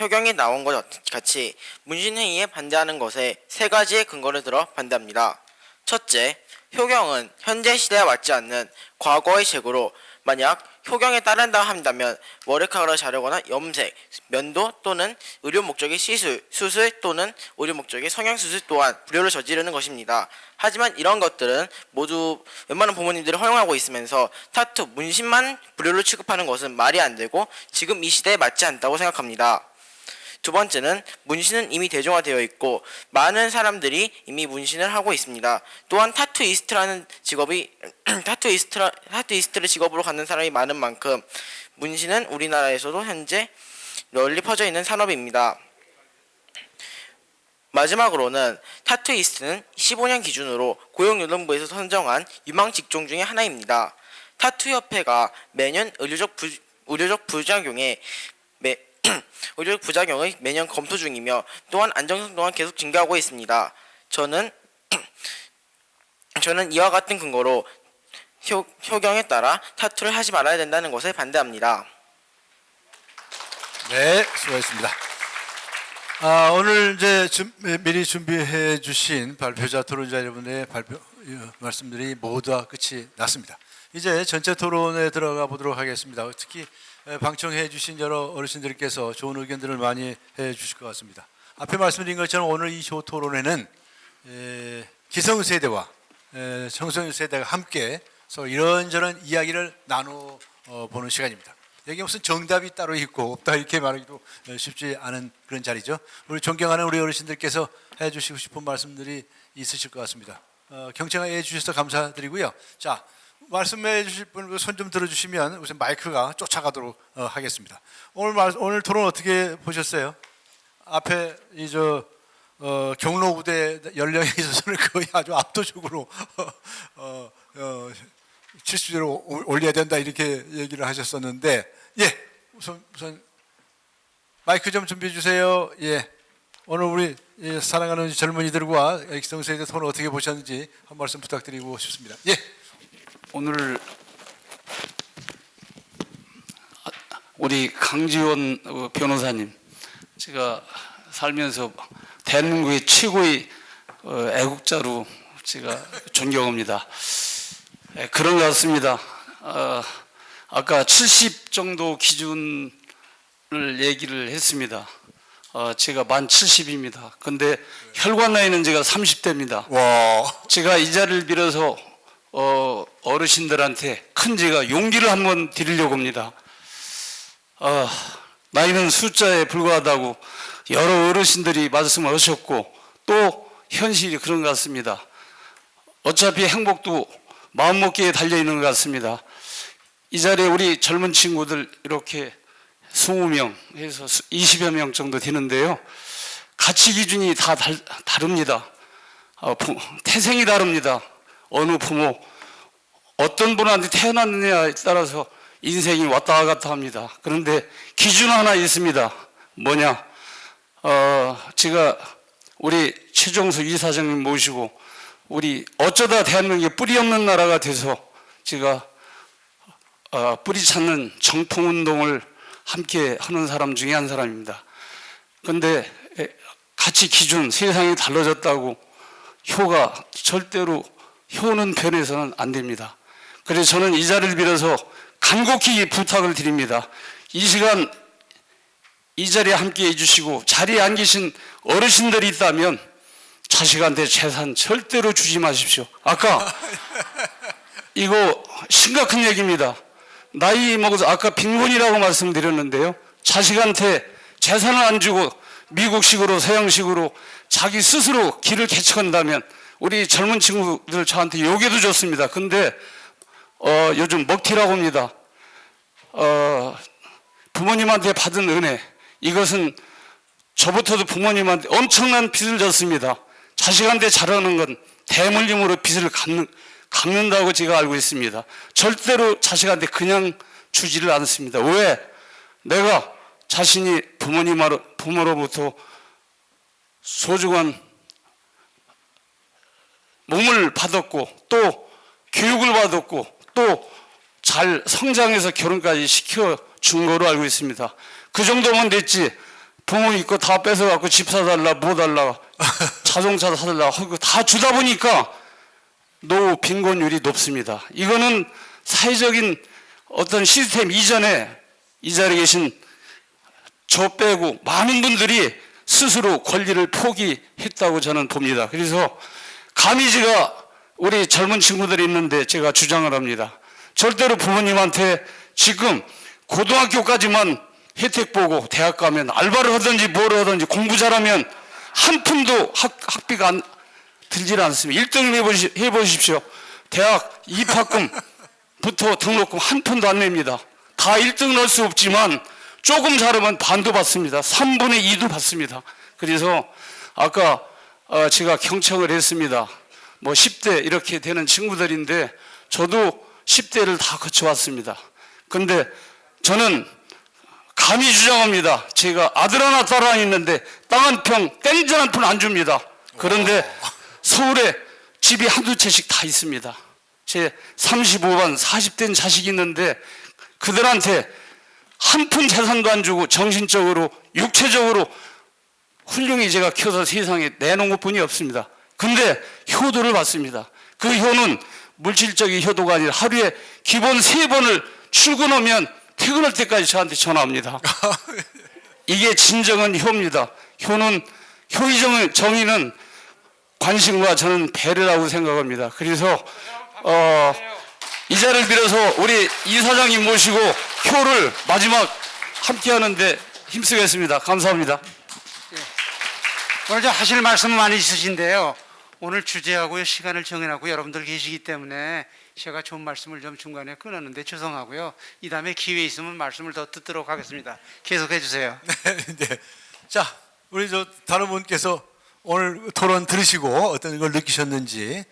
효경에 나온 것 같이 문신행위에 반대하는 것에 세 가지의 근거를 들어 반대합니다. 첫째, 효경은 현재 시대에 맞지 않는 과거의 책으로 만약 효경에 따른다 한다면 머리카락을 자르거나 염색, 면도 또는 의료 목적의 시술, 수술 또는 의료 목적의 성형수술 또한 불효를 저지르는 것입니다. 하지만 이런 것들은 모두 웬만한 부모님들이 허용하고 있으면서 타투, 문신만 불효를 취급하는 것은 말이 안 되고 지금 이 시대에 맞지 않다고 생각합니다. 두 번째는 문신은 이미 대중화되어 있고 많은 사람들이 이미 문신을 하고 있습니다. 또한 타투이스트라는 직업이 타투이스트를 직업으로 갖는 사람이 많은 만큼 문신은 우리나라에서도 현재 널리 퍼져 있는 산업입니다. 마지막으로는 타투이스트는 15년 기준으로 고용노동부에서 선정한 유망 직종 중에 하나입니다. 타투협회가 매년 의료적 부작용의 매년 검토 중이며 또한 안정성 또한 계속 증가하고 있습니다. 저는 이와 같은 근거로 효경에 따라 타투를 하지 말아야 된다는 것에 반대합니다. 네, 수고하셨습니다. 오늘 이제 미리 준비해 주신 발표자 토론자 여러분의 말씀들이 모두 다 끝이 났습니다. 이제 전체 토론에 들어가 보도록 하겠습니다. 특히 방청해 주신 여러 어르신들께서 좋은 의견들을 많이 해 주실 것 같습니다. 앞에 말씀드린 것처럼 오늘 이 조 토론회는 기성세대와 청소년 세대가 함께 서로 이런저런 이야기를 나눠 보는 시간입니다. 여기 무슨 정답이 따로 있고 없다 이렇게 말하기도 쉽지 않은 그런 자리죠. 우리 존경하는 우리 어르신들께서 해주시고 싶은 말씀들이 있으실 것 같습니다. 경청해 주셔서 감사드리고요. 자, 말씀해 주실 분 손 좀 들어주시면 우선 마이크가 쫓아가도록 하겠습니다. 오늘 토론 어떻게 보셨어요? 앞에 경로 우대 연령에 있어서는 거의 아주 압도적으로 70대로 올려야 된다 이렇게 얘기를 하셨었는데, 예, 우선 마이크 좀 준비해 주세요. 예, 오늘 우리 사랑하는 젊은이들과 기성세대 토론 어떻게 보셨는지 한 말씀 부탁드리고 싶습니다. 예. 오늘 우리 강지원 변호사님, 제가 살면서 대한민국의 최고의 애국자로 제가 존경합니다. 그런 것 같습니다. 아까 70 정도 기준을 얘기를 했습니다. 제가 만 70입니다. 근데 혈관 나이는 제가 30대입니다. 제가 이 자리를 빌어서 어르신들한테 큰 제가 용기를 한번 드리려고 합니다. 나이는 숫자에 불과하다고 여러 어르신들이 말씀을 하셨고 또 현실이 그런 것 같습니다. 어차피 행복도 마음먹기에 달려있는 것 같습니다. 이 자리에 우리 젊은 친구들 이렇게 20명 해서 20여 명 정도 되는데요. 가치 기준이 다 다릅니다. 태생이 다릅니다. 어느 부모, 어떤 분한테 태어났느냐에 따라서 인생이 왔다 갔다 합니다. 그런데 기준 하나 있습니다. 뭐냐? 제가 우리 최종수 이사장님 모시고 우리 어쩌다 대한민국에 뿌리 없는 나라가 돼서 제가 뿌리 찾는 정통운동을 함께 하는 사람 중에 한 사람입니다. 그런데 가치 기준 세상이 달라졌다고 효가 절대로 효는 변해서는 안 됩니다. 그래서 저는 이 자리를 빌어서 간곡히 부탁을 드립니다. 이 시간 이 자리에 함께 해주시고 자리에 안 계신 어르신들이 있다면 자식한테 재산 절대로 주지 마십시오. 아까 이거 심각한 얘기입니다. 나이 먹어서 아까 빈곤이라고 말씀드렸는데요. 자식한테 재산을 안 주고 미국식으로 서양식으로 자기 스스로 길을 개척한다면 우리 젊은 친구들 저한테 욕해도 좋습니다. 근데 요즘 먹튀라고 합니다. 부모님한테 받은 은혜, 이것은 저부터도 부모님한테 엄청난 빚을 졌습니다. 자식한테 잘하는 건 대물림으로 빚을 갚는다고 제가 알고 있습니다. 절대로 자식한테 그냥 주지를 않습니다. 왜? 내가 자신이 부모로부터 소중한 몸을 받았고 또 교육을 받았고 또 잘 성장해서 결혼까지 시켜준 거로 알고 있습니다. 그 정도면 됐지. 부모 있고 다 뺏어갖고 집 사달라 뭐 달라 자동차 사달라 하고 다 주다 보니까 노후 빈곤율이 높습니다. 이거는 사회적인 어떤 시스템 이전에 이 자리에 계신 저 빼고 많은 분들이 스스로 권리를 포기했다고 저는 봅니다. 그래서 감히 제가 우리 젊은 친구들이 있는데 제가 주장을 합니다. 절대로 부모님한테 지금 고등학교까지만 혜택 보고 대학 가면 알바를 하든지 뭐를 하든지 공부 잘하면 한 푼도 학비가 들질 않습니다. 1등 해보십시오. 대학 입학금부터 등록금 한 푼도 안 냅니다. 다 1등 넣을 수 없지만 조금 잘하면 반도 받습니다. 3분의 2도 받습니다. 그래서 아까 제가 경청을 했습니다. 뭐 10대 이렇게 되는 친구들인데 저도 10대를 다 거쳐왔습니다. 근데 저는 감히 주장합니다. 제가 아들 하나 딸 하나 있는데 땅 한 평 땡전 한 푼 안 줍니다. 그런데 서울에 집이 한두 채씩 다 있습니다. 제 35반 40대인 자식이 있는데 그들한테 한 푼 재산도 안 주고 정신적으로 육체적으로 훌륭히 제가 키워서 세상에 내놓은 것뿐이 없습니다. 근데 효도를 받습니다. 그 효는 물질적인 효도가 아니라 하루에 기본 3번을 출근하면 퇴근할 때까지 저한테 전화합니다. 이게 진정한 효입니다. 효의 정의는 관심과 저는 배려라고 생각합니다. 그래서 이 자리를 빌어서 우리 이사장님 모시고 효를 마지막 함께 하는데 힘쓰겠습니다. 감사합니다. 오늘 좀 하실 말씀 많이 있으신데요. 오늘 주제하고요, 시간을 정해놨고 여러분들 계시기 때문에 제가 좋은 말씀을 좀 중간에 끊었는데 죄송하고요. 이 다음에 기회 있으면 말씀을 더 듣도록 하겠습니다. 계속해 주세요. 네. 자, 우리 다른 분께서 오늘 토론 들으시고 어떤 걸 느끼셨는지,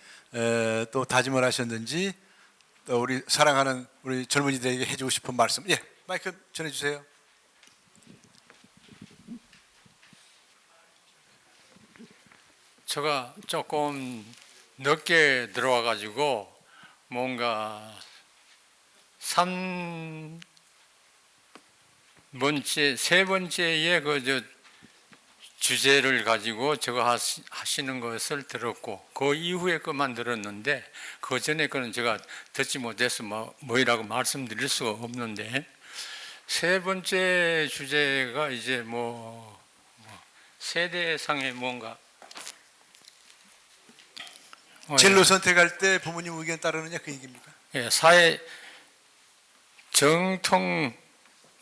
또 다짐을 하셨는지, 또 우리 사랑하는 우리 젊은이들에게 해주고 싶은 말씀, 예, 마이크 전해주세요. 제가 조금 늦게 들어와 가지고 뭔가 3번째의 주제를 가지고 저거 하시는 것을 들었고 그 이후에 것만 들었는데 그 전에 거는 제가 듣지 못해서 뭐라고 말씀드릴 수가 없는데 3번째 주제가 이제 세대상의 뭔가 진로 선택할 때 부모님 의견 따르느냐 그 얘기입니까? 예, 사회 정통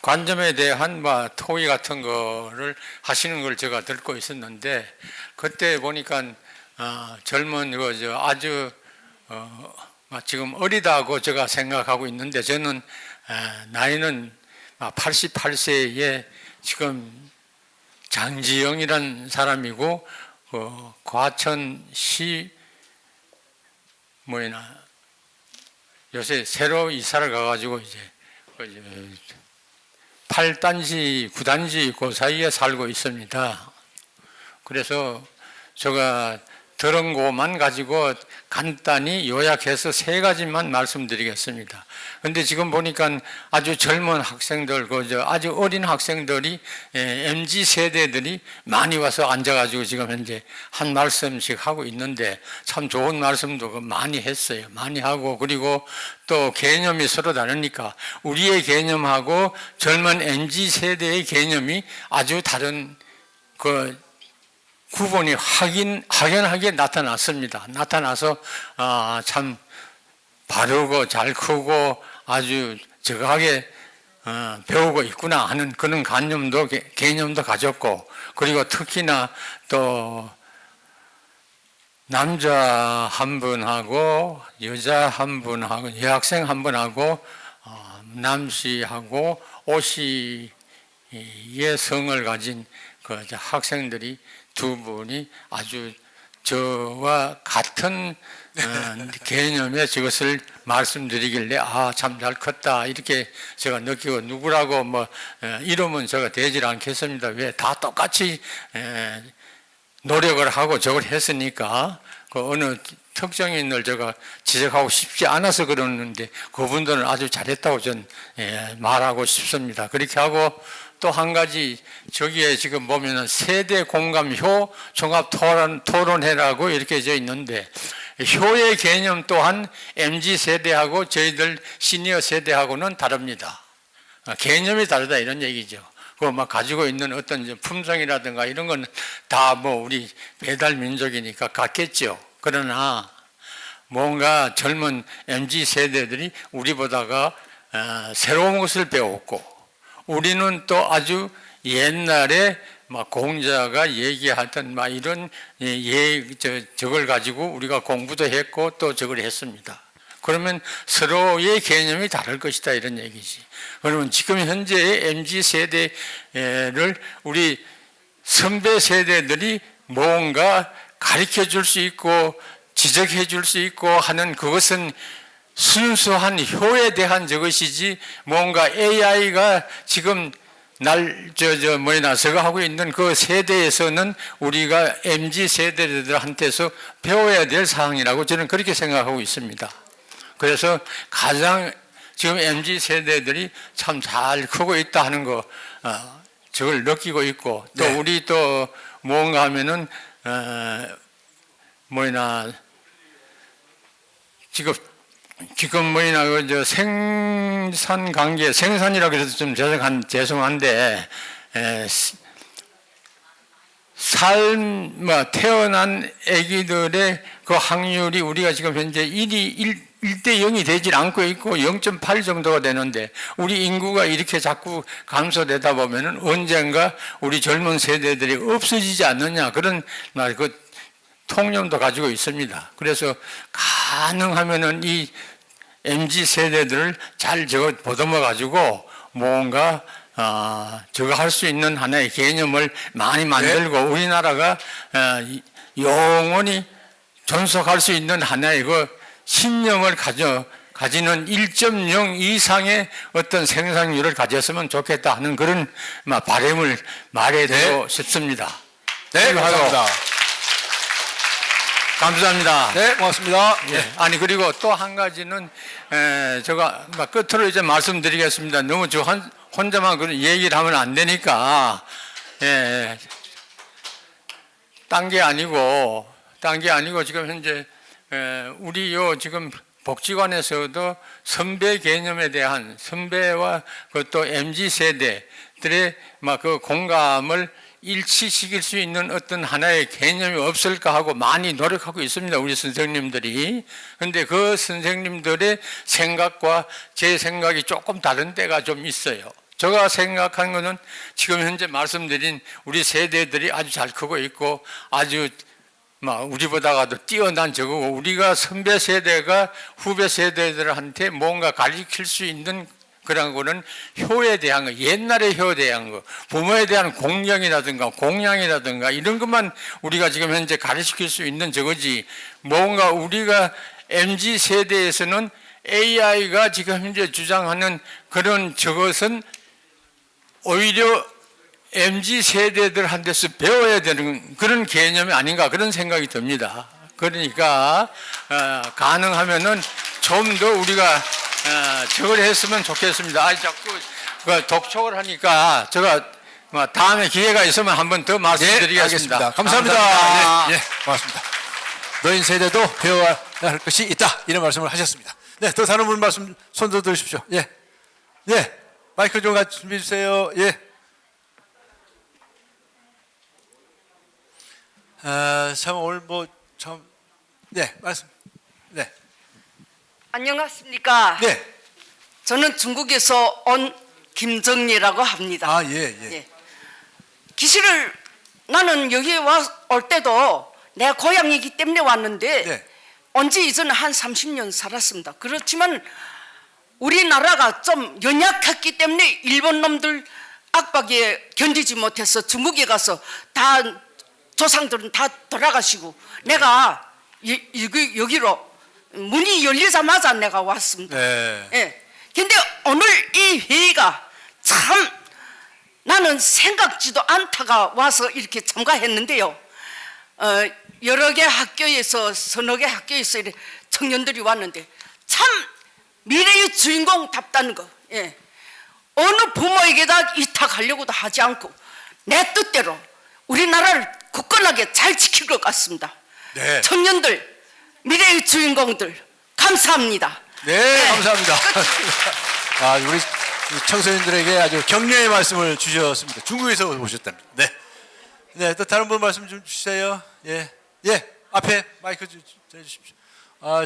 관점에 대한 토의 같은 거를 하시는 걸 제가 듣고 있었는데 그때 보니까 젊은 아주 지금 어리다고 제가 생각하고 있는데 저는 나이는 88세에 지금 장지영이라는 사람이고 과천시 요새 새로 이사를 가가지고 이제 8단지, 9단지 그 사이에 살고 있습니다. 그래서 제가 들은 것만 가지고 간단히 요약해서 3가지만 말씀드리겠습니다. 근데 지금 보니까 아주 젊은 학생들, 아주 어린 학생들이 MZ 세대들이 많이 와서 앉아가지고 지금 현재 한 말씀씩 하고 있는데 참 좋은 말씀도 많이 했어요. 많이 하고 그리고 또 개념이 서로 다르니까 우리의 개념하고 젊은 MZ 세대의 개념이 아주 다른 구분이 확연하게 나타났습니다. 나타나서 참 바르고 잘 크고 아주 적하게 배우고 있구나 하는 그런 개념도 가졌고 그리고 특히나 또 남자 한 분하고 여자 한 분하고 여학생 한 분하고 남씨하고 오씨의 성을 가진 학생들이 2분이 아주 저와 같은 개념의 저것을 말씀드리길래 참 잘 컸다 이렇게 제가 느끼고 누구라고 이름은 제가 대질 않겠습니다. 왜 다 똑같이 노력을 하고 저걸 했으니까 어느 특정인을 제가 지적하고 싶지 않아서 그러는데 그분들은 아주 잘했다고 전 말하고 싶습니다. 그렇게 하고 또 한 가지 저기에 지금 보면은 세대 공감효 종합 토론회라고 이렇게 돼 있는데 효의 개념 또한 MZ 세대하고 저희들 시니어 세대하고는 다릅니다. 개념이 다르다 이런 얘기죠. 가지고 있는 어떤 품성이라든가 이런 건 다 우리 배달 민족이니까 같겠죠. 그러나 뭔가 젊은 MZ 세대들이 우리보다가 새로운 것을 배웠고 우리는 또 아주 옛날에 공자가 얘기하던 이런 저걸 가지고 우리가 공부도 했고 또 저걸 했습니다. 그러면 서로의 개념이 다를 것이다 이런 얘기지. 그러면 지금 현재의 MZ 세대를 우리 선배 세대들이 뭔가 가르쳐 줄 수 있고 지적해 줄 수 있고 하는 그것은 순수한 효에 대한 저것이지 뭔가 AI가 지금 저거 하고 있는 그 세대에서는 우리가 MZ 세대들한테서 배워야 될 사항이라고 저는 그렇게 생각하고 있습니다. 그래서 가장 지금 MZ 세대들이 참 잘 크고 있다 하는 거 저걸 느끼고 있고 또 네. 우리 또 뭔가 하면은 뭐냐 지금 뭐냐 그저 생산 관계 생산이라 그래서 좀 죄송한데 태어난 아기들의 그 확률이 우리가 지금 현재 1대 0이 되질 않고 있고 0.8 정도가 되는데 우리 인구가 이렇게 자꾸 감소되다 보면은 언젠가 우리 젊은 세대들이 없어지지 않느냐 그런 그 통념도 가지고 있습니다. 그래서 가능하면은 이 MZ 세대들을 잘 보듬어 가지고 뭔가 저거 할 수 있는 하나의 개념을 많이 만들고 우리나라가 영원히 존속할 수 있는 하나의 그 신념을 가지는 1.0 이상의 어떤 생산률을 가졌으면 좋겠다 하는 그런 바람을 말해드리고 싶습니다. 네, 감사합니다. 감사합니다. 네, 고맙습니다. 예. 아니 그리고 또 한 가지는 제가 끝으로 이제 말씀드리겠습니다. 너무 저 혼자만 그런 얘기를 하면 안 되니까 딴 게 아니고 지금 현재 우리 지금 복지관에서도 선배 개념에 대한 선배와 또 MZ 세대들의 그 공감을 일치시킬 수 있는 어떤 하나의 개념이 없을까 하고 많이 노력하고 있습니다. 우리 선생님들이. 그런데 그 선생님들의 생각과 제 생각이 조금 다른 때가 좀 있어요. 제가 생각한 것은 지금 현재 말씀드린 우리 세대들이 아주 잘 크고 있고 아주 우리보다도 뛰어난 저거고 우리가 선배 세대가 후배 세대들한테 뭔가 가르칠 수 있는 그런 거는 효에 대한 거, 옛날에 효에 대한 거, 부모에 대한 공경이라든가 공양이라든가 이런 것만 우리가 지금 현재 가르칠 수 있는 저거지 뭔가 우리가 MZ 세대에서는 AI가 지금 현재 주장하는 그런 저것은 오히려 MZ 세대들한테서 배워야 되는 그런 개념이 아닌가 그런 생각이 듭니다. 그러니까 가능하면은 좀 더 우리가 저걸 했으면 좋겠습니다. 자꾸 독촉을 하니까 제가 다음에 기회가 있으면 한 번 더 말씀드리겠습니다. 네, 알겠습니다. 감사합니다. 예, 고맙습니다. 노인 세대도 배워야 할 것이 있다 이런 말씀을 하셨습니다. 네, 또 다른 분 말씀 손 들어 주십시오. 예, 마이크 좀 같이 준비해 주세요. 예. 참 오늘 말씀. 네. 안녕하십니까? 네. 저는 중국에서 온 김정리라고 합니다. 예. 기시를 나는 여기에 올 때도 내 고향이기 때문에 왔는데 온 지 이제는 한 30년 살았습니다. 그렇지만 우리나라가 좀 연약했기 때문에 일본 놈들 압박에 견디지 못해서 중국에 가서 다 조상들은 다 돌아가시고 내가 여기로 문이 열리자마자 내가 왔습니다. 네. 근데 오늘 이 회의가 참 나는 생각지도 않다가 와서 이렇게 참가했는데요. 여러 개 학교에서 서너 개 학교에서 이렇게 청년들이 왔는데 참 미래의 주인공답다는 거. 어느 부모에게다 위탁하려고도 하지 않고 내 뜻대로 우리나라를 굳건하게 잘 지킬 것 같습니다. 네. 청년들, 미래의 주인공들 감사합니다. 네, 감사합니다. 우리 청소년들에게 아주 격려의 말씀을 주셨습니다. 중국에서 오셨답니다. 네, 또 다른 분 말씀 좀 주세요. 예, 앞에 마이크 전해주십시오.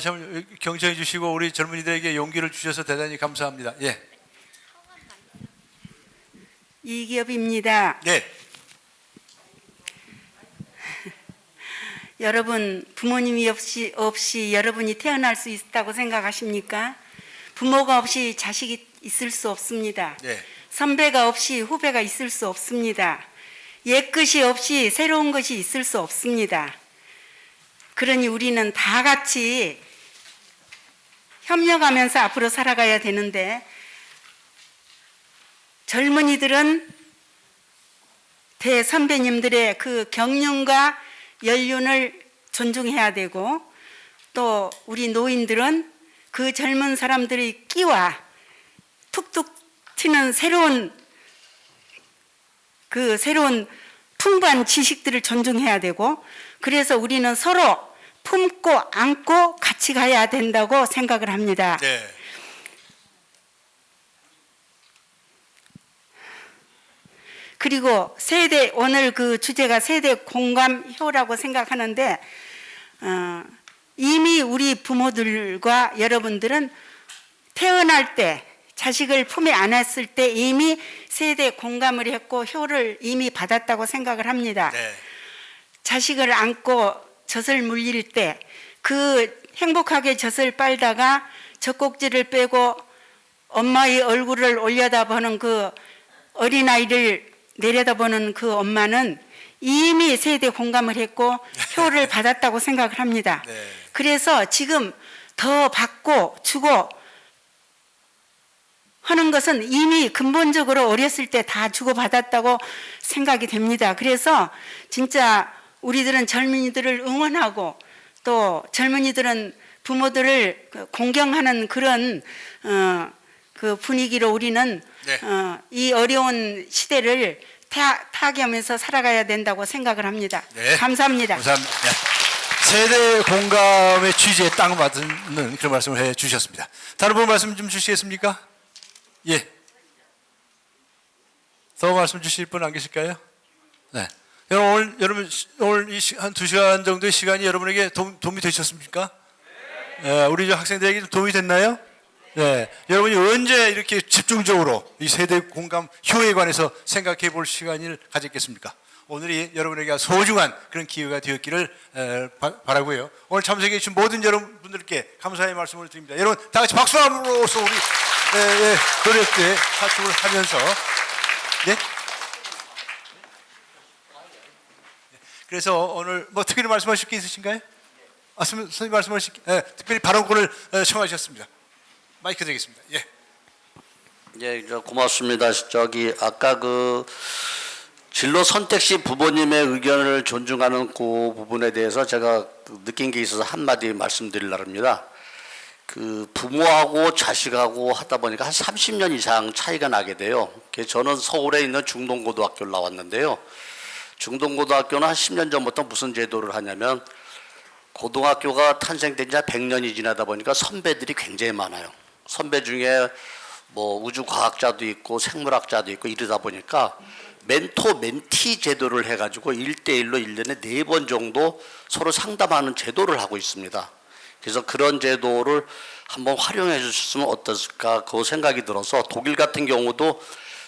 참 경청해 주시고 우리 젊은이들에게 용기를 주셔서 대단히 감사합니다. 예. 이기업입니다. 네. 여러분 부모님이 없이 여러분이 태어날 수 있다고 생각하십니까? 부모가 없이 자식이 있을 수 없습니다. 네. 선배가 없이 후배가 있을 수 없습니다. 옛것이 없이 새로운 것이 있을 수 없습니다. 그러니 우리는 다 같이 협력하면서 앞으로 살아가야 되는데 젊은이들은 대선배님들의 그 경륜과 연륜을 존중해야 되고 또 우리 노인들은 그 젊은 사람들의 끼와 툭툭 튀는 새로운 풍부한 지식들을 존중해야 되고, 그래서 우리는 서로 품고 안고 같이 가야 된다고 생각을 합니다. 네. 그리고 오늘 그 주제가 세대 공감효라고 생각하는데, 이미 우리 부모들과 여러분들은 태어날 때 자식을 품에 안았을 때 이미 세대 공감을 했고 효를 이미 받았다고 생각을 합니다. 네. 자식을 안고 젖을 물릴 때 그 행복하게 젖을 빨다가 젖꼭지를 빼고 엄마의 얼굴을 올려다보는 그 어린아이를 내려다보는 그 엄마는 이미 세대 공감을 했고 효를 받았다고 생각을 합니다. 네. 그래서 지금 더 받고 주고 하는 것은 이미 근본적으로 어렸을 때 다 주고받았다고 생각이 됩니다. 그래서 진짜 우리들은 젊은이들을 응원하고 또 젊은이들은 부모들을 공경하는 그런 그 분위기로 우리는 네. 이 어려운 시대를 타개하면서 살아가야 된다고 생각을 합니다. 네. 감사합니다. 감사합니다. 네. 세대 공감의 취지에 딱 맞는 그런 말씀을 해 주셨습니다. 다른 분 말씀 좀 주시겠습니까? 예. 더 말씀 주실 분 안 계실까요? 네. 여러분 오늘 한 2시간 정도의 시간이 여러분에게 도움이 되셨습니까? 네. 우리 학생들에게 좀 도움이 됐나요? 네. 여러분이 언제 이렇게 집중적으로 이 세대 공감 효에 관해서 생각해 볼 시간을 가졌겠습니까? 오늘이 여러분에게 소중한 그런 기회가 되었기를 바라고요. 오늘 참석해 주신 모든 여러분들께 감사의 말씀을 드립니다. 여러분 다 같이 박수 함으로써 우리 노력에 합축을 하면서 네? 그래서 오늘 뭐 특별히 말씀하실 게 있으신가요? 선생님 말씀하실 게 특별히 발언권을 청하셨습니다. 마이크 드리겠습니다. 예. 예, 고맙습니다. 아까 그 진로 선택 시 부모님의 의견을 존중하는 그 부분에 대해서 제가 느낀 게 있어서 한마디 말씀드리려고 합니다. 그 부모하고 자식하고 하다 보니까 한 30년 이상 차이가 나게 돼요. 저는 서울에 있는 중동고등학교를 나왔는데요. 중동고등학교는 한 10년 전부터 무슨 제도를 하냐면 고등학교가 탄생된 지 100년이 지나다 보니까 선배들이 굉장히 많아요. 선배 중에 뭐 우주과학자도 있고 생물학자도 있고 이러다 보니까 멘토 멘티 제도를 해가지고 1대1로 1년에 4번 정도 서로 상담하는 제도를 하고 있습니다. 그래서 그런 제도를 한번 활용해 주셨으면 어떨까 그 생각이 들어서 독일 같은 경우도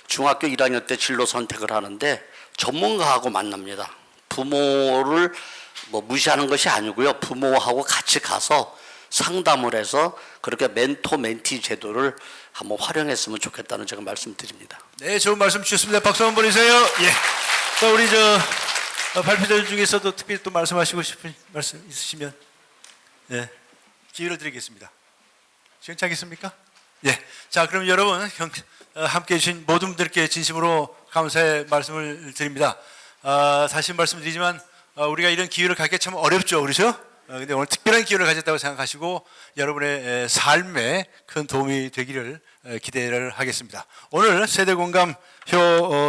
중학교 1학년 때 진로 선택을 하는데 전문가하고 만납니다. 부모를 뭐 무시하는 것이 아니고요. 부모하고 같이 가서 상담을 해서 그렇게 멘토 멘티 제도를 한번 활용했으면 좋겠다는 제가 말씀드립니다. 네, 좋은 말씀 주셨습니다. 박수 한번 보내세요. 예. 자, 우리 발표자 중에서도 특별히 또 말씀하시고 싶은 말씀 있으시면 예, 기회를 드리겠습니다. 시원찮겠습니까? 예. 자, 그럼 여러분 함께해 주신 모든 분들께 진심으로 감사의 말씀을 드립니다. 다시 말씀드리지만 우리가 이런 기회를 갖기 참 어렵죠, 그렇죠? 근데 오늘 특별한 기회를 가졌다고 생각하시고 여러분의 삶에 큰 도움이 되기를 기대를 하겠습니다. 오늘 세대공감효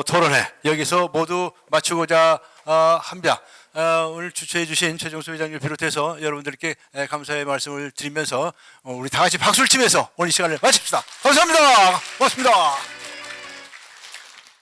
토론회 여기서 모두 마치고자 합니다. 오늘 주최해 주신 최종수 회장님을 비롯해서 여러분들께 감사의 말씀을 드리면서 우리 다 같이 박수를 치면서 오늘 이 시간을 마칩시다. 감사합니다. 고맙습니다.